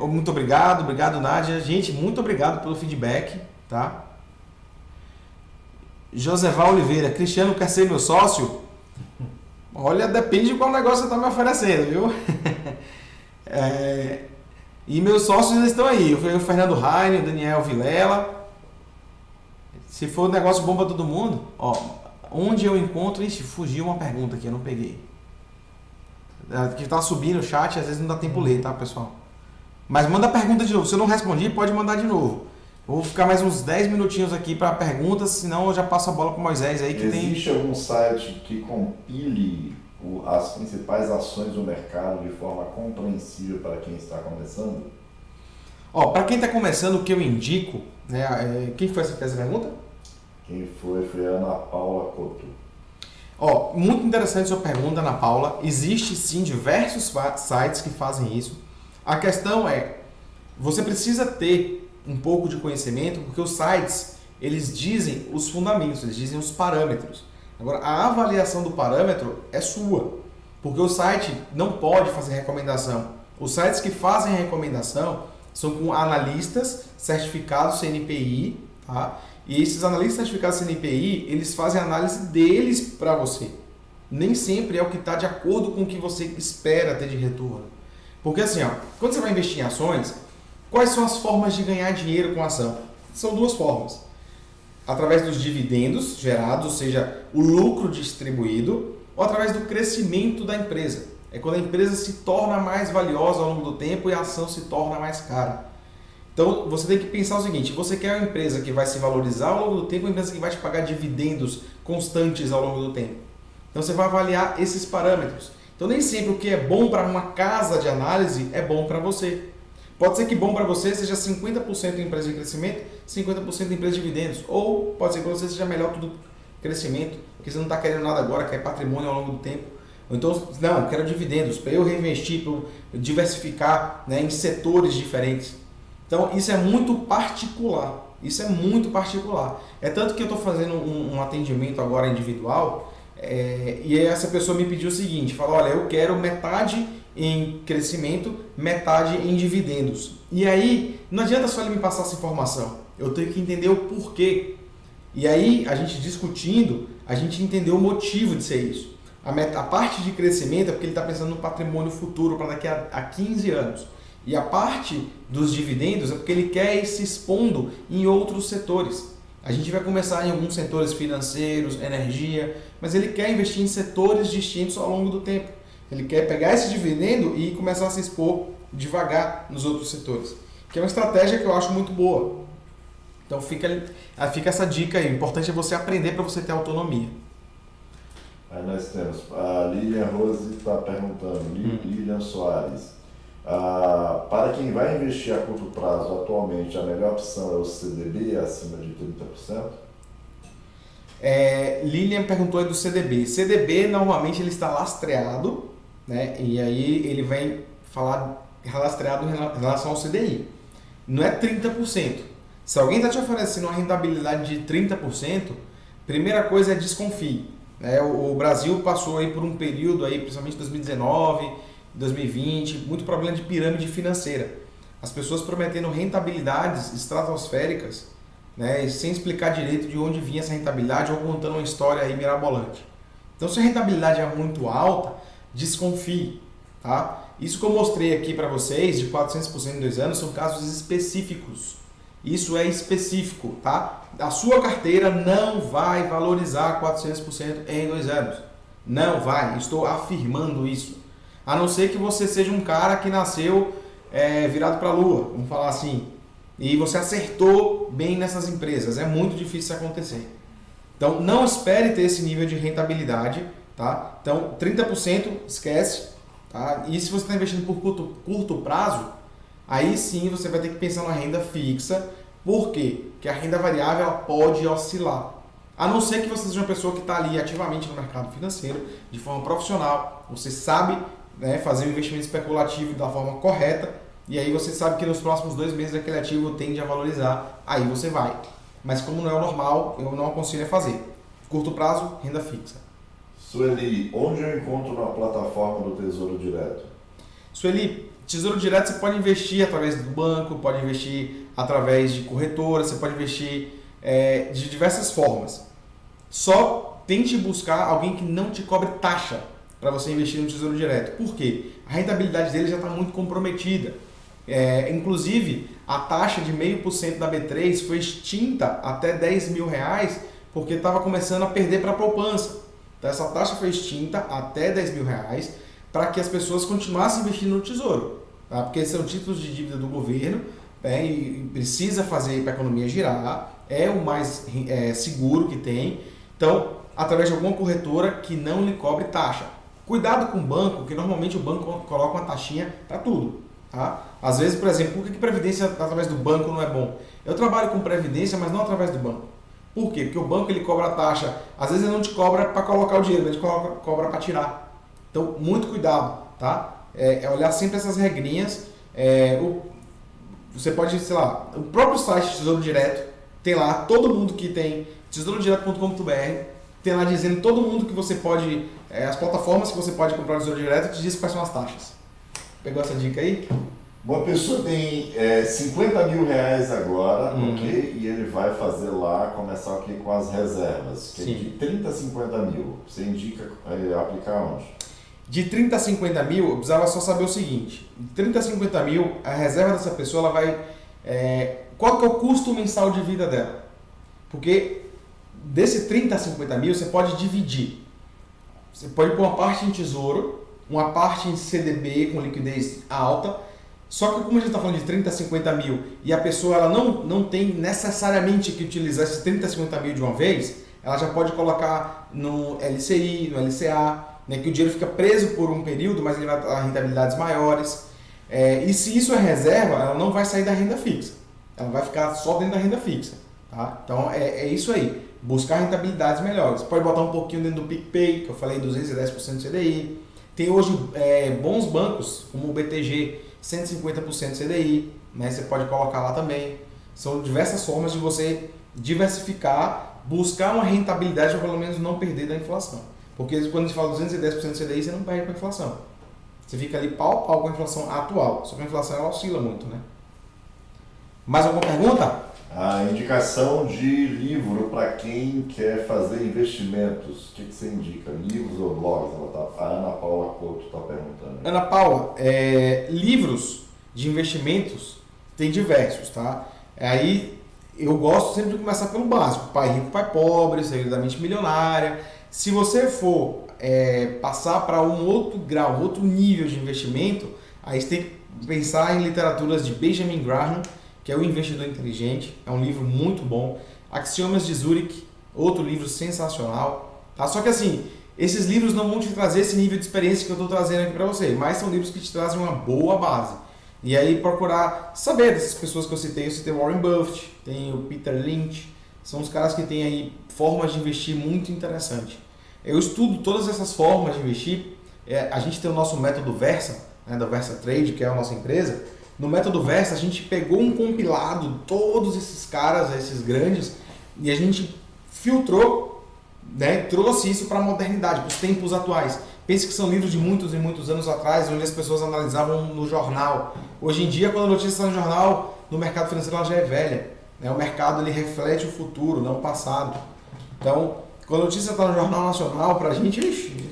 Muito obrigado, Nádia. Gente, muito obrigado pelo feedback, tá? Joseval Oliveira, Cristiano quer ser meu sócio? Olha, depende de qual negócio você está me oferecendo, viu? E meus sócios eles estão aí, o Fernando Raine, o Daniel Vilela. Se for um negócio bomba todo mundo, ó, onde eu encontro... Ixi, fugiu uma pergunta aqui, eu não peguei. Que tá subindo o chat, às vezes não dá tempo ler, tá, pessoal? Mas manda a pergunta de novo. Se eu não respondi, pode mandar de novo. Eu vou ficar mais uns 10 minutinhos aqui para perguntas, senão eu já passo a bola para o Moisés aí que Existe algum site que compile as principais ações do mercado de forma compreensível para quem está começando? Ó, para quem está começando, o que eu indico, né? Quem foi que fez a pergunta? Quem foi a Ana Paula Couto. Ó, muito interessante sua pergunta, Ana Paula. Existe sim diversos sites que fazem isso. A questão é, você precisa ter um pouco de conhecimento, porque os sites, eles dizem os fundamentos, eles dizem os parâmetros. Agora, a avaliação do parâmetro é sua, porque o site não pode fazer recomendação. Os sites que fazem a recomendação são com analistas certificados CNPI, tá? E esses analistas certificados CNPI, eles fazem a análise deles para você. Nem sempre é o que está de acordo com o que você espera ter de retorno. Porque assim, ó, quando você vai investir em ações, quais são as formas de ganhar dinheiro com a ação? São duas formas. Através dos dividendos gerados, ou seja, o lucro distribuído, ou através do crescimento da empresa. É quando a empresa se torna mais valiosa ao longo do tempo e a ação se torna mais cara. Então, você tem que pensar o seguinte, você quer uma empresa que vai se valorizar ao longo do tempo, uma empresa que vai te pagar dividendos constantes ao longo do tempo. Então, você vai avaliar esses parâmetros. Então, nem sempre o que é bom para uma casa de análise é bom para você. Pode ser que bom para você seja 50% empresa de crescimento, 50% empresa de dividendos. Ou pode ser que você seja melhor tudo crescimento, porque você não está querendo nada agora, quer patrimônio ao longo do tempo. Ou então, não, quero dividendos, para eu reinvestir, para eu diversificar, né, em setores diferentes. Então, isso é muito particular. Isso é muito particular. É tanto que eu estou fazendo um atendimento agora individual e essa pessoa me pediu o seguinte, falou, olha, eu quero metade em crescimento, metade em dividendos. E aí, não adianta só ele me passar essa informação. Eu tenho que entender o porquê. E aí, a gente discutindo, a gente entendeu o motivo de ser isso. A parte de crescimento é porque ele está pensando no patrimônio futuro para daqui a 15 anos. E a parte dos dividendos é porque ele quer ir se expondo em outros setores. A gente vai começar em alguns setores financeiros, energia, mas ele quer investir em setores distintos ao longo do tempo. Ele quer pegar esse dividendo e começar a se expor devagar nos outros setores. Que é uma estratégia que eu acho muito boa. Então fica essa dica aí. O importante é você aprender para você ter autonomia. Aí nós temos a Lilian Rose está perguntando, Lilian Soares. Para quem vai investir a curto prazo, atualmente a melhor opção é o CDB acima de 30%? Lilian perguntou aí do CDB. CDB normalmente ele está lastreado, né? E aí ele vem falar lastreado em relação ao CDI. Não é 30%. Se alguém está te oferecendo uma rentabilidade de 30%, primeira coisa é desconfie. Né? O Brasil passou aí por um período, aí, principalmente 2019, 2020, muito problema de pirâmide financeira. As pessoas prometendo rentabilidades estratosféricas, né, sem explicar direito de onde vinha essa rentabilidade ou contando uma história aí mirabolante. Então, se a rentabilidade é muito alta, desconfie. Tá? Isso que eu mostrei aqui para vocês, de 400% em 2 anos, são casos específicos. Isso é específico. Tá? A sua carteira não vai valorizar 400% em 2 anos. Não vai. Estou afirmando isso. A não ser que você seja um cara que nasceu virado para a lua, vamos falar assim, e você acertou bem nessas empresas. É muito difícil isso acontecer. Então, não espere ter esse nível de rentabilidade. Tá? Então, 30% esquece. Tá? E se você está investindo por curto prazo, aí sim você vai ter que pensar na renda fixa. Por quê? Porque a renda variável ela pode oscilar. A não ser que você seja uma pessoa que está ali ativamente no mercado financeiro, de forma profissional, você sabe, né, fazer um investimento especulativo da forma correta, e aí você sabe que nos próximos 2 meses aquele ativo tende a valorizar, aí você vai. Mas como não é o normal, eu não aconselho a fazer. Curto prazo, renda fixa. Sueli, onde eu encontro na plataforma do Tesouro Direto? Sueli, Tesouro Direto você pode investir através do banco, pode investir através de corretora, você pode investir de diversas formas. Só tente buscar alguém que não te cobre taxa para você investir no Tesouro Direto. Por quê? A rentabilidade dele já está muito comprometida. Inclusive, a taxa de 0,5% da B3 foi extinta até R$10 mil, porque estava começando a perder para a poupança. Então essa taxa foi extinta até R$10.000 para que as pessoas continuassem investindo no tesouro, tá? Porque são títulos de dívida do governo, né, e precisa fazer para a economia girar, é o mais seguro que tem. Então, através de alguma corretora que não lhe cobre taxa. Cuidado com o banco, que normalmente o banco coloca uma taxinha para tudo. Tá? Às vezes, por exemplo, por que previdência através do banco não é bom? Eu trabalho com previdência, mas não através do banco. Por quê? Porque o banco ele cobra a taxa. Às vezes ele não te cobra para colocar o dinheiro, ele te cobra para tirar. Então, muito cuidado. Tá? É olhar sempre essas regrinhas. Você pode, sei lá, o próprio site Tesouro Direto tem lá todo mundo que tem tesourodireto.com.br, tem lá dizendo todo mundo que você pode, as plataformas que você pode comprar o Tesouro Direto, te diz quais são as taxas. Pegou essa dica aí? Uma pessoa tem R$50.000 agora, ok? E ele vai fazer lá, começar aqui com as reservas, que é de 30 a 50 mil. Você indica aplicar onde? De 30 a 50 mil, eu precisava só saber o seguinte: de 30 a 50 mil, a reserva dessa pessoa, ela vai... qual que é o custo mensal de vida dela? Porque desse 30 a 50 mil, você pode dividir. Você pode pôr uma parte em tesouro, uma parte em CDB com liquidez alta. Só que como a gente está falando de 30 a 50 mil e a pessoa ela não tem necessariamente que utilizar esses 30 a 50 mil de uma vez, ela já pode colocar no LCI, no LCA, né, que o dinheiro fica preso por um período, mas ele vai dar rentabilidades maiores. E se isso é reserva, ela não vai sair da renda fixa. Ela vai ficar só dentro da renda fixa. Tá? Então é isso aí. Buscar rentabilidades melhores. Pode botar um pouquinho dentro do PicPay, que eu falei 210% CDI. Tem hoje bons bancos, como o BTG, 150% CDI, né? Você pode colocar lá também. São diversas formas de você diversificar, buscar uma rentabilidade ou pelo menos não perder da inflação. Porque quando a gente fala 210% CDI, você não perde com a inflação. Você fica ali pau a pau com a inflação atual. Só que a inflação ela oscila muito, né? Mais alguma pergunta? A indicação de livro para quem quer fazer investimentos. O que você indica? Livros ou blogs? A Ana Paula Couto está perguntando. Ana Paula, livros de investimentos tem diversos, tá? Aí eu gosto sempre de começar pelo básico. Pai Rico, Pai Pobre, Segredo da Mente Milionária. Se você for passar para um outro grau, outro nível de investimento, aí você tem que pensar em literaturas de Benjamin Graham, que é O Investidor Inteligente, é um livro muito bom. Axiomas de Zurich, outro livro sensacional. Tá? Só que assim, esses livros não vão te trazer esse nível de experiência que eu estou trazendo aqui para você, mas são livros que te trazem uma boa base. E aí procurar saber dessas pessoas que eu citei o Warren Buffett, tem o Peter Lynch, são os caras que têm aí formas de investir muito interessantes. Eu estudo todas essas formas de investir, a gente tem o nosso método Versa, né, da Versa Trade, que é a nossa empresa. No método Versa, a gente pegou um compilado de todos esses caras, esses grandes, e a gente filtrou, né, trouxe isso para a modernidade, para os tempos atuais. Pense que são livros de muitos e muitos anos atrás, onde as pessoas analisavam no jornal. Hoje em dia, quando a notícia está no jornal, no mercado financeiro ela já é velha. Né? O mercado ele reflete o futuro, não o passado. Então, quando a notícia está no Jornal Nacional, para a gente,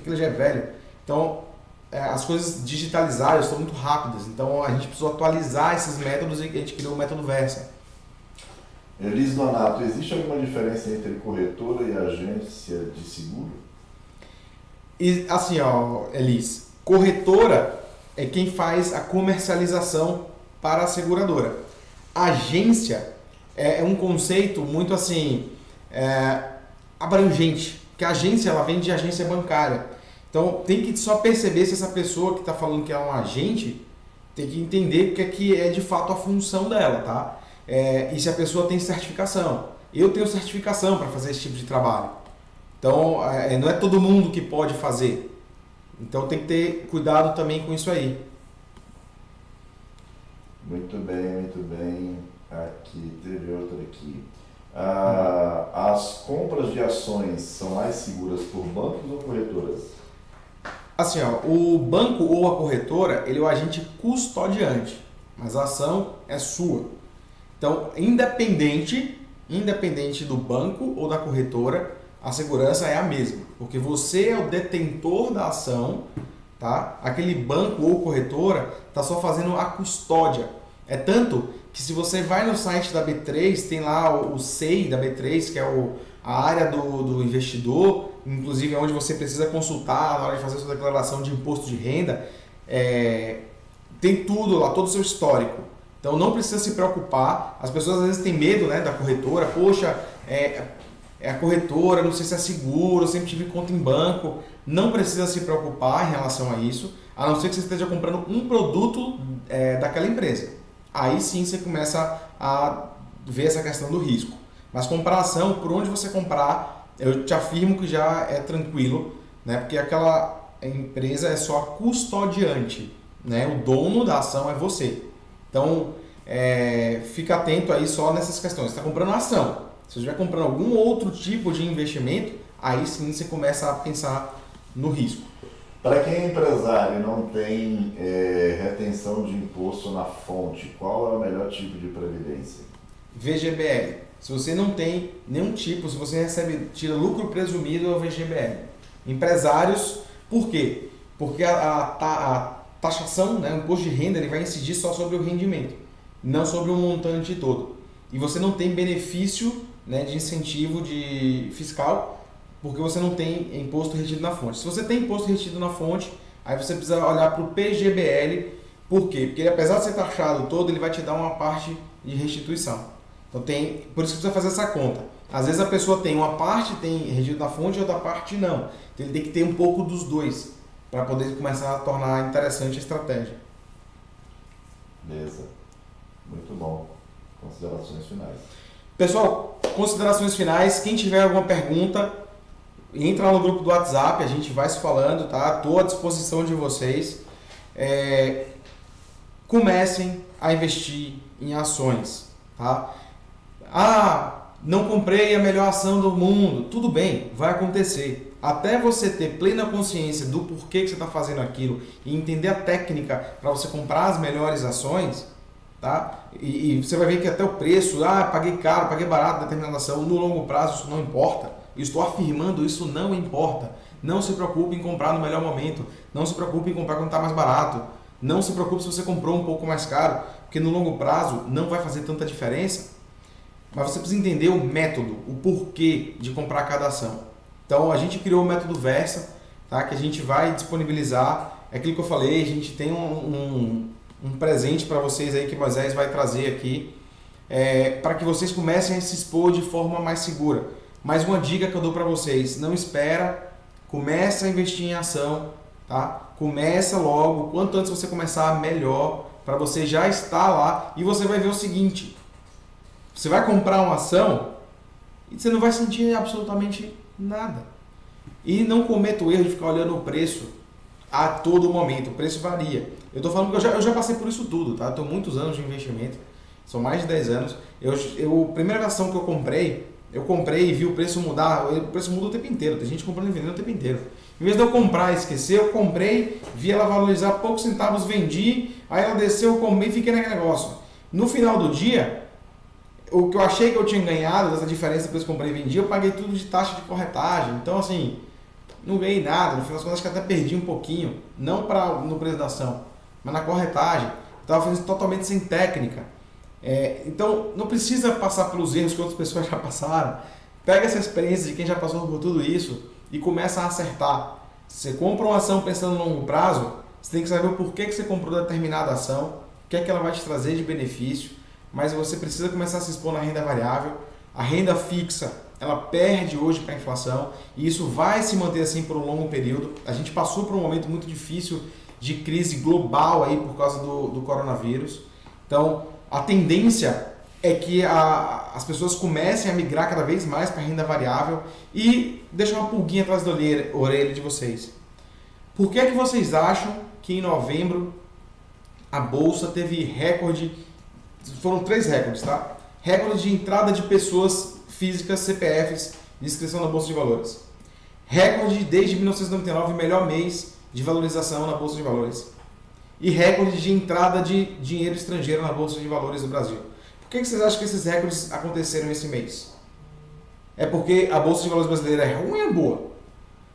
aquilo já é velho. Então, as coisas digitalizaram, estão muito rápidas, então a gente precisou atualizar esses métodos e a gente criou o método Versa. Elis Donato, existe alguma diferença entre corretora e agência de seguro? E, assim, Elis, corretora é quem faz a comercialização para a seguradora. Agência é um conceito muito assim abrangente, porque a agência ela vem de agência bancária. Então, tem que só perceber se essa pessoa que está falando que é um agente, tem que entender o que é de fato a função dela, tá? E se a pessoa tem certificação. Eu tenho certificação para fazer esse tipo de trabalho. Então, não é todo mundo que pode fazer. Então, tem que ter cuidado também com isso aí. Muito bem, muito bem. Aqui, teve outra aqui. As compras de ações são mais seguras por bancos ou corretoras? Assim, o banco ou a corretora, ele é o agente custodiante, mas a ação é sua. Então, independente do banco ou da corretora, a segurança é a mesma, porque você é o detentor da ação, tá? Aquele banco ou corretora está só fazendo a custódia. É tanto que se você vai no site da B3, tem lá o SEI da B3, que é a área do investidor, inclusive onde você precisa consultar na hora de fazer a sua declaração de imposto de renda, tem tudo lá, todo o seu histórico. Então não precisa se preocupar. As pessoas às vezes têm medo, né, da corretora. Poxa, é a corretora, não sei se é seguro, eu sempre tive conta em banco. Não precisa se preocupar em relação a isso, a não ser que você esteja comprando um produto daquela empresa. Aí sim você começa a ver essa questão do risco. Mas comparação, por onde você comprar, eu te afirmo que já é tranquilo, né? Porque aquela empresa é só a custodiante, né? O dono da ação é você. Então, fica atento aí só nessas questões. Você está comprando ação. Se você estiver comprando algum outro tipo de investimento, aí sim você começa a pensar no risco. Para quem é empresário e não tem retenção de imposto na fonte, qual é o melhor tipo de previdência? VGBL. Se você não tem nenhum tipo, se você tira lucro presumido, é o VGBL. Empresários, por quê? Porque a taxação, né, o imposto de renda, ele vai incidir só sobre o rendimento, não sobre o montante todo. E você não tem benefício, né, de incentivo fiscal, porque você não tem imposto retido na fonte. Se você tem imposto retido na fonte, aí você precisa olhar para o PGBL. Por quê? Porque ele, apesar de ser taxado todo, ele vai te dar uma parte de restituição. Então por isso que precisa fazer essa conta. Às vezes a pessoa tem uma parte, tem retido na fonte, e outra parte não. Então ele tem que ter um pouco dos dois, para poder começar a tornar interessante a estratégia. Beleza. Muito bom. Considerações finais. Pessoal, considerações finais. Quem tiver alguma pergunta, entra lá no grupo do WhatsApp, a gente vai se falando, tá? Estou à disposição de vocês. Comecem a investir em ações, tá? Não comprei a melhor ação do mundo. Tudo bem, vai acontecer. Até você ter plena consciência do porquê que você está fazendo aquilo e entender a técnica para você comprar as melhores ações, tá? E você vai ver que até o preço, paguei caro, paguei barato determinada ação, no longo prazo isso não importa. Eu estou afirmando, isso não importa. Não se preocupe em comprar no melhor momento. Não se preocupe em comprar quando está mais barato. Não se preocupe se você comprou um pouco mais caro, porque no longo prazo não vai fazer tanta diferença. Mas você precisa entender o método, o porquê de comprar cada ação. Então a gente criou o método Versa, tá? Que a gente vai disponibilizar. É aquilo que eu falei, a gente tem um presente para vocês aí que o Moisés vai trazer aqui, para que vocês comecem a se expor de forma mais segura. Mais uma dica que eu dou para vocês: não espera, começa a investir em ação, tá? Começa logo, quanto antes você começar, melhor, para você já estar lá. E você vai ver o seguinte: você vai comprar uma ação e você não vai sentir absolutamente nada. E não cometa o erro de ficar olhando o preço a todo momento. O preço varia. Eu estou falando que eu já passei por isso tudo, tá? Eu tenho muitos anos de investimento, são mais de 10 anos. A primeira ação que eu comprei e vi o preço mudar. O preço muda o tempo inteiro, tem gente comprando e vendendo o tempo inteiro. Em vez de eu comprar e esquecer, eu comprei, vi ela valorizar poucos centavos, vendi, aí ela desceu, eu comprei e fiquei naquele negócio. No final do dia, o que eu achei que eu tinha ganhado dessa diferença depois que eu comprei e vendi, eu paguei tudo de taxa de corretagem. Então, assim, não ganhei nada. No final das contas, acho que até perdi um pouquinho. Não no preço da ação, mas na corretagem. Estava fazendo isso totalmente sem técnica. Então, não precisa passar pelos erros que outras pessoas já passaram. Pega essa experiência de quem já passou por tudo isso e começa a acertar. Você compra uma ação pensando no longo prazo, você tem que saber o porquê que você comprou determinada ação, o que é que ela vai te trazer de benefício. Mas você precisa começar a se expor na renda variável. A renda fixa, ela perde hoje para a inflação e isso vai se manter assim por um longo período. A gente passou por um momento muito difícil de crise global aí por causa do coronavírus. Então, a tendência é que as pessoas comecem a migrar cada vez mais para a renda variável e deixar uma pulguinha atrás da orelha de vocês. Por que é que vocês acham que em novembro a Bolsa teve recorde? Foram 3 recordes, tá? Recorde de entrada de pessoas físicas, CPFs, de inscrição na Bolsa de Valores. Recorde desde 1999, melhor mês de valorização na Bolsa de Valores. E recorde de entrada de dinheiro estrangeiro na Bolsa de Valores do Brasil. Por que vocês acham que esses recordes aconteceram esse mês? É porque a Bolsa de Valores brasileira é ruim ou é boa?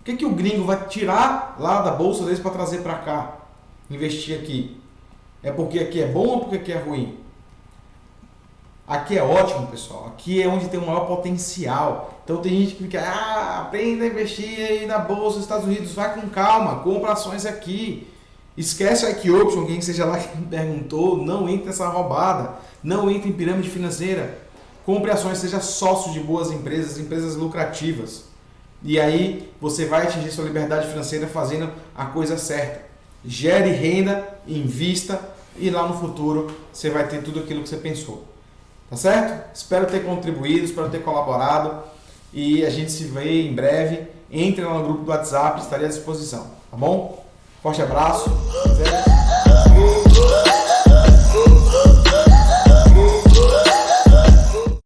Por que o gringo vai tirar lá da Bolsa deles para trazer para cá? Investir aqui? É porque aqui é bom ou porque aqui é ruim? Aqui é ótimo, pessoal. Aqui é onde tem o maior potencial. Então tem gente que fica, aprenda a investir aí na bolsa dos Estados Unidos, vai com calma, compra ações aqui. Esquece a IQ Option, quem seja lá que me perguntou, não entre nessa roubada, não entre em pirâmide financeira. Compre ações, seja sócio de boas empresas, empresas lucrativas. E aí você vai atingir sua liberdade financeira fazendo a coisa certa. Gere renda, invista e lá no futuro você vai ter tudo aquilo que você pensou. Tá certo? Espero ter contribuído, espero ter colaborado e a gente se vê em breve. Entre lá no grupo do WhatsApp, estarei à disposição. Tá bom? Forte abraço.